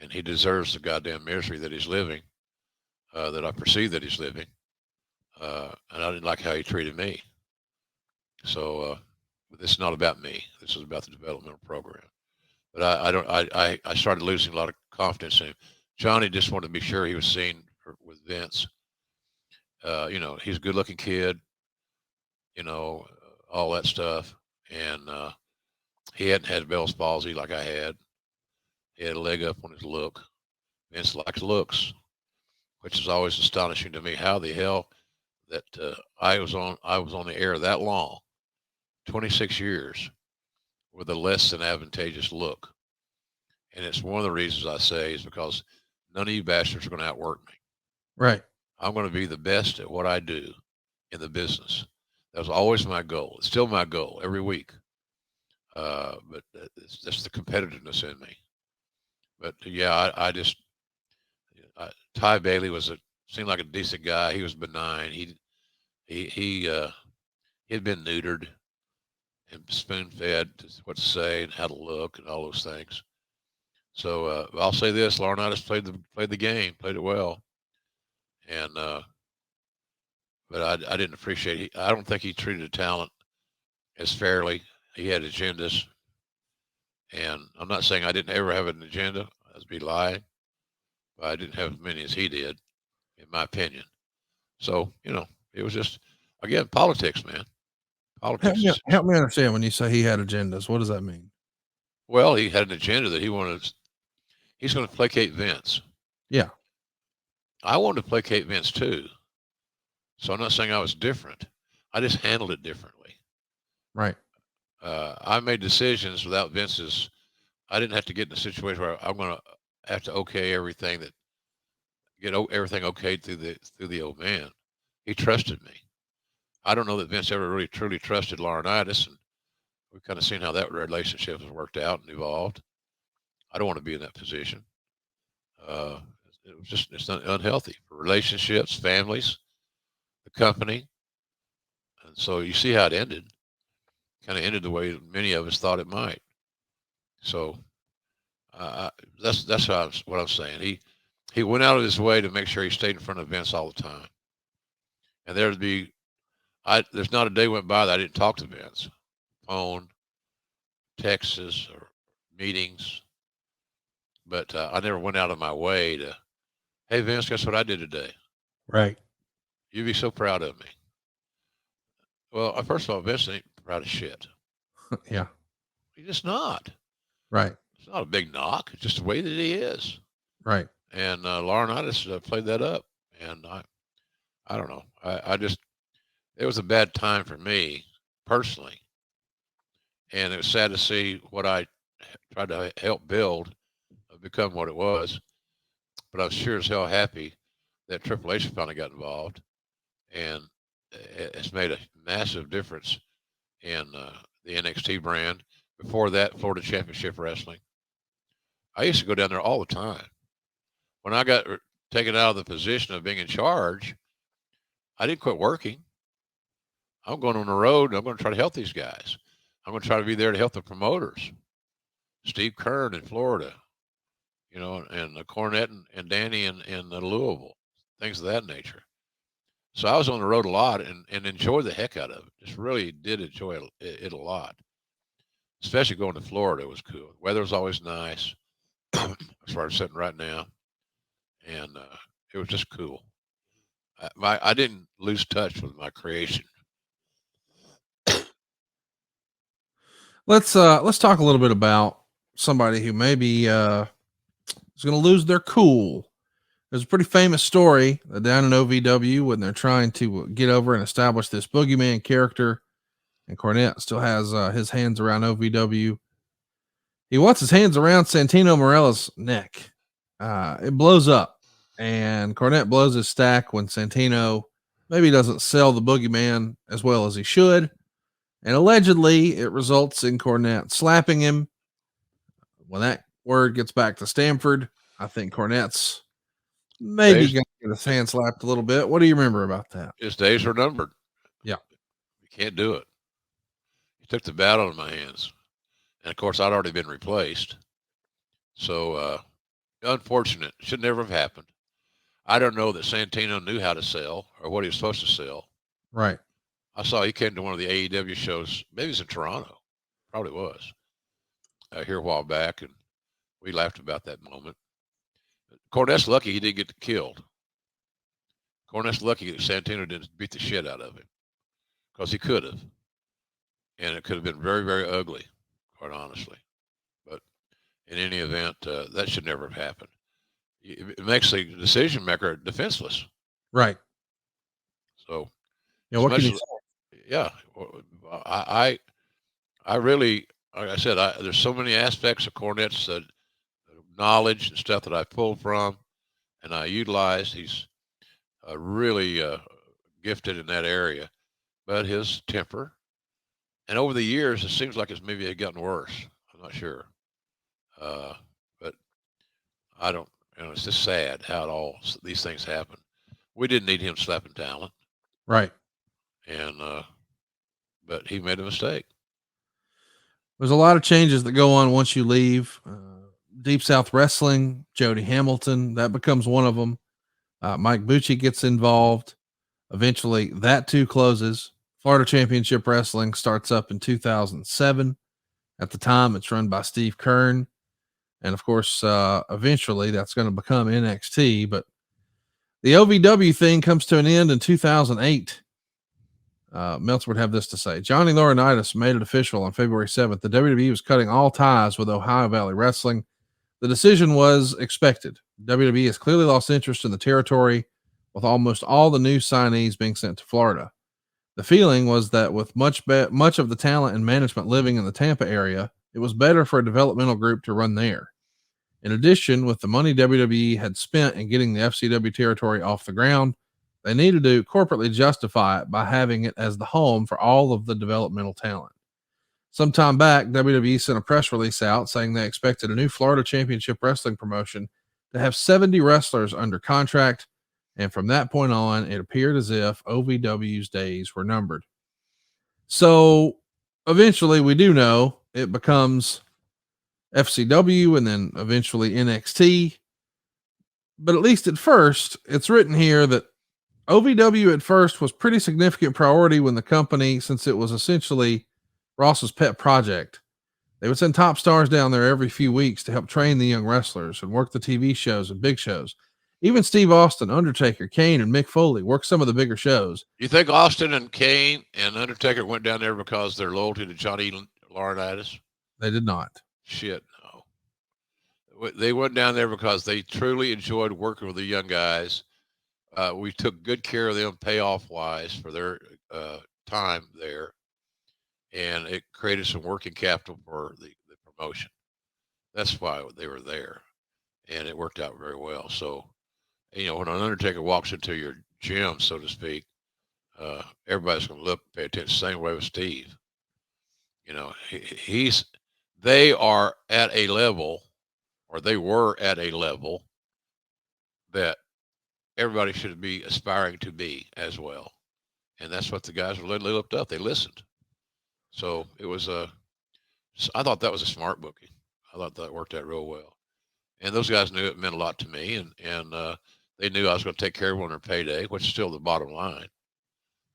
and he deserves the goddamn misery that he's living, that I perceive that he's living. And I didn't like how he treated me. So this is not about me. This is about the developmental program. But I started losing a lot of confidence in him. Johnny just wanted to be sure he was seen with Vince. He's a good-looking kid. All that stuff, and he hadn't had Bell's palsy like I had. He had a leg up on his look. Vince likes looks, which is always astonishing to me. How the hell that I was on the air that long, 26 years, with a less than advantageous look. And it's one of the reasons I say is because none of you bastards are going to outwork me. right. I'm going to be the best at what I do in the business. That was always my goal. It's still my goal every week. But that's the competitiveness in me. But yeah, I just Ty Bailey seemed like a decent guy. He was benign. He he'd been neutered and spoon fed what to say and how to look and all those things. So I'll say this: Laurinaitis played the game, played it well, and but I didn't appreciate. I don't think he treated the talent as fairly. He had agendas, and I'm not saying I didn't ever have an agenda. That'd be lying. But I didn't have as many as he did, in my opinion. So it was just again politics, man. Politics. Help me understand when you say he had agendas. What does that mean? Well, he had an agenda that he wanted. He's going to placate Vince. Yeah. I wanted to placate Vince too. So I'm not saying I was different. I just handled it differently. Right. I made decisions without Vince's. I didn't have to get in a situation where I'm going to have to okay everything get everything okayed through the old man. He trusted me. I don't know that Vince ever really truly trusted Laurinaitis, and we've kind of seen how that relationship has worked out and evolved. I don't want to be in that position. Uh, it's not unhealthy for relationships, families, the company, and so you see how it ended. Kind of ended the way many of us thought it might. So that's what I'm saying. He went out of his way to make sure he stayed in front of Vince all the time, and there's not a day went by that I didn't talk to Vince, phone, texts, or meetings, but I never went out of my way to, hey Vince, guess what I did today? Right. You'd be so proud of me. Well, first of all, Vince ain't proud of shit. Yeah. He's just not. Right. It's not a big knock. It's just the way that he is. Right. And Laurinaitis played that up, and I don't know. I just it was a bad time for me personally, and it was sad to see what I tried to help build become what it was. But I was sure as hell happy that Triple H finally got involved, and it's made a massive difference in the NXT brand. Before that, Florida Championship Wrestling. I used to go down there all the time. When I got taken out of the position of being in charge, I didn't quit working. I'm going on the road and I'm going to try to help these guys. I'm going to try to be there to help the promoters. Steve Kern in Florida, and Cornette and Danny in Louisville, things of that nature. So I was on the road a lot and enjoyed the heck out of it. Just really did enjoy it a lot. Especially going to Florida was cool. Weather was always nice. That's where I'm sitting right now. And it was just cool. I didn't lose touch with my creation. Let's talk a little bit about somebody who maybe is going to lose their cool. There's a pretty famous story down in OVW when they're trying to get over and establish this boogeyman character, and Cornette still has his hands around OVW. He wants his hands around Santino Marella's neck. It blows up, and Cornette blows his stack when Santino maybe doesn't sell the boogeyman as well as he should. And allegedly, it results in Cornette slapping him. When that word gets back to Stamford, I think Cornette's maybe going to get his hand slapped a little bit. What do you remember about that? His days were numbered. Yeah. You can't do it. He took the bat out of my hands. And of course, I'd already been replaced. So, unfortunate. Should never have happened. I don't know that Santino knew how to sell or what he was supposed to sell. Right. I saw he came to one of the AEW shows. Maybe it was in Toronto. Probably was. Here a while back, and we laughed about that moment. Cornette's lucky he didn't get killed. Cornette's lucky that Santino didn't beat the shit out of him, because he could have. And it could have been very, very ugly, quite honestly. But in any event, that should never have happened. It makes the decision maker defenseless. Right. So, yeah, what can you say? Yeah, I really, like I said, there's so many aspects of Cornette's knowledge and stuff that I pulled from, and I utilized. He's really gifted in that area, but his temper, and over the years, it seems like it's maybe gotten worse. I'm not sure, but I don't, it's just sad how these things happen. We didn't need him slapping talent, Right. and but he made a mistake. There's a lot of changes that go on once you leave. Deep South Wrestling, Jody Hamilton, that becomes one of them. Mike Bucci gets involved. Eventually, that too closes. Florida Championship Wrestling starts up in 2007. At the time, it's run by Steve Kern. And of course, eventually that's going to become NXT. But the OVW thing comes to an end in 2008. Meltzer would have this to say. Johnny Laurinaitis made it official on February 7th. The WWE was cutting all ties with Ohio Valley Wrestling. The decision was expected. WWE has clearly lost interest in the territory, with almost all the new signees being sent to Florida. The feeling was that with much of the talent and management living in the Tampa area, it was better for a developmental group to run there. In addition, with the money WWE had spent in getting the FCW territory off the ground, they needed to corporately justify it by having it as the home for all of the developmental talent. Sometime back, WWE sent a press release out saying they expected a new Florida Championship Wrestling promotion to have 70 wrestlers under contract, and from that point on, it appeared as if OVW's days were numbered. So eventually, we do know it becomes FCW and then eventually NXT. But at least at first, it's written here that OVW at first was pretty significant priority when the company, since it was essentially Ross's pet project. They would send top stars down there every few weeks to help train the young wrestlers and work the TV shows and big shows. Even Steve Austin, Undertaker, Kane, and Mick Foley worked some of the bigger shows. You think Austin and Kane and Undertaker went down there because their loyalty to Johnny Laurinaitis? They did not. Shit, no. They went down there because they truly enjoyed working with the young guys. We took good care of them payoff wise for their time there, and it created some working capital for the promotion. That's why they were there, and it worked out very well. So, when an Undertaker walks into your gym, so to speak, everybody's going to look, pay attention. Same way with Steve. They are at a level, or they were at a level that everybody should be aspiring to be as well. And that's what the guys were looked up. They listened. So it was I thought that was a smart booking. I thought that worked out real well. And those guys knew it meant a lot to me, and they knew I was going to take care of them on their payday, which is still the bottom line,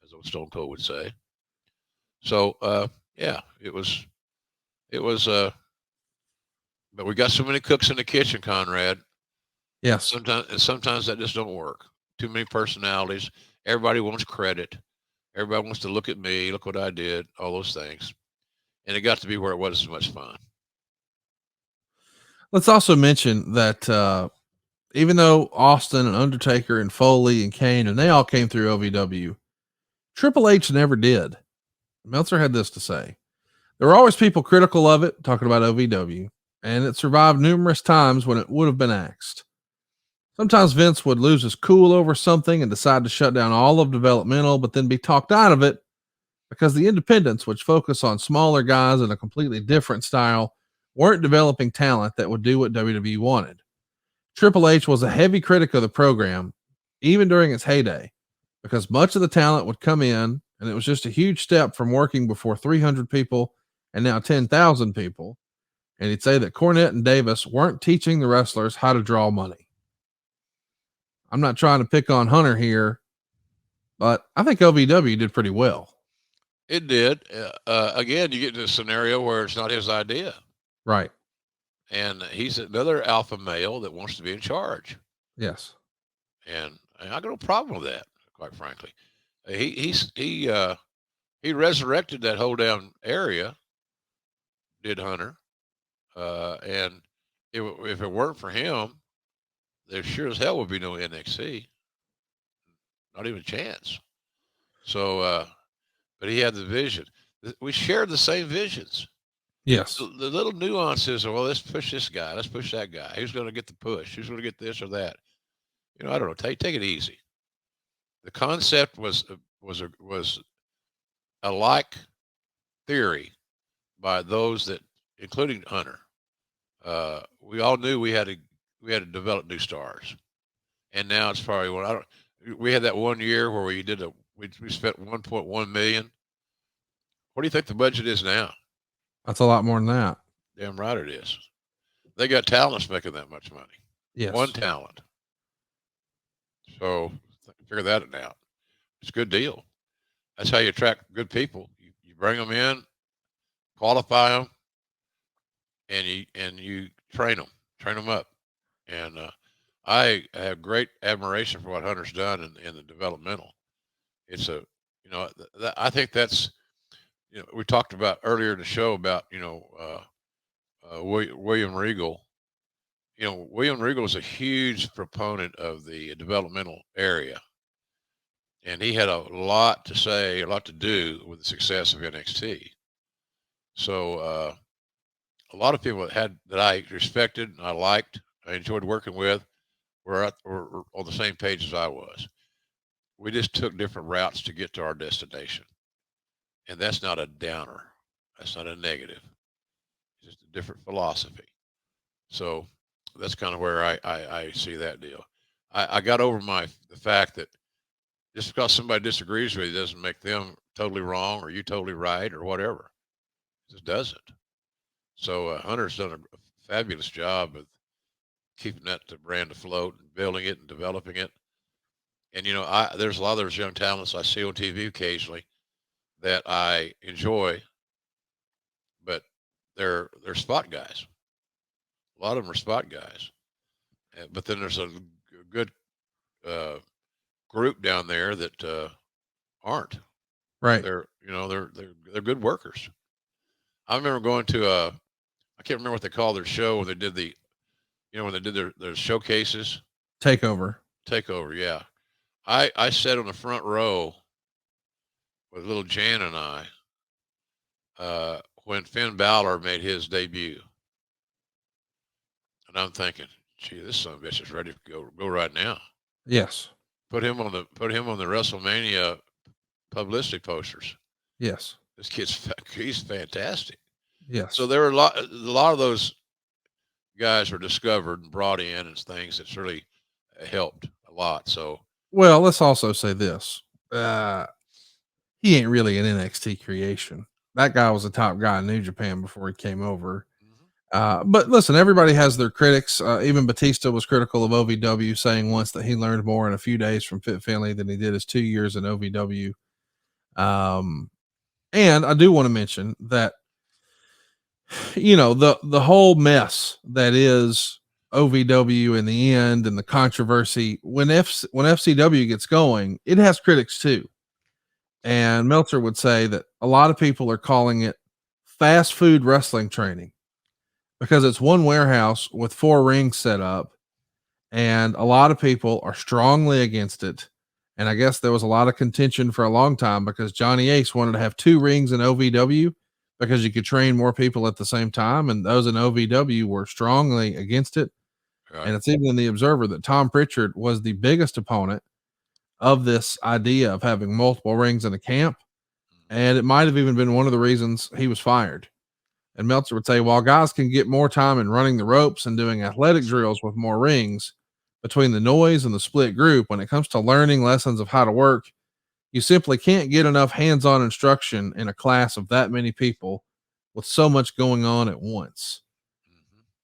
as old Stone Cold would say. So yeah, it was, but we got so many cooks in the kitchen, Conrad. Yes. Sometimes that just don't work. Too many personalities. Everybody wants credit. Everybody wants to look at me, look what I did, all those things. And it got to be where it wasn't as much fun. Let's also mention that even though Austin and Undertaker and Foley and Kane, and they all came through OVW, Triple H never did. Meltzer had this to say. There were always people critical of it, talking about OVW, and it survived numerous times when it would have been axed. Sometimes Vince would lose his cool over something and decide to shut down all of developmental, but then be talked out of it because the independents, which focus on smaller guys in a completely different style, weren't developing talent that would do what WWE wanted. Triple H was a heavy critic of the program, even during its heyday, because much of the talent would come in, and it was just a huge step from working before 300 people and now 10,000 people. And he'd say that Cornette and Davis weren't teaching the wrestlers how to draw money. I'm not trying to pick on Hunter here, but I think OVW did pretty well. It did. Again, you get into a scenario where it's not his idea. Right. And he's another alpha male that wants to be in charge. Yes. And I got no problem with that, quite frankly. He resurrected that whole damn area, did Hunter. And if it weren't for him, there sure as hell would be no NXT. Not even a chance. So, but he had the vision. We shared the same visions. Yes. The little nuances of, well, let's push this guy, let's push that guy. Who's going to get the push? Who's going to get this or that? I don't know. Take it easy. The concept was a like theory by those that, including Hunter. We all knew we had we had to develop new stars, and now it's probably what I don't. We had that one year where we spent 1.1 million. What do you think the budget is now? That's a lot more than that. Damn right it is. They got talents making that much money. One Yes. talent. So figure that out. It's a good deal. That's how you attract good people. You bring them in, qualify them, and you train them up. And I have great admiration for what Hunter's done in the developmental. It's a, I think that's, we talked about earlier in the show about, William Regal. William Regal is a huge proponent of the developmental area, and he had a lot to say, a lot to do with the success of NXT. So a lot of people that I respected and I liked, I enjoyed working with, were on the same page as I was. We just took different routes to get to our destination, and that's not a downer. That's not a negative. It's just a different philosophy. So that's kind of where I see that deal. I got over the fact that just because somebody disagrees with you doesn't make them totally wrong or you totally right or whatever. It just doesn't. So Hunter's done a fabulous job of keeping that brand afloat and building it and developing it. And there's a lot of those young talents I see on TV occasionally that I enjoy, but they're spot guys. A lot of them are spot guys. But then there's a good uh, group down there that aren't. Right. They're good workers. I remember going to I can't remember what they call their show when they did when they did their showcases. Takeover. Yeah. I sat on the front row with little Jan and I when Finn Balor made his debut. And I'm thinking, gee, this son of a bitch is ready to go right now. Yes. Put him on the WrestleMania publicity posters. Yes. This he's fantastic. Yes. So there were a lot of those guys were discovered and brought in as things that's really helped a lot. So well, let's also say this. He ain't really an NXT creation. That guy was a top guy in New Japan before he came over. But listen, everybody has their critics. Even Batista was critical of OVW, saying once that he learned more in a few days from Fit Finley than he did his 2 years in OVW. And I do want to mention that, the whole mess that is OVW in the end and the controversy when FCW gets going, it has critics too. And Meltzer would say that a lot of people are calling it fast food wrestling training because it's one warehouse with 4 rings set up, and a lot of people are strongly against it. And I guess there was a lot of contention for a long time because Johnny Ace wanted to have 2 rings in OVW because you could train more people at the same time, and those in OVW were strongly against it. right. And it's even in the Observer that Tom Pritchard was the biggest opponent of this idea of having multiple rings in a camp. And it might have even been one of the reasons he was fired. And Meltzer would say, while guys can get more time in running the ropes and doing athletic drills with more rings, between the noise and the split group, when it comes to learning lessons of how to work, you simply can't get enough hands-on instruction in a class of that many people with so much going on at once.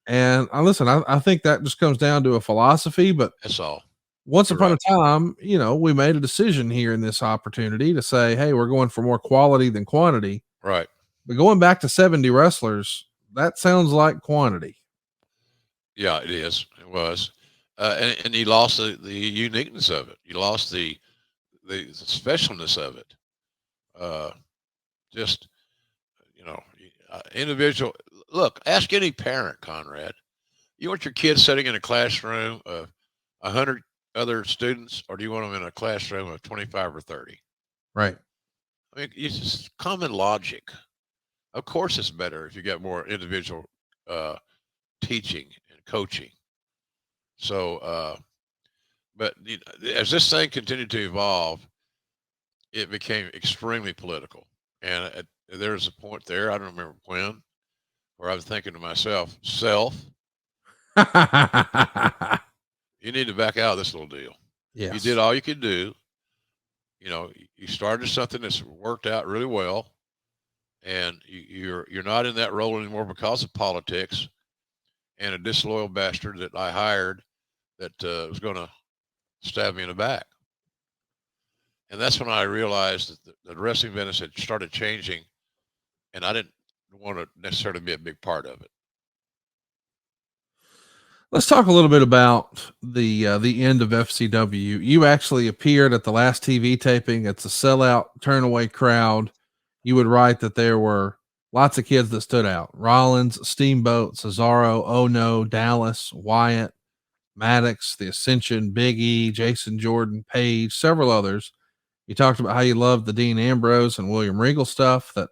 And I think that just comes down to a philosophy, but That's all. once You're upon right. a time, we made a decision here in this opportunity to say, hey, we're going for more quality than quantity. Right. But going back to 70 wrestlers, that sounds like quantity. Yeah, it is. It was. And you lost the uniqueness of it. You lost the specialness of it. Just, individual. Look, ask any parent, Conrad. You want your kids sitting in a classroom of 100 other students, or do you want them in a classroom of 25 or 30? Right. I mean, it's just common logic. Of course, it's better if you get more individual teaching and coaching. So, but as this thing continued to evolve, it became extremely political. And there was a point there, I don't remember when, where I was thinking to myself, self, You need to back out of this little deal. You did Yes. all you could do. You know, you started something that's worked out really well, and you're not in that role anymore because of politics and a disloyal bastard that I hired that was going to stab me in the back. And that's when I realized that the wrestling business had started changing, and I didn't want to necessarily be a big part of it. Let's talk a little bit about the end of FCW. You actually appeared at the last TV taping. It's a sellout, turn away crowd. You would write that there were lots of kids that stood out: Rollins, Steamboat, Cesaro, Oh No, Dallas, Wyatt, Maddox, The Ascension, Big E, Jason Jordan, Page, several others. You talked about how you loved the Dean Ambrose and William Regal stuff, that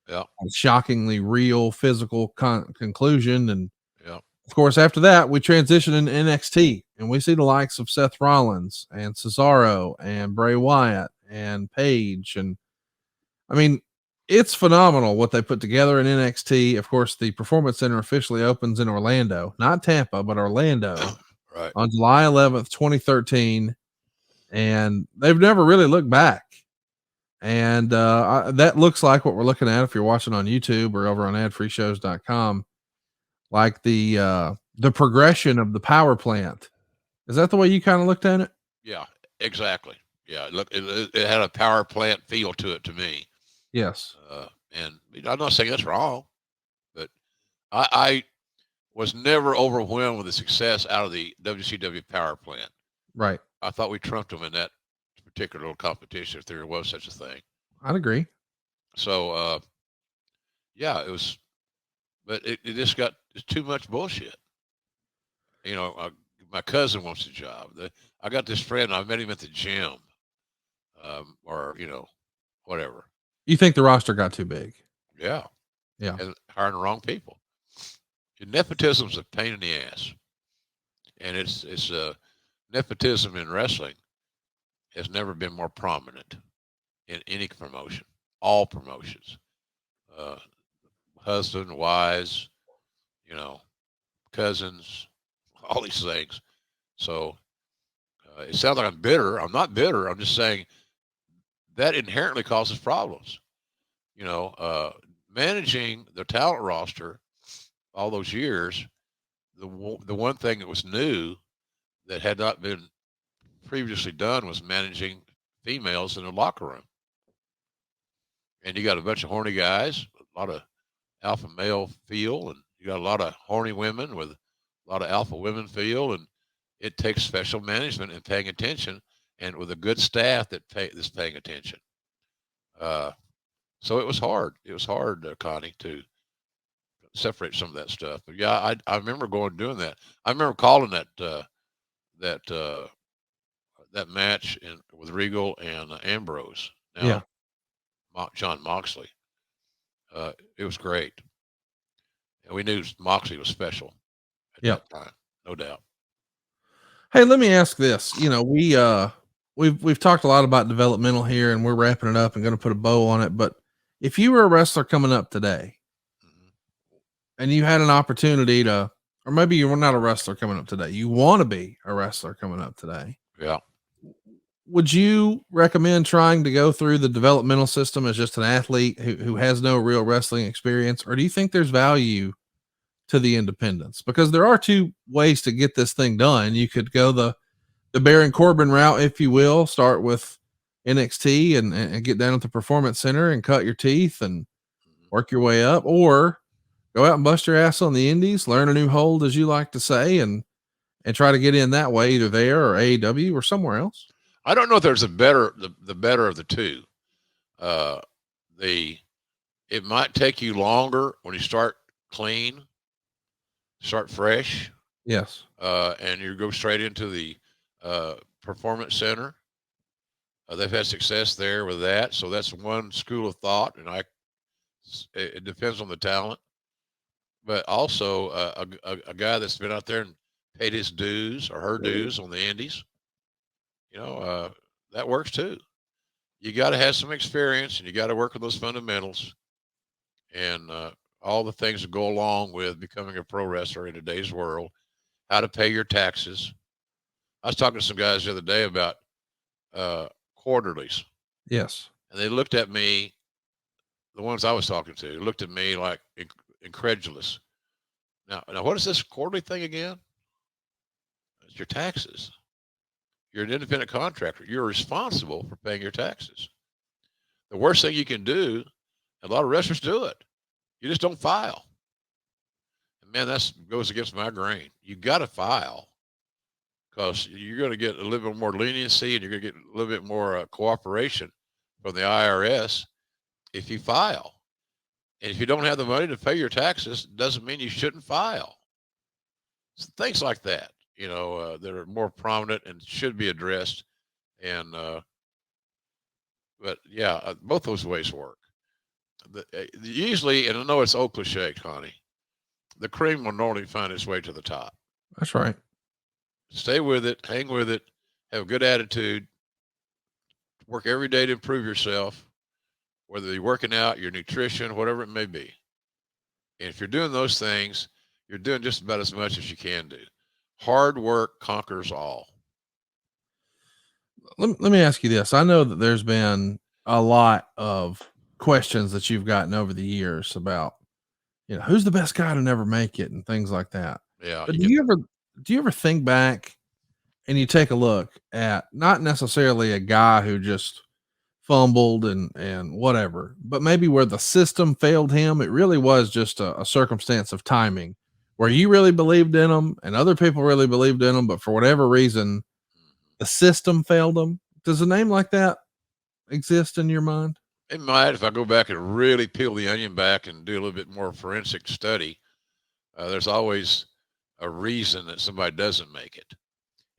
Yeah, shockingly real physical conclusion. And yeah, of course, after that, we transition into NXT and we see the likes of Seth Rollins and Cesaro and Bray Wyatt and Page. And I mean, it's phenomenal what they put together in NXT. Of course, the Performance Center officially opens in Orlando, not Tampa, but Orlando right. on July 11th, 2013. And they've never really looked back. And that looks like what we're looking at if you're watching on YouTube or over on adfreeshows.com, like the progression of the power plant. Is that the way you kind of looked at it? Yeah, exactly. Yeah, look, it had a power plant feel to it to me. Yes. And I'm not saying that's wrong, but I was never overwhelmed with the success out of the WCW power plant. Right. I thought we trumped them in that particular little competition, if there was such a thing. I'd agree. So, yeah, it was, but it just got too much bullshit. You know, my cousin wants a job. I got this friend. I met him at the gym, or whatever. You think the roster got too big? Yeah, Yeah. and hiring the wrong people. Nepotism's a pain in the ass, and it's nepotism in wrestling has never been more prominent in any promotion. All promotions, uh, husband, wives, you know, cousins, all these things. So it sounds like I'm bitter. I'm not bitter. I'm just saying that inherently causes problems. You know, managing the talent roster all those years, the one thing that was new that had not been previously done was managing females in the locker room. And you got a bunch of horny guys, a lot of alpha male feel, and you got a lot of horny women with a lot of alpha women feel, and it takes special management and paying attention, and with a good staff that's paying attention. Uh, so it was hard. It was hard, Connie, to separate some of that stuff. But yeah, I remember going and doing that. I remember calling that that match with Regal and Ambrose. Yeah. Now John Moxley. It was great, and we knew Moxley was special at Yeah. that time, no doubt. Hey, let me ask this. We've talked a lot about developmental here and we're wrapping it up and going to put a bow on it. But if you were a wrestler coming up today Hmm. and you had an opportunity to, or maybe you were not a wrestler coming up today, you want to be a wrestler coming up today, Yeah. would you recommend trying to go through the developmental system as just an athlete who has no real wrestling experience? Or do you think there's value to the independents? Because there are two ways to get this thing done. You could go the Baron Corbin route, if you will, start with NXT and get down at the Performance Center and cut your teeth and Hmm. work your way up, or go out and bust your ass on the indies, learn a new hold, as you like to say, and try to get in that way, either there or AEW or somewhere else. I don't know if there's the better of the two. Uh, the It might take you longer when you start clean, start fresh, Yes. and you go straight into the performance center. They've had success there with that, so that's one school of thought, and it depends on the talent, but also a guy that's been out there and paid his dues or her dues on the indies, you know, that works too. You got to have some experience, and you got to work with those fundamentals and all the things that go along with becoming a pro wrestler in today's world. how to pay your taxes. I was talking to some guys the other day about quarterlies, Yes. and they looked at me. The ones I was talking to looked at me like incredulous. Now, what is this quarterly thing again? It's your taxes. You're an independent contractor. You're responsible for paying your taxes. The worst thing you can do, a lot of restaurants do it. You just don't file. And man, that goes against my grain. You got to file because you're going to get a little bit more leniency and you're going to get a little bit more cooperation from the IRS if you file. And if you don't have the money to pay your taxes, it doesn't mean you shouldn't file. So things like that, that are more prominent and should be addressed. And, but yeah, both those ways work. Usually, and I know it's old cliche, Connie, the cream will normally find its way to the top. That's right. Stay with it, hang with it, have a good attitude, work every day to improve yourself, whether you're working out, your nutrition, whatever it may be. And if you're doing those things, you're doing just about as much as you can do. Hard work conquers all. Let me ask you this. I know that there's been a lot of questions that you've gotten over the years about, who's the best guy to never make it and things like that. Yeah. But do you ever think back and you take a look at not necessarily a guy who just fumbled and whatever, but maybe where the system failed him? It really was just a circumstance of timing where you really believed in him and other people really believed in him, but for whatever reason, the system failed him. Does a name like that exist in your mind? It might, if I go back and really peel the onion back and do a little bit more forensic study. There's always a reason that somebody doesn't make it.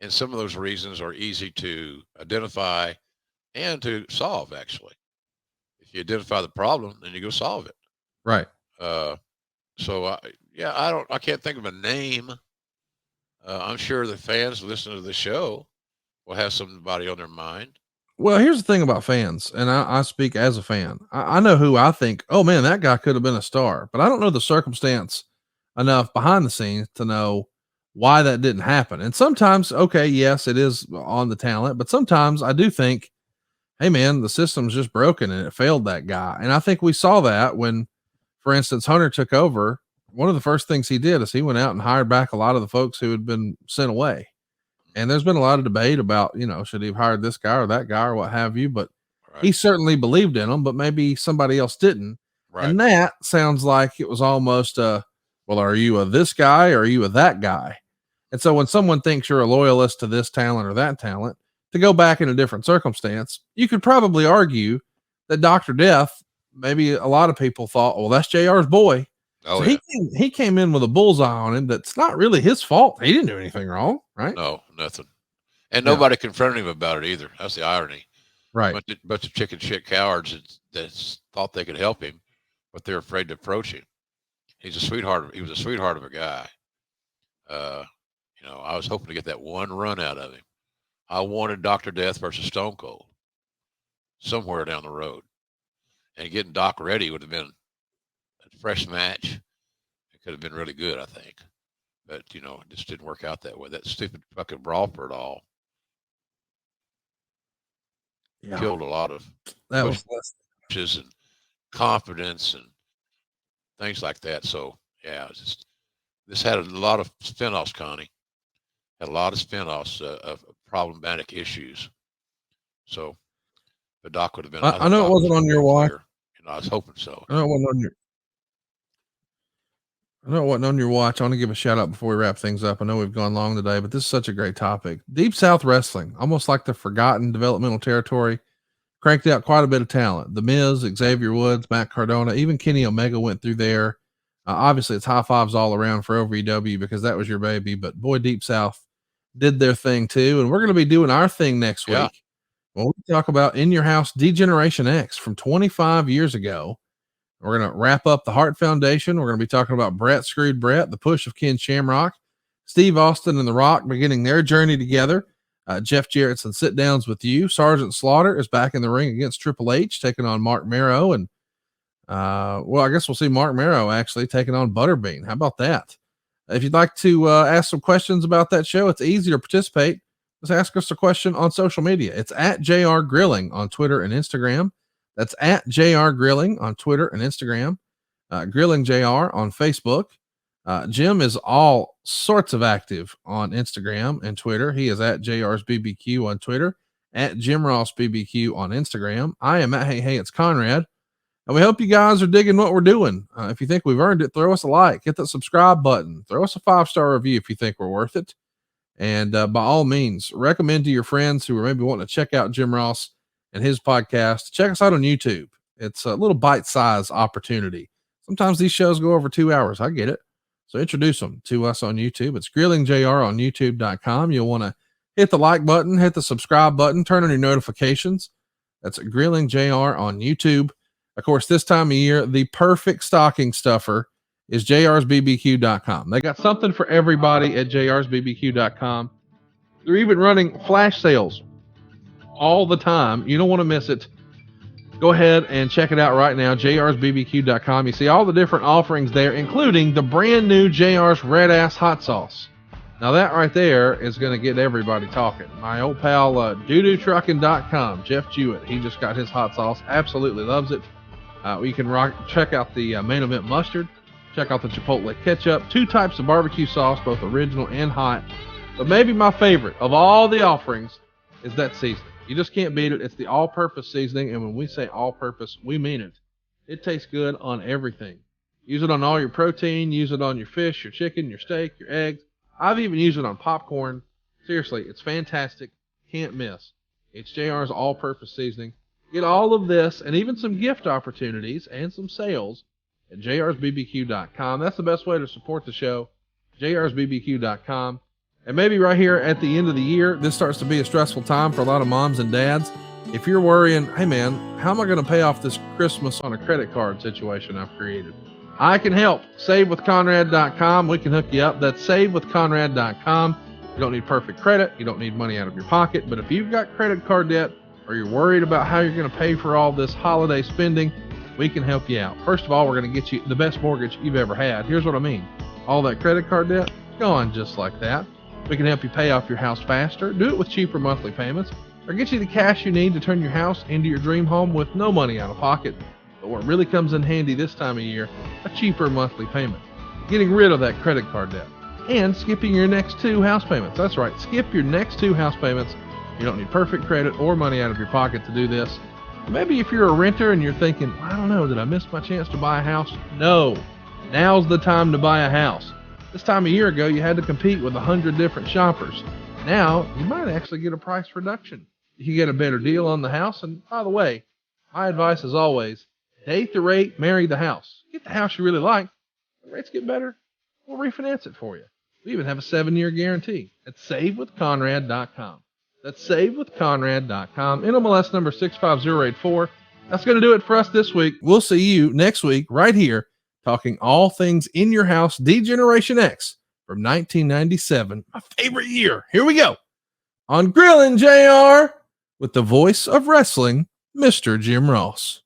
And some of those reasons are easy to identify and to solve, actually. If you identify the problem, then you go solve it. Right. I can't think of a name. I'm sure the fans listening to the show will have somebody on their mind. Well, here's the thing about fans, and I speak as a fan. I know who I think, oh man, that guy could have been a star, but I don't know the circumstance enough behind the scenes to know why that didn't happen. And sometimes, okay, yes, it is on the talent, but sometimes I do think, hey man, the system's just broken and it failed that guy. And I think we saw that when, for instance, Hunter took over. One of the first things he did is he went out and hired back a lot of the folks who had been sent away. And there's been a lot of debate about, should he have hired this guy or that guy or what have you, but Right. he certainly believed in him, but maybe somebody else didn't. Right. And that sounds like it was almost well, are you a this guy or are you a that guy? And so when someone thinks you're a loyalist to this talent or that talent, to go back in a different circumstance, you could probably argue that Dr. Death, maybe a lot of people thought, well, that's JR's boy. Oh, so yeah. he came in with a bullseye on him. That's not really his fault. He didn't do anything wrong, right? No, nothing. And nobody confronted him about it either. That's the irony. Right. Bunch of chicken shit cowards that thought they could help him, but they're afraid to approach him. He's a sweetheart. He was a sweetheart of a guy. I was hoping to get that one run out of him. I wanted Dr. Death versus Stone Cold somewhere down the road. And getting Doc ready would have been a fresh match. It could have been really good, I think. But, it just didn't work out that way. That stupid fucking brawl for it all killed a lot of that was pushes and confidence and things like that. So, yeah, this had a lot of spinoffs, Connie. Had a lot of spinoffs of problematic issues. So the Doc would have been. I know it wasn't on your watch. I was hoping so. I know it wasn't on your watch. I want to give a shout out before we wrap things up. I know we've gone long today, but this is such a great topic. Deep South Wrestling, almost like the forgotten developmental territory, cranked out quite a bit of talent. The Miz, Xavier Woods, Matt Cardona, even Kenny Omega went through there. Obviously, it's high fives all around for OVW because that was your baby. But boy, Deep South did their thing too. And we're going to be doing our thing next week. When we talk about In Your House Degeneration X from 25 years ago. We're going to wrap up the Hart Foundation. We're going to be talking about Brett Screwed Brett, the push of Ken Shamrock, Steve Austin and The Rock beginning their journey together. Jeff Jarrett's and sit downs with you. Sergeant Slaughter is back in the ring against Triple H, taking on Mark Marrow. And, I guess we'll see Mark Marrow actually taking on Butterbean. How about that? If you'd like to ask some questions about that show, it's easy to participate. Just ask us a question on social media. It's at JR Grilling on Twitter and Instagram. That's at JR Grilling on Twitter and Instagram. Grilling JR on Facebook. Jim is all sorts of active on Instagram and Twitter. He is at JR's BBQ on Twitter, at Jim Ross BBQ on Instagram. I am at Hey, it's Conrad. And we hope you guys are digging what we're doing. If you think we've earned it, throw us a like, hit that subscribe button, throw us a 5-star review if you think we're worth it. And by all means, recommend to your friends who are maybe wanting to check out Jim Ross and his podcast. Check us out on YouTube. It's a little bite-sized opportunity. Sometimes these shows go over 2 hours. I get it. So introduce them to us on YouTube. It's Grilling JR on YouTube.com. You'll want to hit the like button, hit the subscribe button, turn on your notifications. That's Grilling JR on YouTube. Of course, this time of year, the perfect stocking stuffer is jrsbbq.com. They got something for everybody at jrsbbq.com. They're even running flash sales all the time. You don't want to miss it. Go ahead and check it out right now, jrsbbq.com. You see all the different offerings there, including the brand new JR's Red Ass Hot Sauce. Now that right there is going to get everybody talking. My old pal, doodoo-trucking.com, Jeff Jewett, he just got his hot sauce. Absolutely loves it. You can check out the Main Event mustard. Check out the Chipotle ketchup. 2 types of barbecue sauce, both original and hot. But maybe my favorite of all the offerings is that seasoning. You just can't beat it. It's the all-purpose seasoning, and when we say all-purpose, we mean it. It tastes good on everything. Use it on all your protein. Use it on your fish, your chicken, your steak, your eggs. I've even used it on popcorn. Seriously, it's fantastic. Can't miss. It's JR's all-purpose seasoning. Get all of this and even some gift opportunities and some sales at jrsbbq.com. That's the best way to support the show, jrsbbq.com. And maybe right here at the end of the year, this starts to be a stressful time for a lot of moms and dads. If you're worrying, hey man, how am I going to pay off this Christmas on a credit card situation I've created? I can help. SaveWithConrad.com. We can hook you up. That's SaveWithConrad.com. You don't need perfect credit. You don't need money out of your pocket. But if you've got credit card debt or you're worried about how you're going to pay for all this holiday spending, we can help you out. First of all, we're going to get you the best mortgage you've ever had. Here's what I mean. All that credit card debt, gone just like that. We can help you pay off your house faster, do it with cheaper monthly payments, or get you the cash you need to turn your house into your dream home with no money out of pocket. But what really comes in handy this time of year, a cheaper monthly payment. Getting rid of that credit card debt. And skipping your next 2 house payments. That's right, skip your next 2 house payments. You don't need perfect credit or money out of your pocket to do this. Maybe if you're a renter and you're thinking, I don't know, did I miss my chance to buy a house? No, now's the time to buy a house. This time a year ago, you had to compete with 100 different shoppers. Now, you might actually get a price reduction. You can get a better deal on the house. And by the way, my advice is always, date the rate, marry the house. Get the house you really like. The rates get better, we'll refinance it for you. We even have a 7-year guarantee at SaveWithConrad.com. That's SaveWithConrad.com. NMLS number 65084. That's going to do it for us this week. We'll see you next week right here, talking all things in your house, D-Generation X from 1997. My favorite year. Here we go. On Grilling JR with the voice of wrestling, Mr. Jim Ross.